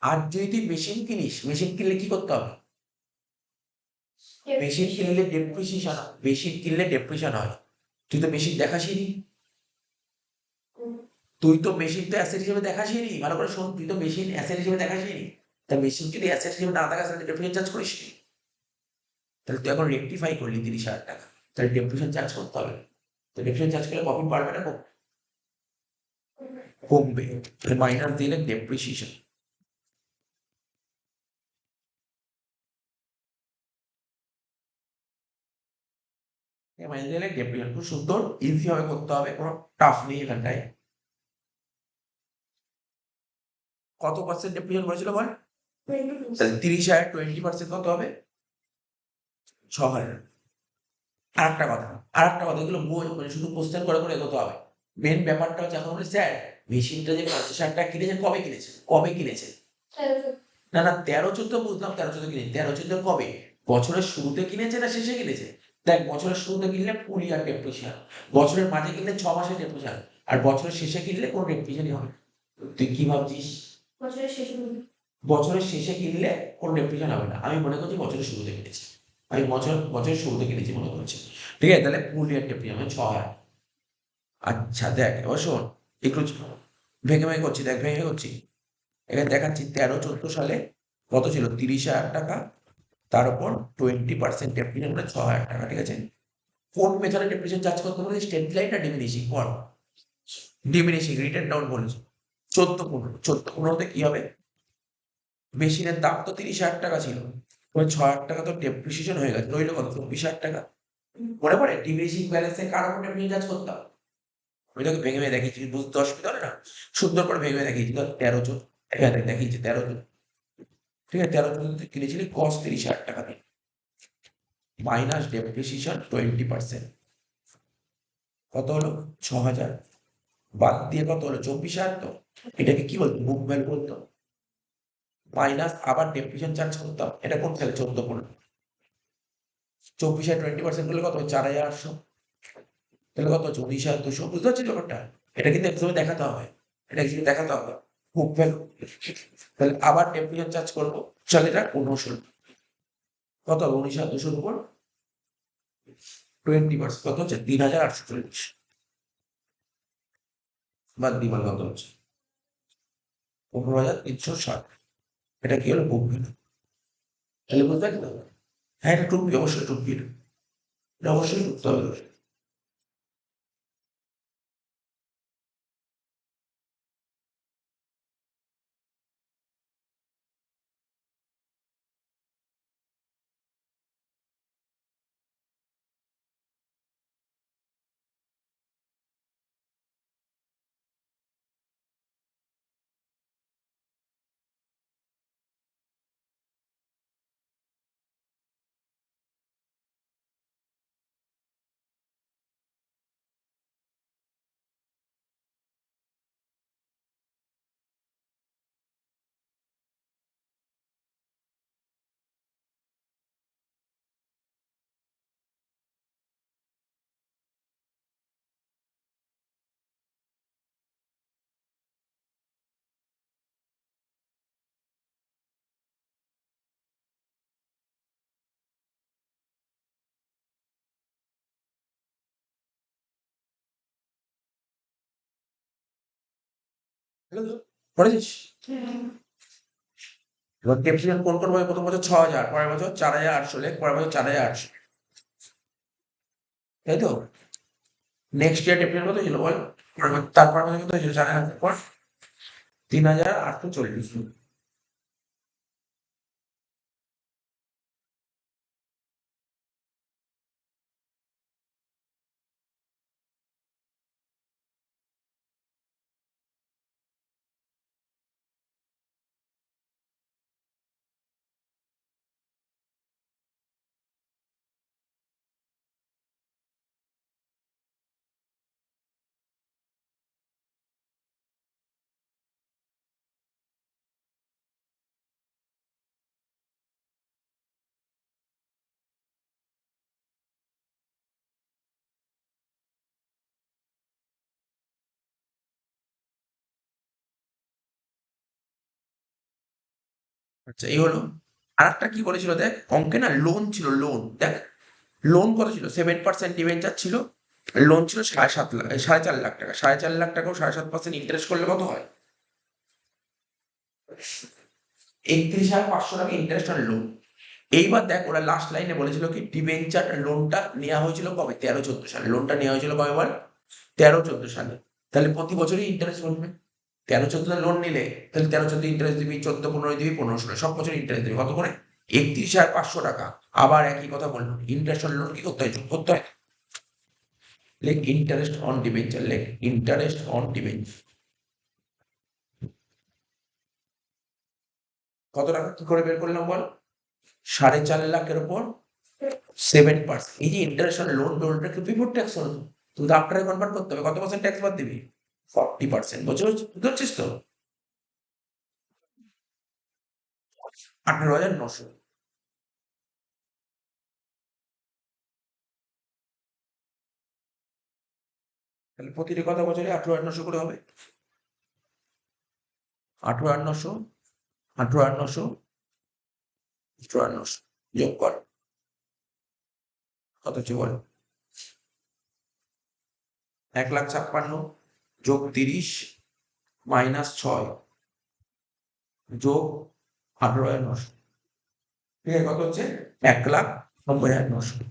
আর যদি তুই মেশিন কিনিস, মেশিন কিনলে কি করতে হবে, মেশিন কিনলে ডেপ্রিসিয়েশন হয়, মেশিন কিনলে ডেপ্রিসিয়েশন হয়। তুই তো মেশিন দেখাসনি, তুই তো মেশিন তো অ্যাসেট হিসেবে দেখাসনি, ভালো করে শোন, তুই তো মেশিন অ্যাসেট হিসেবে দেখাসনি। তা মেশিন যদি অ্যাসেট হিসেবে না দেখাস তাহলে ডেপ্রিসিয়েশন চার্জ করিস নি। তাহলে তুই এখন রেকটিফাই করলি 30,000 টাকা, তাহলে ডেপ্রিসিয়েশন চার্জ করতে হবে। তো ডেপ্রিসিয়েশন চার্জ করলে প্রফিট বাড়বে না কমবে? মাইনাস দিলে ডেপ্রিসিয়েশন, মাইনাস দিলে ডেপ্রিসিয়েশন। খুব সুন্দর, ইজি ভাবে করতে হবে, কোনো টাফ নেই এখানটায়। কত পার্সেন্ট ডেপ্রিসিয়েশন করেছিল বল, তাহলে 30,000 20% কত হবে, 6,000। আর একটা কথা, এগুলো বই মানে শুধু কোশ্চেন করে করে এগোতে হবে। মেন ব্যাপারটা হচ্ছে এখন বলি স্যার, মেশিনটা যে 50,000 টাকা কিনেছে, কবে কিনেছে? না না, 13-14 বুঝলাম, 13-14 কিনেছে, 13-14 কবে, বছরের শুরুতে কিনেছে না শেষে কিনেছে? দেখ, বছরের শুরুতে কিনলে ফুল ইয়ার ডেপ্রিসিয়েশন, বছরের মাঝে কিনলে 6 মাসের ডেপ্রিসিয়েশন, আর বছরের শেষে কিনলে কোনো ডেপ্রিসিয়েশনই হবে না। তুই কি ভাবছিস, বছরের শেষে কিনলে কোনো ডেপ্রিসিয়েশন হবে না? আমি মনে করছি বছরের শুরুতে কিনেছি, আমি বছরের শুরুতে কিনেছি মনে করছি। ঠিক আছে, তাহলে ফুল ইয়ার ডেপ্রিসিয়েশন মানে 6,000। আচ্ছা দেখ, এবার শোন, একটু ভেঙে ভেঙে করছি, দেখ ভেঙে ভেঙে করছি। এখানে দেখাচ্ছি 13-14 সালে কত ছিল, 30,000 টাকা, তার উপর 20% ডেপ্রিসিয়েশন মানে 6,000 টাকা। ঠিক আছে, কোন মেথডে ডেপ্রিসিয়েশন চার্জ করতে বলেছে, স্টেট লাইন না ডিমিনিশিং? কোন ডিমিনিশিং, রিটেন ডাউন বলেছে। 14-15 কি হবে, মেশিনের দাম তো 30,000 টাকা ছিল, ওই 6,000 টাকা তো ডেপ্রিসিয়েশন হয়ে গেছে, রইল কত, 24,000 টাকা। মনে পড়ে ডিমিনিশিং ব্যালেন্সে কার উপর ডেপ্রিসিয়েশন চার্জ করতাম? আমি তোকে ভেঙে ভেঙে দেখিয়েছি, বুঝতে অসুবিধা হলে না, সুন্দর করে ভেঙে ভেঙে দেখিয়েছি। ধর 13 জন, এখানে দেখিয়েছি 13 জন। ঠিক আছে, 13 জন তুই কিনেছিলি কস 30,000 টাকা দিয়ে, মাইনাস ডেপ্রিসিয়েশন 20%, কত হলো, 6,000। বাদ দিয়ে কত হলো, 24,000। তো এটাকে কি বলতো, বুক ভ্যালু বলতো। মাইনাস আবার ডেপ্রিসিয়েশন চার্জ করতাম, এটা কোন সালে, 14-15। 24,000 20% করলে কত, 4,800। তাহলে কত হচ্ছে, 19,200। বুঝতে পারছিস ব্যাপারটা? এটা কিন্তু একদমই দেখাতে হবে, এটা কিন্তু দেখাতে হবে, বুক ভ্যালু। তাহলে আবার ডেপ্রিসিয়েশন চার্জ করবো, চলে এটা 15,000। কত হবে, 19,200-র উপর 20%, কত হচ্ছে, 3,840। বাদ দিবার কত হচ্ছে, 15,360। এটা কি হলো, বুক ভ্যালু। তাহলে বুঝতে পারলি তো? হ্যাঁ, এটা টুকবি, অবশ্যই টুকবি, এটা অবশ্যই টুকতে হবে। পড়েছিস? এবার ডেপ্রিসিয়েশন কোন কোন বছর? প্রথম বছর 6,000, পরের বছর 4,800 লেখ, পরের বছর 4,800, তাই তো? নেক্সট ইয়ার ডেপ্রিসিয়েশন কত ছিল বল? তারপর বছর কত ছিল? 4,500 পর 3,840। আচ্ছা, এই হলো। আরেকটা কি করেছিল দেখ, অঙ্কে না লোন ছিল, লোন দেখ, লোন কত ছিল? 7% ডিবেঞ্চার ছিল, লোন ছিল 7.5 লাখ, 4.5 লাখ টাকা। 4.5 লাখ টাকাও 7.5% ইন্টারেস্ট করলে কত হয়? 31,500 টাকা ইন্টারেস্ট অন লোন। এইবার দেখ, ওরা লাস্ট লাইনে বলেছিল কি, ডিবেঞ্চার লোনটা নেওয়া হয়েছিল কবে? 13-14 সালে। লোনটা নেওয়া হয়েছিল কবে বল? 13-14 সালে। তাহলে প্রতি বছরই ইন্টারেস্ট বলবে। 13-14 লোন নিলে তাহলে 13-14 ইন্টারেস্ট দিবি, 14-15 দিবি, 15-16 সব বছর ইন্টারেস্ট দিবি। কত করে? 31,500 টাকা। আবার একই কথা বললো, ইন্টারেস্ট অন লোন কি করতে হয়? যোগ করতে হয়। লেখ ইন্টারেস্ট অন ডিবেঞ্চার, লেখ ইন্টারেস্ট অন ডিবেঞ্চার। কত টাকা কি করে বের করলাম বল? 4.5 লাখের উপর 7%। এই যে ইন্টারেস্ট অন লোন, লোনটা কি বিফোর ট্যাক্স হলো? তুমি আফটারে কনভার্ট করতে হবে। কত পার্সেন্ট ট্যাক্স বাদ দিবি? 40%। বুঝছিস তো? 18,900। তাহলে প্রতিটি কত বছরে 18,900 করে হবে? 18,900, 18,900, 18,900 যোগ কর, কত হচ্ছে বল? 1,56,000 যোগ 30 মাইনাস 6 যোগ 18,900, ঠিক আছে? কত হচ্ছে? 1,90,900।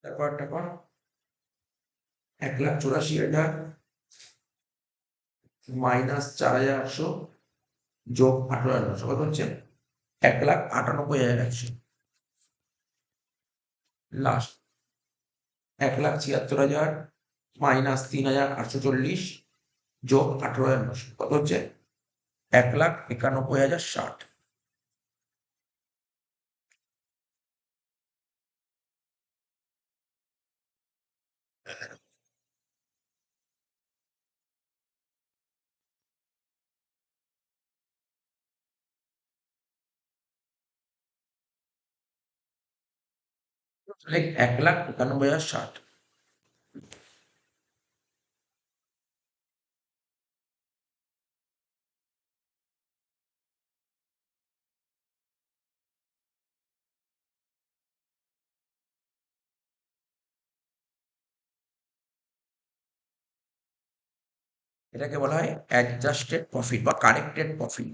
তারপরটা কর, 1,84,000 মাইনাস 4,800 যোগ 18,900, কত হচ্ছে? 1,98,100। লাস্ট 1,76,000 মাইনাস 3,840 যোগ 18,900, কত হচ্ছে? 1,91,060। লেখ 1,91,060। এটাকে বলা হয় অ্যাডজাস্টেড প্রফিট বা কারেক্টেড প্রফিট।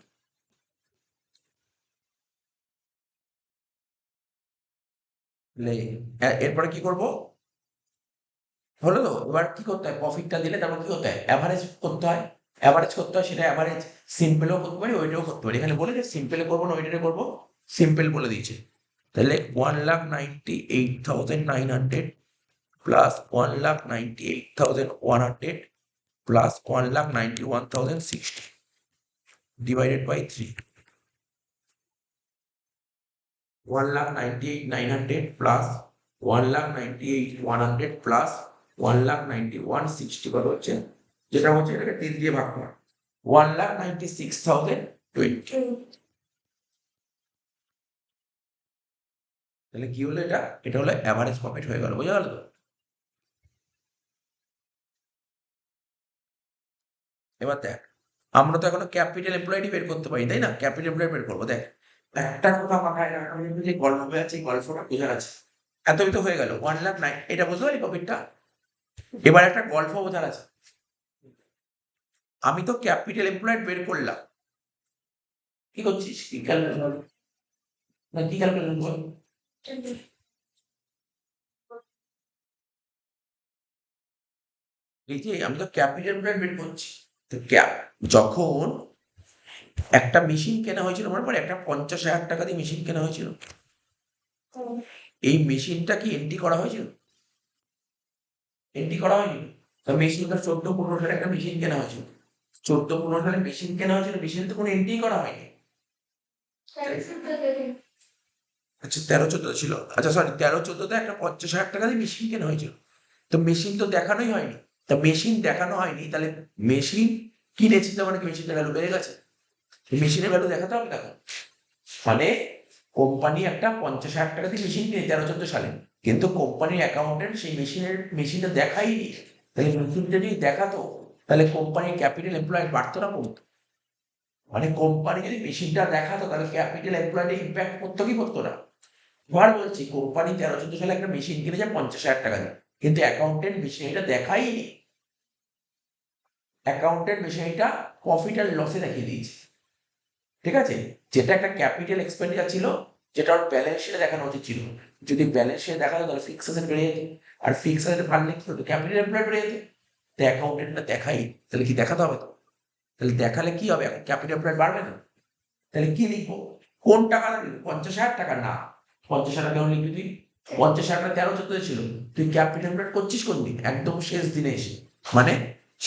এরপরে কি করব? হলো তো? এবার কি করতে হয়? প্রফিটটা দিলে তারপর কি করতে হয়? অ্যাভারেজ করতে হয়। অ্যাভারেজ করতে হয়, সেটা অ্যাভারেজ সিম্পলেও করতে পারি, ওইটাও করতে পারি। এখানে বলে যে সিম্পলে করবো না ওইটাতে করবো, সিম্পল বলে দিয়েছে। তাহলে 1,98,900 plus 1,98,100 plus 1,91,060 divided by 3। 1,98,900 plus 1,98,100 plus 1,91,60 কত হচ্ছে? যেটা হচ্ছে এটাকে 3 দিয়ে ভাগ করা, 1,96,020। তাহলে কি হলো এটা? এটা হলো অ্যাভারেজ প্রফিট হয়ে গেল। বোঝা গেল তো? এবার দেখ, আমরা তো এখনো ক্যাপিটাল এমপ্লয়েডই বের করতে পারি, তাই না? ক্যাপিটাল এমপ্লয়েড বের করবো। দেখ, একটা কথা মাথায় রাখা, যে গল্পে আছে, এই গল্পটা বোঝা আছে। এতই তো হয়ে গেল 1,09,000। এটা বুঝতে পারি প্রফিটটা? এবার একটা গল্প বোঝার আছে, আমি তো ক্যাপিটাল এমপ্লয়েড বের করলাম, কি করছিস, কি ক্যালকুলেশন না কি ক্যালকুলেশন বল, এই যে আমি তো ক্যাপিটাল এমপ্লয়েড বের করছি, তো যখন একটা মেশিন কেনা হয়েছিল মনে পড়ে, একটা 50,000 টাকা দিয়ে মেশিন কেনা হয়েছিল, এই মেশিনটা কি এন্ট্রি করা হয়েছিল, এন্ট্রি করা হয়নি, তো মেশিনটা 14-15 সালে একটা মেশিন কেনা হয়েছিল, 14-15 সালে মেশিন কেনা হয়েছিল, মেশিন তো কোনো এন্ট্রি করা হয়নি। আচ্ছা 13-14 ছিল, আচ্ছা সরি 13-14তে একটা 50,000 টাকা দিয়ে মেশিন কেনা হয়েছিল, তো মেশিন তো দেখানোই হয়নি, তা মেশিন দেখানো হয়নি তাহলে মেশিন কিনেছি তো মানে কি মেশিনের ভ্যালু বেড়ে গেছে, মেশিনের ভ্যালু দেখাতে হবে দেখো, মানে কোম্পানি একটা 50,000 টাকা দিয়ে মেশিন কিনে 13-14 সালে, কিন্তু কোম্পানির অ্যাকাউন্টেন্ট সেই মেশিনটা দেখাইনি, তাহলে মেশিন যদি দেখাতো তাহলে কোম্পানির ক্যাপিটাল এমপ্লয়েড বাড়তো না কমতো, মানে কোম্পানি যদি মেশিনটা দেখাতো তাহলে ক্যাপিটাল এমপ্লয়েডে ইম্প্যাক্ট করতো কি করতো না। এবার বলছি কোম্পানি 13-14 সালে একটা মেশিন কিনেছে 50,000 টাকা দিয়ে, কিন্তু অ্যাকাউন্টেন্ট মেশিনটা দেখাইনি, অ্যাকাউন্টেন্ট মেশিনটা প্রফিট আর লসে দেখিয়ে দিয়েছে, ঠিক আছে, যেটা একটা ক্যাপিটাল এক্সপেন্ডিচার ছিল, যেটা ওর ব্যালেন্স শিটে দেখানো উচিত ছিল, যদি ব্যালেন্স শিটে দেখাতো তাহলে ফিক্স অ্যাসেট বেড়ে যেত, আর ফিক্স অ্যাসেট বাড়লে কি হতো, ক্যাপিটাল এমপ্লয়েড বেড়ে যেত, তো অ্যাকাউন্টেন্টটা দেখাই, তাহলে কি দেখাতে হবে তো, তাহলে দেখালে কি হবে, এখন ক্যাপিটাল এমপ্লয়েড বাড়বে না, তাহলে কি লিখবো, কোন টাকাটা লিখবো, 50,000 টাকা না, 50,000 টাকা কেমন লিখবি তুই, 50,000 টাকা 13-14 ছিল, তুই ক্যাপিটাল এমপ্লয়েড করছিস কোন দিন, একদম শেষ দিনে এসে, মানে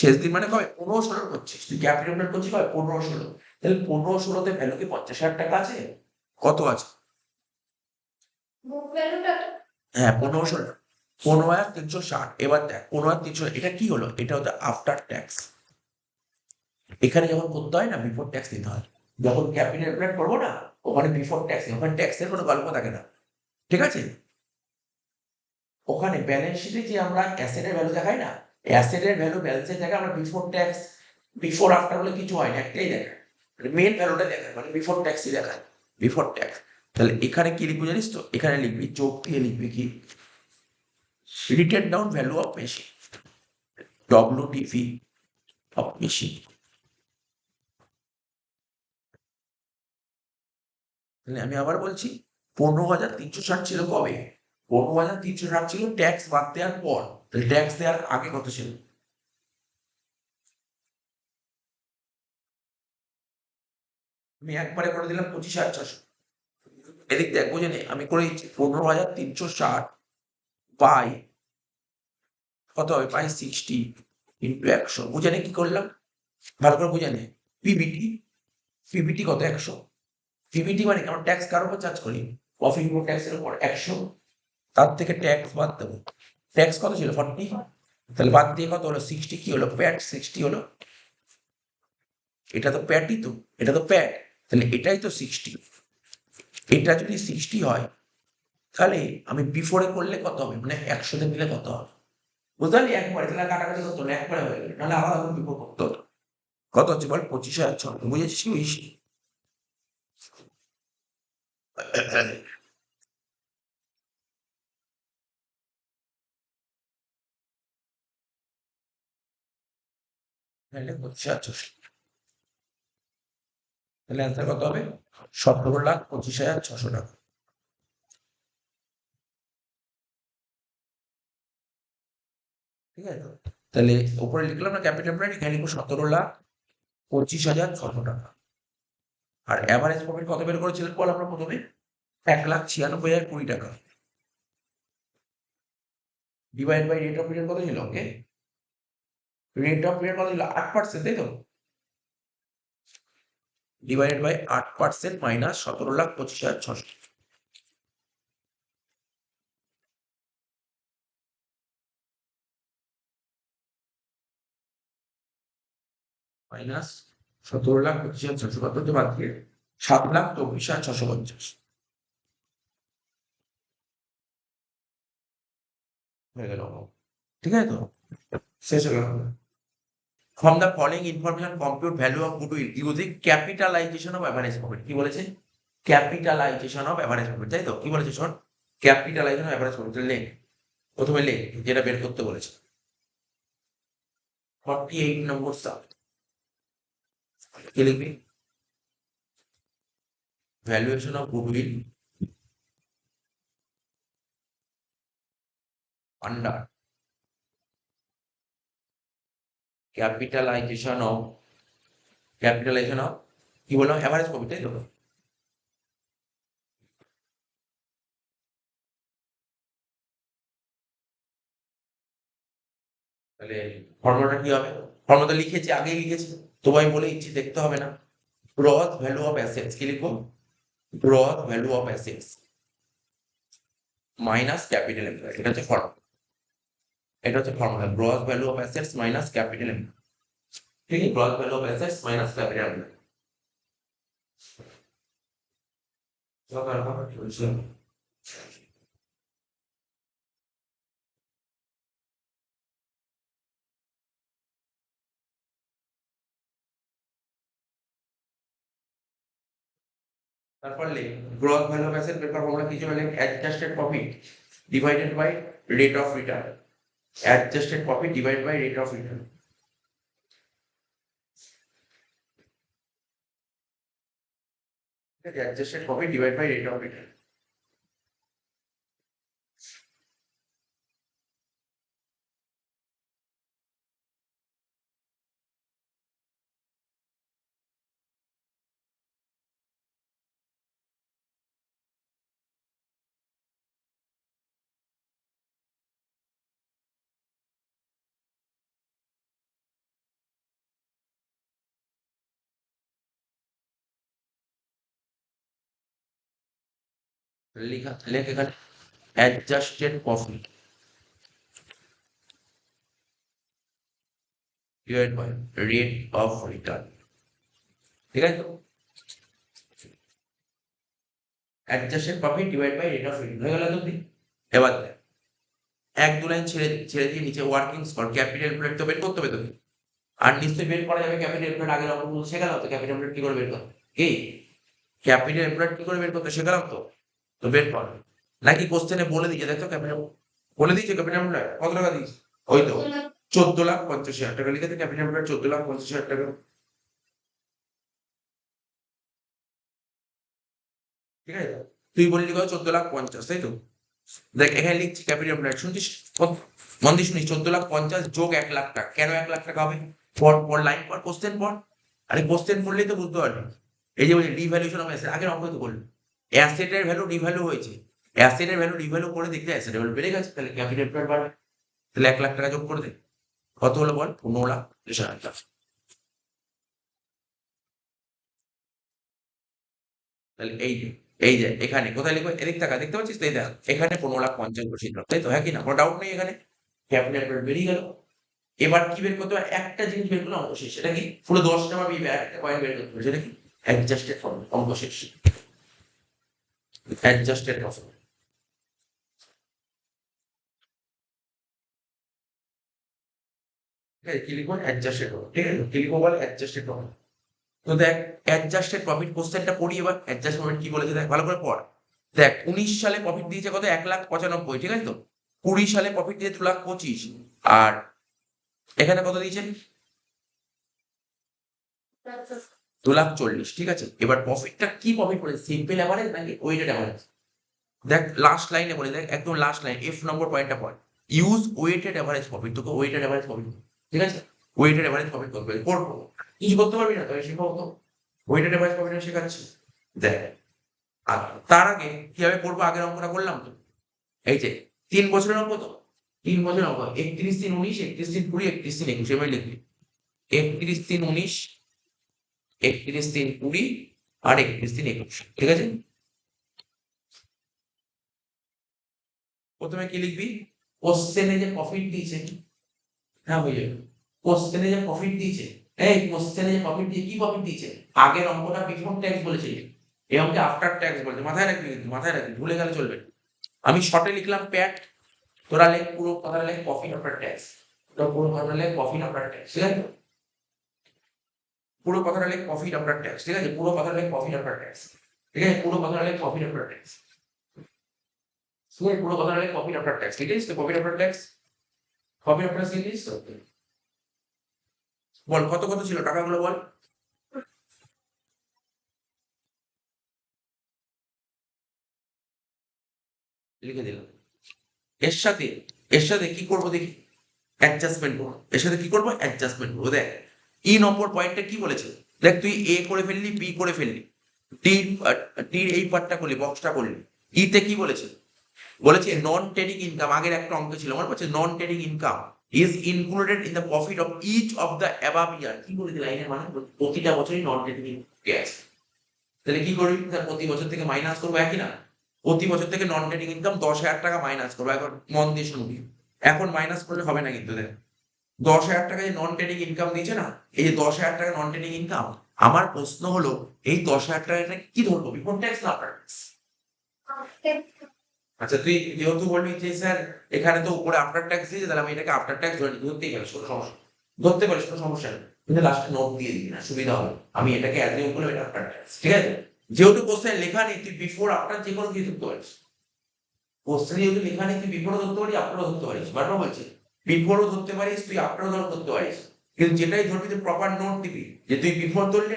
শেষ দিন মানে কবে 15-16 করছিস, তুই ক্যাপিটাল এমপ্লয়েড করছিস কবে 15-16, তাহলে 15-16তে ভ্যালু কি 50,000 টাকা আছে, কত আছে, হ্যাঁ 15-16, 15,360, এবার দেখ 15,360 এটা কি হলো, এটা হচ্ছে আফটার ট্যাক্স, এখানে যখন করতে হয় না বিফোর ট্যাক্স দিতে হয়, যখন ক্যাপিটাল এমপ্লয়েড করবো না ওখানে বিফোর ট্যাক্স, ওখানে ট্যাক্সের কোনো গল্প থাকে না, ঠিক আছে, ওখানে ব্যালেন্স শিটে যে আমরা অ্যাসেটের ভ্যালু দেখাই না, অ্যাসেটের ভ্যালু ব্যালেন্সের জায়গায় আমরা বিফোর ট্যাক্স, বিফোর আফটার বলে কিছু হয় না, একটাই দেখায়, মানে মেন ভ্যালুটা দেখায়, মানে বিফোর ট্যাক্সই দেখায়, বিফোর ট্যাক্স, তাহলে এখানে কি লিখবি জানিস তো, এখানে লিখবি যোগ দিয়ে লিখবি কি, written down value of machine, WDV of machine, তাহলে আমি আবার বলছি 15,360 ছিল কবে, 15,360 ছিল ট্যাক্স বাদ দেওয়ার পর, তাহলে ট্যাক্স দেওয়ার আগে কত ছিল, আমি একবারে করে দিলাম 25,600, এদিক দেখ বুঝে নে, আমি করে দিচ্ছি 15,360 বাই কত হবে, বাই 60 ইন্টু 100, বুঝে নে কি করলাম, ভালো করে বুঝে নে, পিবিটি, পিবিটি কত 100, পিবিটি মানে আমরা ট্যাক্স কার উপর চার্জ করি, প্রফিট বিফোর ট্যাক্সের উপর 100, তার থেকে ট্যাক্স বাদ দেবো, ট্যাক্স কত ছিল 40, তাহলে বাদ দিয়ে কত হলো 60, কি হলো প্যাট 60 হলো, এটা তো প্যাটই তো, এটা তো প্যাট, তাহলে এটাই তো 60, এটা যদি 60 হয় তাহলে আমি বিফোরে করলে কত হবে, মানে 100তে নিলে কত হবে, বুঝতে পারলি, একবারে তাহলে কাটাকাটি করতে হলো, একবারে হয়ে গেল, নাহলে আলাদা করে বিফোর করতে হতো, কত হচ্ছে বল 25,600, বুঝেছিস কি বুঝিস, তাহলে 25,600, তাহলে অ্যান্সার কত হবে, 17,25,600 টাকা, ঠিক আছে, তাহলে উপরে লিখলাম না ক্যাপিটাল প্ল্যান, এখানে লিখবো 17,25,600 টাকা, আর অ্যাভারেজ প্রফিট কত বের করেছিলেন বল আমরা প্রথমে, 1,96,020 টাকা, divide by rate of return কত ছিল, ওকে, রেট অফ রিটার্ন কত ছিল 8%, তাই তো, ডিভাইডেড বাই 8% মাইনাস 17,25,600, মাইনাস 17,25,600 কত হতে বাদ দিয়ে 7,24,650 হয়ে গেল, ঠিক আছে তো, শেষ হয়ে গেল, from the following information compute value of goodwill using capitalisation of average profit, কি বলেছে, ক্যাপিটালাইজেশন অফ অ্যাভারেজ প্রফিট, তাই তো, কি বলেছে শোন, ক্যাপিটালাইজেশন অফ অ্যাভারেজ প্রফিট, লেখ প্রথমে লেখ যেটা বের করতে বলেছে, 48 নম্বর সাব কি লিখবি valuation of goodwill under capitalisation of কি বললাম এভারেজ প্রফিট তাই তো তাহলে ফর্মুলাটা কি হবে ফর্মুলা লিখেছি আগেই লিখেছি তোমায় বলে ইচ্ছি দেখতে হবে না গ্রস ভ্যালু অফ অ্যাসেটস কি লিখবো gross value of assets minus capital employed এটা হচ্ছে formula gross value of assets minus capital employed ঠিক আছে gross value of assets minus capital employed তারপর লিখ গ্রস ভ্যালু অফ অ্যাসেট বের করার ফর্মুলা কি ছিল লিখ adjusted profit divided by rate of return adjusted profit divided by rate of return adjusted profit divide by rate of return লেখা লেখ এখানে adjusted profit divide by rate of return ঠিক আছে তো adjusted profit divide by rate of return হয়ে গেল তো এবার দেখ এক দু লাইন ছেড়ে ছেড়ে দিয়ে নিচে ওয়ার্কিং ফর ক্যাপিটাল এমপ্লয়েড তো বের করতে হবে তোকে আর নিশ্চয়ই বের করা যাবে ক্যাপিটাল এমপ্লয়েড আগের অঙ্কগুলো শেখালাম তো ক্যাপিটাল এমপ্লয়েড কি করে বের করতে কি ক্যাপিটাল এমপ্লয়েড কি করে বের করতে শেখালাম তো তো বের কর নাকি কোশ্চেনে বলে দিয়েছে দেখো ক্যাপিটাল বলে দিয়েছে ক্যাপিটাল এমপ্লয়েড কত টাকা দিয়েছে ওই তো 14,50,000 টাকা লিখেছে ক্যাপিটাল এমপ্লয়েড 14,50,000 টাকা ঠিক আছে তুই বললি কত 14,50,000 তাই তো দেখ এখানে লিখছি ক্যাপিটাল এমপ্লয়েড শুনছিস মন দিয়ে শুনিস 14,50,000 যোগ 1,00,000 টাকা কেন 1,00,000 টাকা হবে পর লাইন পর কোশ্চেন পর আরে কোশ্চেন পড়লেই তো বুঝতে পারবি এই যে বলছি ডিভ্যালুয়েশন অফ অ্যাসেট আগের অঙ্ক তো বললি অ্যাসেটের ভ্যালু ডিভ্যালু হয়েছে অ্যাসেটের ভ্যালু ডিভ্যালু করে দেখতে অ্যাসেটের ভ্যালু বেড়ে গেছে তাহলে ক্যাপিটাল এমপ্লয়েড বাড়বে তাহলে 1,00,000 টাকা যোগ করে দে কত হলো বল 15,00,000 তাহলে এই যে এখানে কোথায় লিখবো এদিক টাকা দেখতে পাচ্ছিস তাই দেখ এখানে 15,50,000 বসিয়ে দিলাম তাই তো হ্যাঁ কি না কোনো ডাউট নেই এখানে ক্যাপিটাল এমপ্লয়েড বেরিয়ে গেল এবার কি বের করতে হবে একটা জিনিস বের করলাম অঙ্ক শেষ সেটা কি পুরো 10টা বা একটা পয়েন্ট বের করতে হবে সেটা কি অ্যাডজাস্টেড ফর্ম অঙ্ক শেষ অ্যাডজাস্টেড ফর্ম ঠিক আছে কি লিখবো অ্যাডজাস্টেড ফর্ম ঠিক আছে কি লিখবো বল অ্যাডজাস্টেড ফর্ম তো দেখ অ্যাডজাস্টেড প্রফিট কোশ্চেনটা পড়ি এবার অ্যাডজাস্ট প্রফিট কি বলেছে দেখ ভালো করে পড় দেখ 19 সালে প্রফিট দিয়েছে কত 1,95,000 ঠিক আছে তো 20 সালে প্রফিট দিয়েছে 2,25,000 আর এখানে কত দিয়েছে 2,40,000 ঠিক আছে এবার প্রফিটটা কি প্রফিট বলেছে সিম্পল অ্যাভারেজ নাকি ওয়েটেড অ্যাভারেজ দেখ লাস্ট লাইনে বলে দেখ একদম লাস্ট লাইন এফ নম্বর পয়েন্টটা পড় ইউজ ওয়েটেড অ্যাভারেজ প্রফিট তোকে ওয়েটেড অ্যাভারেজ প্রফিট ঠিক আছে ওয়েটেড অ্যাভারেজ প্রফিট করবে পড়বো কিছু করতে পারবি না তবে শেখাবো তো ওয়েটেড অ্যাভারেজ প্রফিট শেখাচ্ছি দেখ আর তার আগে কিভাবে করবো আগের অঙ্কটা করলাম তো এই যে 3 বছরের অঙ্ক তো 3 বছরের অঙ্ক 31/3/19 31/3/20 31/3/21 এভাবে লিখবি 31/3/19 31/3/20 আর 31/3/21 ঠিক আছে প্রথমে কি লিখবি কোশ্চেনে যে প্রফিট দিয়েছে হ্যাঁ হয়ে যাবে কোশ্চেনে যে প্রফিট দিয়েছে এই কোশ্চেনে যে প্রফিট দিয়ে কি প্রফিট দিয়েছে আগের অঙ্কটা বিফোর ট্যাক্স বলেছে এই অঙ্কে আফটার ট্যাক্স বলেছে মাথায় রাখবি কিন্তু মাথায় রাখবি ভুলে গেলে চলবে আমি শর্টে লিখলাম প্যাট তোরা লেখ পুরো কথা লেখ প্রফিট আফটার ট্যাক্স তোরা পুরো কথা লেখ প্রফিট আফটার ট্যাক্স ঠিক আছে পুরো কথাটা লেখ প্রফিট আফটার ট্যাক্স ঠিক আছে পুরো কথাটা লেখ প্রফিট আফটার ট্যাক্স ঠিক আছে পুরো কথাটা লেখ প্রফিট আফটার ট্যাক্স পুরো কথাটা লেখ প্রফিট আফটার ট্যাক্স ঠিক আছে তো profit after tax profit after tax লিখিস তো বল কত কত ছিল টাকাগুলো বল। লিখে দিলাম। এর সাথে কি করবো দেখি, অ্যাডজাস্টমেন্ট করবো। এর সাথে কি করবো, অ্যাডজাস্টমেন্ট করবো। দেখ ই নম্বর পয়েন্টটা কি বলেছে, দেখ তুই এ করে ফেললি, বি করে ফেললি, টির এই পার্টটা করলি, বক্সটা করলি। ইতে কি বলেছে, বলেছে নন ট্রেডিং ইনকাম, আগের একটা অঙ্ক ছিল মনে পড়ছে, non trading income is included in the profit of each of the above year. কি বলে দিল লাইনের মানে, প্রতিটা বছরই নন ট্রেডিং ইনকাম আছে। তাহলে কি করবি, প্রতি বছর থেকে মাইনাস করবো, একই না, প্রতি বছর থেকে নন ট্রেডিং ইনকাম 10,000 টাকা মাইনাস করবো। এখন মন দিয়ে শুনবি, এখন মাইনাস করলে হবে না কিন্তু। দেখ 10,000 টাকা যে নন ট্রেডিং ইনকাম দিয়েছে না, এই যে 10,000 টাকা নন ট্রেডিং ইনকাম, আমার প্রশ্ন হলো এই 10,000 টাকা কি ধরবো, বিফোর ট্যাক্স না আফটার ট্যাক্স? আচ্ছা তুই যেহেতু বলবি যে স্যার এখানে তো উপরে আফটার ট্যাক্স দিয়েছে, তাহলে আমি এটাকে আফটার ট্যাক্স ধরে ধরতেই পারিস, কোনো সমস্যা, ধরতে পারিস, কোনো সমস্যা নেই, কিন্তু লাস্টে নোট দিয়ে দিবি না, সুবিধা হবে। আমি এটাকে অ্যাজিউম করলাম এটা আফটার ট্যাক্স, ঠিক আছে। যেহেতু কোশ্চেন লেখা নেই, তুই বিফোর আফটার যে কোনো কিছু ধরতে পারিস। কোশ্চেন যেহেতু লেখা নেই, তুই বিফোরও ধরতে পারিস, আফটারও ধরতে পারিস, বারবার বলছি, বিফোরও ধরতে পারিস, তুই আফটারও ধরতে পারিস, কিন্তু যেটাই ধরবি তুই প্রপার নোট দিবি, যে তুই বিফোর ধরলে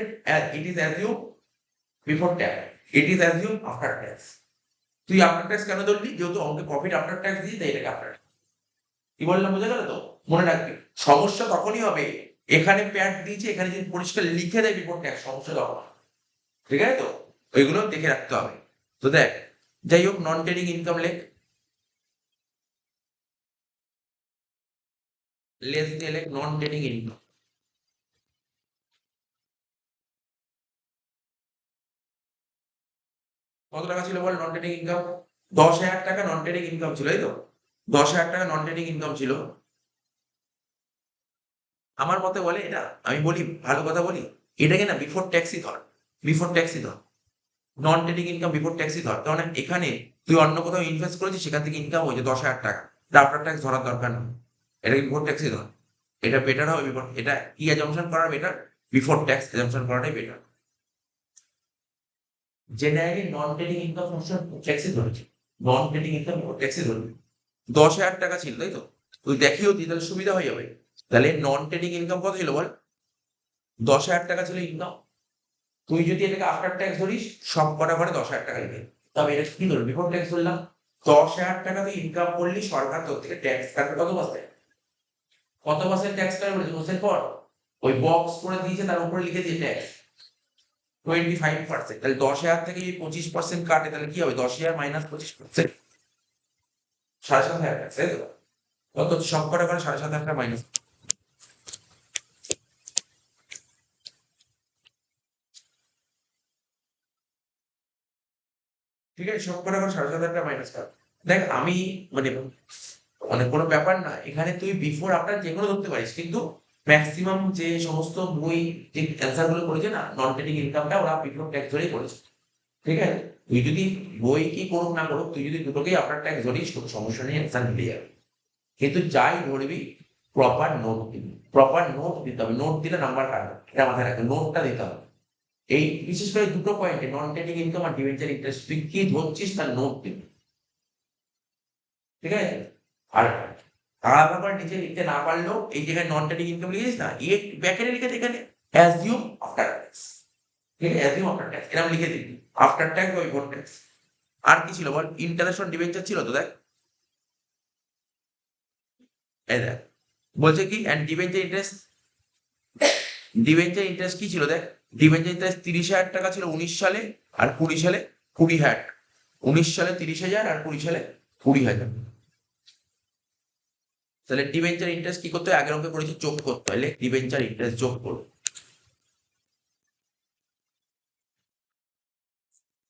it is assume before tax, it is assume after tax. তুই আফটার ট্যাক্স কেন ধরলি, যেহেতু অঙ্কে প্রফিট আফটার ট্যাক্স দিয়ে, তাই এটাকে আফটার। কি বললাম বোঝা গেল তো? মনে রাখবি, সমস্যা তখনই হবে এখানে প্যাড দিয়েছে, এখানে যদি পরিষ্কার লিখে দেয় বিফোর ট্যাক্স, সমস্যা তখন হবে। ঠিক আছে তো, ওইগুলো দেখে রাখতে হবে। তো দেখ, যাই হোক নন ট্রেডিং ইনকাম লেখ, লেস দিয়ে লেখ নন ট্রেডিং ইনকাম। কত টাকা ছিল বল নন ট্রেডিং ইনকাম? 10,000 টাকা নন ট্রেডিং ইনকাম ছিল, এই তো 10,000 টাকা নন ট্রেডিং ইনকাম ছিল। আমার মতে বলে এটা, আমি বলি ভালো কথা বলি, এটাকে না বিফোর ট্যাক্সই ধর, বিফোর ট্যাক্সই ধর, নন ট্রেডিং ইনকাম বিফোর ট্যাক্সই ধর। কারণ এখানে তুই অন্য কোথাও ইনভেস্ট করেছিস, সেখান থেকে ইনকাম হয়েছে 10,000 টাকা, আফটার ট্যাক্স ধরার দরকার নেই, এটা বিফোর ট্যাক্সই ধর। এটা বেটার হবে, বিফোর, এটা কি অ্যাজাম্পশন করা বেটার, বিফোর ট্যাক্স অ্যাজাম্পশন করাটাই better. Generally non trading income ট্যাক্সই ধরেছে, নন ট্রেডিং ইনকাম বিফোর ট্যাক্সই ধরবে। 10,000 টাকা ছিল তাই তো, তুই দেখিও তুই, তাহলে সুবিধা হয়ে যাবে। তাহলে নন ট্রেডিং ইনকাম কত ছিল বল, 10,000 টাকা ছিল ইনকাম। তুই যদি এটাকে আফটার ট্যাক্স ধরিস, সব কটা করে 10,000 টাকা দিবে, তবে এটা কি ধরবি, বিফোর ট্যাক্স ধরলাম। 10,000 টাকা তুই ইনকাম করলি, সরকার তোর থেকে ট্যাক্স কাটবে কত পার্সেন্ট, কত পার্সেন্ট ট্যাক্স কাটবে বলেছে কোশ্চেন পর, ওই বক্স করে দিয়েছে, তার উপরে লিখে দিয়ে ট্যাক্স 25%। তাহলে 10,000 থেকে যদি 25% কাটে, তাহলে কি হবে, 10,000 মাইনাস 25%, 7,500 ট্যাক্স, তাই তো? কত সব কটা করে 7,500 টাকা মাইনাস, ঠিক আছে, সব কটা করে 7,500 টাকা মাইনাস কর। দেখ আমি মানে মানে কোনো ব্যাপার না, এখানে তুই বিফোর আফটার যে কোনো ধরতে পারিস, কিন্তু ম্যাক্সিমাম যে সমস্ত বই যে অ্যান্সার গুলো করেছে না নন ট্রেডিং ইনকামটা, ওরা বিফোর ট্যাক্স ধরেই করেছে। ঠিক আছে, তুই যদি বই কি করুক না করুক, তুই যদি দুটোকেই আফটার ট্যাক্স ধরিস, কোনো সমস্যা নেই, অ্যান্সার মিলে যাবে। কিন্তু যাই ধরবি, প্রপার নোট দিবি, প্রপার নোট দিতে হবে, নোট দিলে নাম্বার কাটবে, এটা মাথায় রাখবে, নোটটা দিতে হবে। এই বিশেষ করে দুটো পয়েন্টে, নন ট্রেডিং ইনকাম আর ডিবেঞ্চার ইন্টারেস্ট, তুই কি ধরছিস তার নোট দিবি, ঠিক আছে। আর আলাদা করে নিচে লিখতে না পারলেও, এই জায়গায় নন ট্রেডিং ইনকাম লিখেছিস না, ব্যাকেটে লিখে এখানে অ্যাজিউম আফটার ট্যাক্স, ঠিক আছে, অ্যাজিউম আফটার ট্যাক্স এরকম লিখে দিবি, আফটার ট্যাক্স বা বিফোর ট্যাক্স। আর কি ছিল বল, ইন্টারেস্ট অন ডিবেঞ্চার ছিল তো, দেখ এই দেখ, বলছে কি and debenture interest, debenture interest কি ছিল দেখ, ডিবেঞ্চার ইন্টারেস্ট 30,000 টাকা ছিল 19 সালে, আর 20 সালে 20,000, 19 সালে 30,000 আর 20 সালে 20,000। তাহলে ডিবেঞ্চার ইন্টারেস্ট কি করতে হয়, আগের অঙ্কে করেছি, যোগ করতে হয়, ডিবেঞ্চার ইন্টারেস্ট যোগ করো,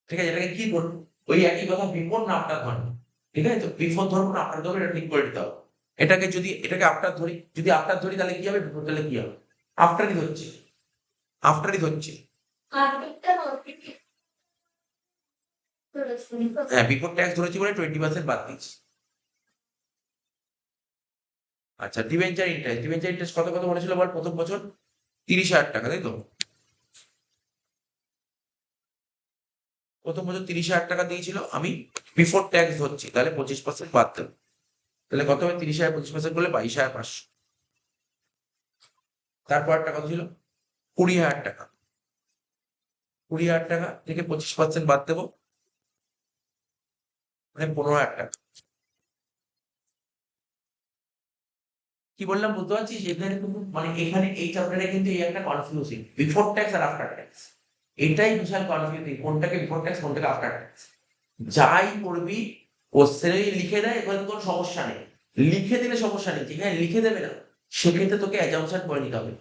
ঠিক আছে। এটাকে কি ধরবো, ওই একই কথা, বিফোর না আফটার ধরবো, ঠিক আছে। তো বিফোর ধরবো না আফটার ধরবো, এটা ঠিক করে দিতে হবে। এটাকে যদি এটাকে আফটার ধরি, যদি আফটার ধরি তাহলে কি হবে, বিফোর তাহলে কি হবে, আফটারই ধরছি, আফটারই ধরছি। হ্যাঁ বিফোর ট্যাক্স ধরেছি বলে 20% বাদ দিচ্ছি। আচ্ছা ডিবেঞ্চার ইন্টারেস্ট, ডিবেঞ্চার ইন্টারেস্ট কত কত বলেছিল বল প্রথম বছর, 30,000 টাকা তাই তো, প্রথম বছর 30,000 টাকা দিয়েছিল, আমি বিফোর ট্যাক্স ধরছি, তাহলে 25% বাদ দেবো, তাহলে কত হবে, 30,000 25% করলে 22,500। তারপর একটা কত ছিল 20,000 টাকা। 20,000 টাকা থেকে 25% বাদ দেবো, মানে 15,000 টাকা। কি বললাম বুঝতে পারছিস? এখানে কিন্তু মানে এখানে এই চ্যাপ্টারে কিন্তু এই একটা কনফিউজিং বিফোর ট্যাক্স আর আফটার ট্যাক্স, এটাই বিশাল কনফিউজিং, কোনটাকে বিফোর ট্যাক্স কোনটাকে আফটার ট্যাক্স। যাই করবি কোশ্চেনে লিখে দেয়, এখানে কোনো সমস্যা নেই, লিখে দিলে সমস্যা নেই, যেখানে লিখে দেবে না সেক্ষেত্রে তোকে অ্যাজাম্পশন করে নিতে হবে।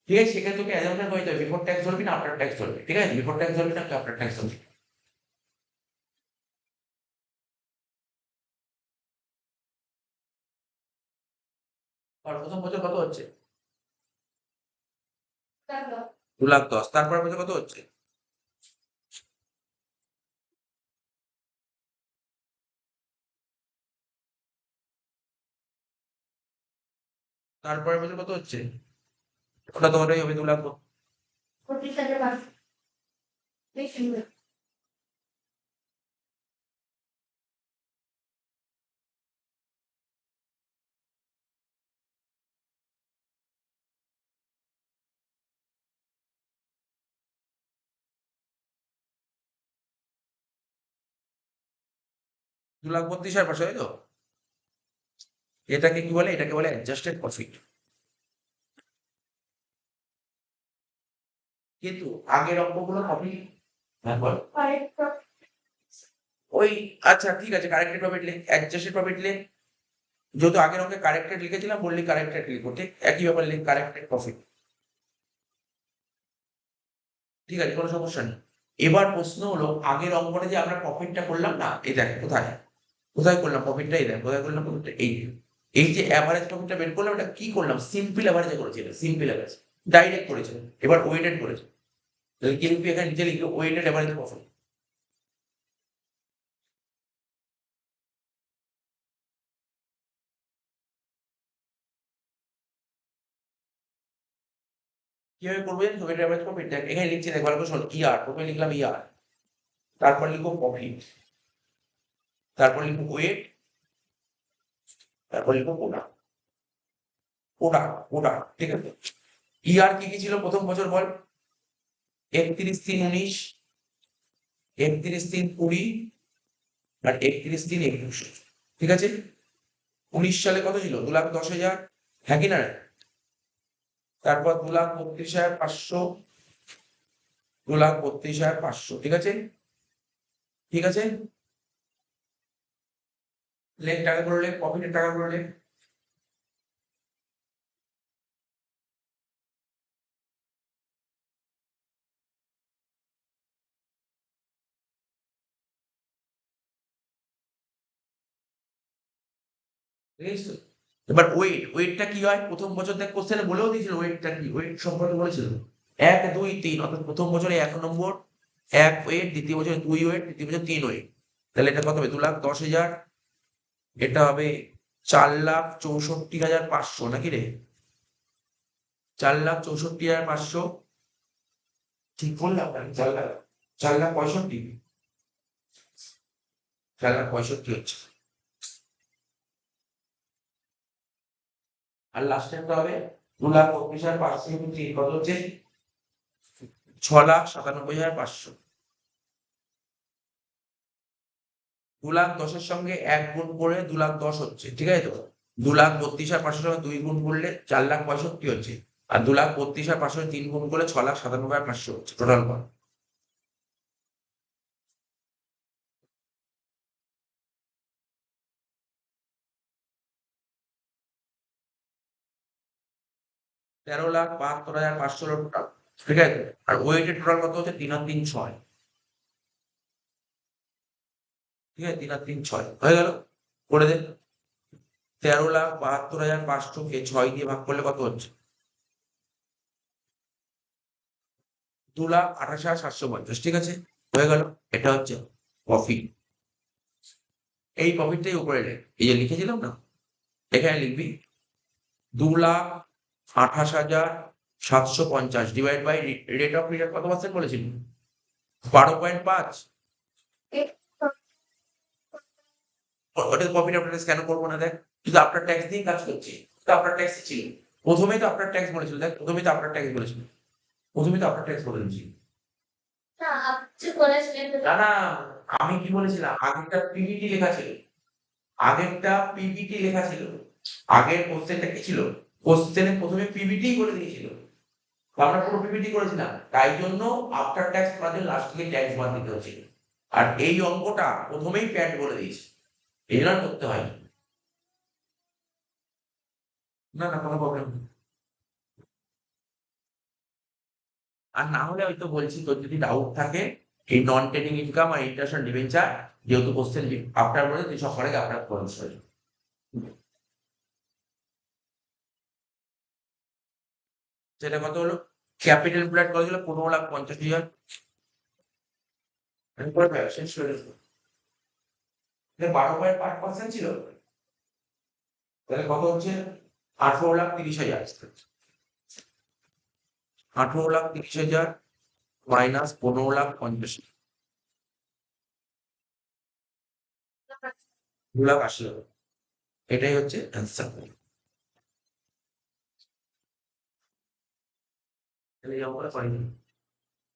ঠিক আছে, সেখানে তোকে অ্যাজাম্পশন করে নিতে হবে বিফোর ট্যাক্স ধরবি না আফটার ট্যাক্স ধরবি, ঠিক আছে, বিফোর ট্যাক্স ধরবি না আফটার ট্যাক্স ধরবি। আর প্রথম বছর কত হচ্ছে? 2,10,000। তারপর বছর কত হচ্ছে? তারপরের বছর কত হচ্ছে? ওটা তোমারই হবে 2,00,000। 2,32,500, তাই তো? এটাকে কি বলে? এটাকে বলে অ্যাডজাস্টেড প্রফিট। কিন্তু আগের অঙ্কগুলো কপি, হ্যাঁ বল। ওই আচ্ছা ঠিক আছে, কারেক্টেড প্রফিট লিখ, অ্যাডজাস্টেড প্রফিট লিখ। যেহেতু আগের অঙ্কে কারেক্টেড লিখেছিলাম বললি কারেক্টেড লিখবো, ঠিক একই ব্যাপার লিখ কারেক্টেড প্রফিট। ঠিক আছে, কোনো সমস্যা নেই। এবার প্রশ্ন হলো আগের অঙ্কটা যে আমরা প্রফিটটা করলাম না, এই দেখ কোথায় কোথায় করলাম প্রফিটটা, এই দেখ কোথায় করলাম প্রফিটটা, এই এই যে অ্যাভারেজ প্রফিটটা বের করলাম, এটা কি করলাম? সিম্পল অ্যাভারেজে করেছি, এটা সিম্পল অ্যাভারেজ, ডাইরেক্ট করেছে। এবার ওয়েটেড করেছে, তাহলে কি লিখবি এখানে? নিচে লিখবি ওয়েটেড অ্যাভারেজ প্রফিট। কিভাবে করবো জানিস? ওয়েটেড অ্যাভারেজ প্রফিট দেখ এখানে লিখছি, দেখ ভালো করে শোন, ইয়ার প্রথমে লিখলাম ইয়ার, তারপর লিখবো প্রফিট, তারপর লিখবো ওয়েট, তারপর লিখবো কোটা, কোটা কোটা, ঠিক আছে। ইয়ার কি কি ছিল প্রথম বছর বল? 31/3/19, 31/3/20, আর 31/3/21, ঠিক আছে। 19 সালে কত ছিল? 2,10,000, হ্যাঁ কি না? তারপর 2,32,500, 2,32,500, ঠিক আছে, ঠিক আছে। লেখ টাকা করে লেখ, প্রফিটের টাকা করে লেখ। বুঝেছিস তো? এবার ওয়েটটা কি হয় প্রথম বছর? দেখ কোশ্চেনে বলেও দিয়েছিল ওয়েটটা কি, ওয়েট সম্পর্কে বলেছিল 1, 2, 3, অর্থাৎ প্রথম বছরে 1 নম্বর 1 ওয়েট, দ্বিতীয় বছরে 2 ওয়েট, তৃতীয় বছর 3 ওয়েট। তাহলে এটা কত হবে? 2,10,000, এটা হবে 4,64,500 নাকি রে? 4,64,500, ঠিক বললাম? 4,65,000, 4,65,000 হচ্ছে। আর লাস্ট টাইমটা হবে 2,32,500 কত হচ্ছে? 6,97,500। 2,10,000 সঙ্গে 1 গুণ করে 2,10,000 হচ্ছে, ঠিক আছে তো? 2,32,500 সঙ্গে 2 গুণ করলে 4,65,000 হচ্ছে, আর 2,32,500 3 গুণ করলে 6,97,500 হচ্ছে টোটাল কর। তেরো লাখ 72,500 টোটাল, ঠিক আছে। আর ওয়েটের টোটাল কত হচ্ছে? 3,3,6, ঠিক আছে, 3,3,6 হয়ে গেল। করে দে। 13,72,500 কে 6 দিয়ে ভাগ করলে কত হচ্ছে? 2,28,750, ঠিক আছে, হয়ে গেল। এটা হচ্ছে প্রফিট। এই প্রফিটটাই উপরে লেখ, এই যে লিখেছিলাম না, এখানে লিখবি 2,28,750 divide by rate of return কত পার্সেন্ট বলেছিল? 12.5। ওটা প্রফিট আফটার ট্যাক্স কেন করবো না? দেখ, শুধু আফটার ট্যাক্স দিয়ে কাজ করছি, তো আফটার ট্যাক্স ছিল, প্রথমেই তো আফটার ট্যাক্স বলেছিল, দেখ প্রথমেই তো আফটার ট্যাক্স বলেছিল, প্রথমেই তো আফটার ট্যাক্স বলে দিয়েছি। না আপনি বলেছিলেন তো। না না, আমি কি বলেছিলাম, আগেরটা পিবিটি লেখা ছিল, আগেরটা পিবিটি লেখা ছিল, আগের কোশ্চেনটা কি ছিল, কোশ্চেনে প্রথমে পিবিটি করে দিয়েছিল, তো আমরা পুরো পিবিটি করেছিলাম, তাই জন্য আফটার ট্যাক্স করার জন্য লাস্ট থেকে ট্যাক্স বাদ দিতে হচ্ছিল। আর এই অঙ্কটা প্রথমেই প্যাট বলে দিয়েছে, এই জন্য আর করতে হয় না। না কোনো প্রবলেম নেই। আর না হলে হয়তো বলছি, তোর যদি ডাউট থাকে এই নন ট্রেডিং ইনকাম আর ইন্টারন্যাশনাল ডিবেঞ্চার, যেহেতু কোশ্চেন আফটার বলে তুই সব আগে আপনার করুন। সেটা কত হলো, ক্যাপিটাল প্ল্যাট কত ছিল, 15,50,000। আমি পরে শেষ করে দেবো। 12.5% ছিল, তাহলে কত হচ্ছে, 18,30,000। 18,30,000 মাইনাস 15,50,000, 2,80,000। এটাই হচ্ছে অ্যান্সার। এই অঙ্কটা পাইনি।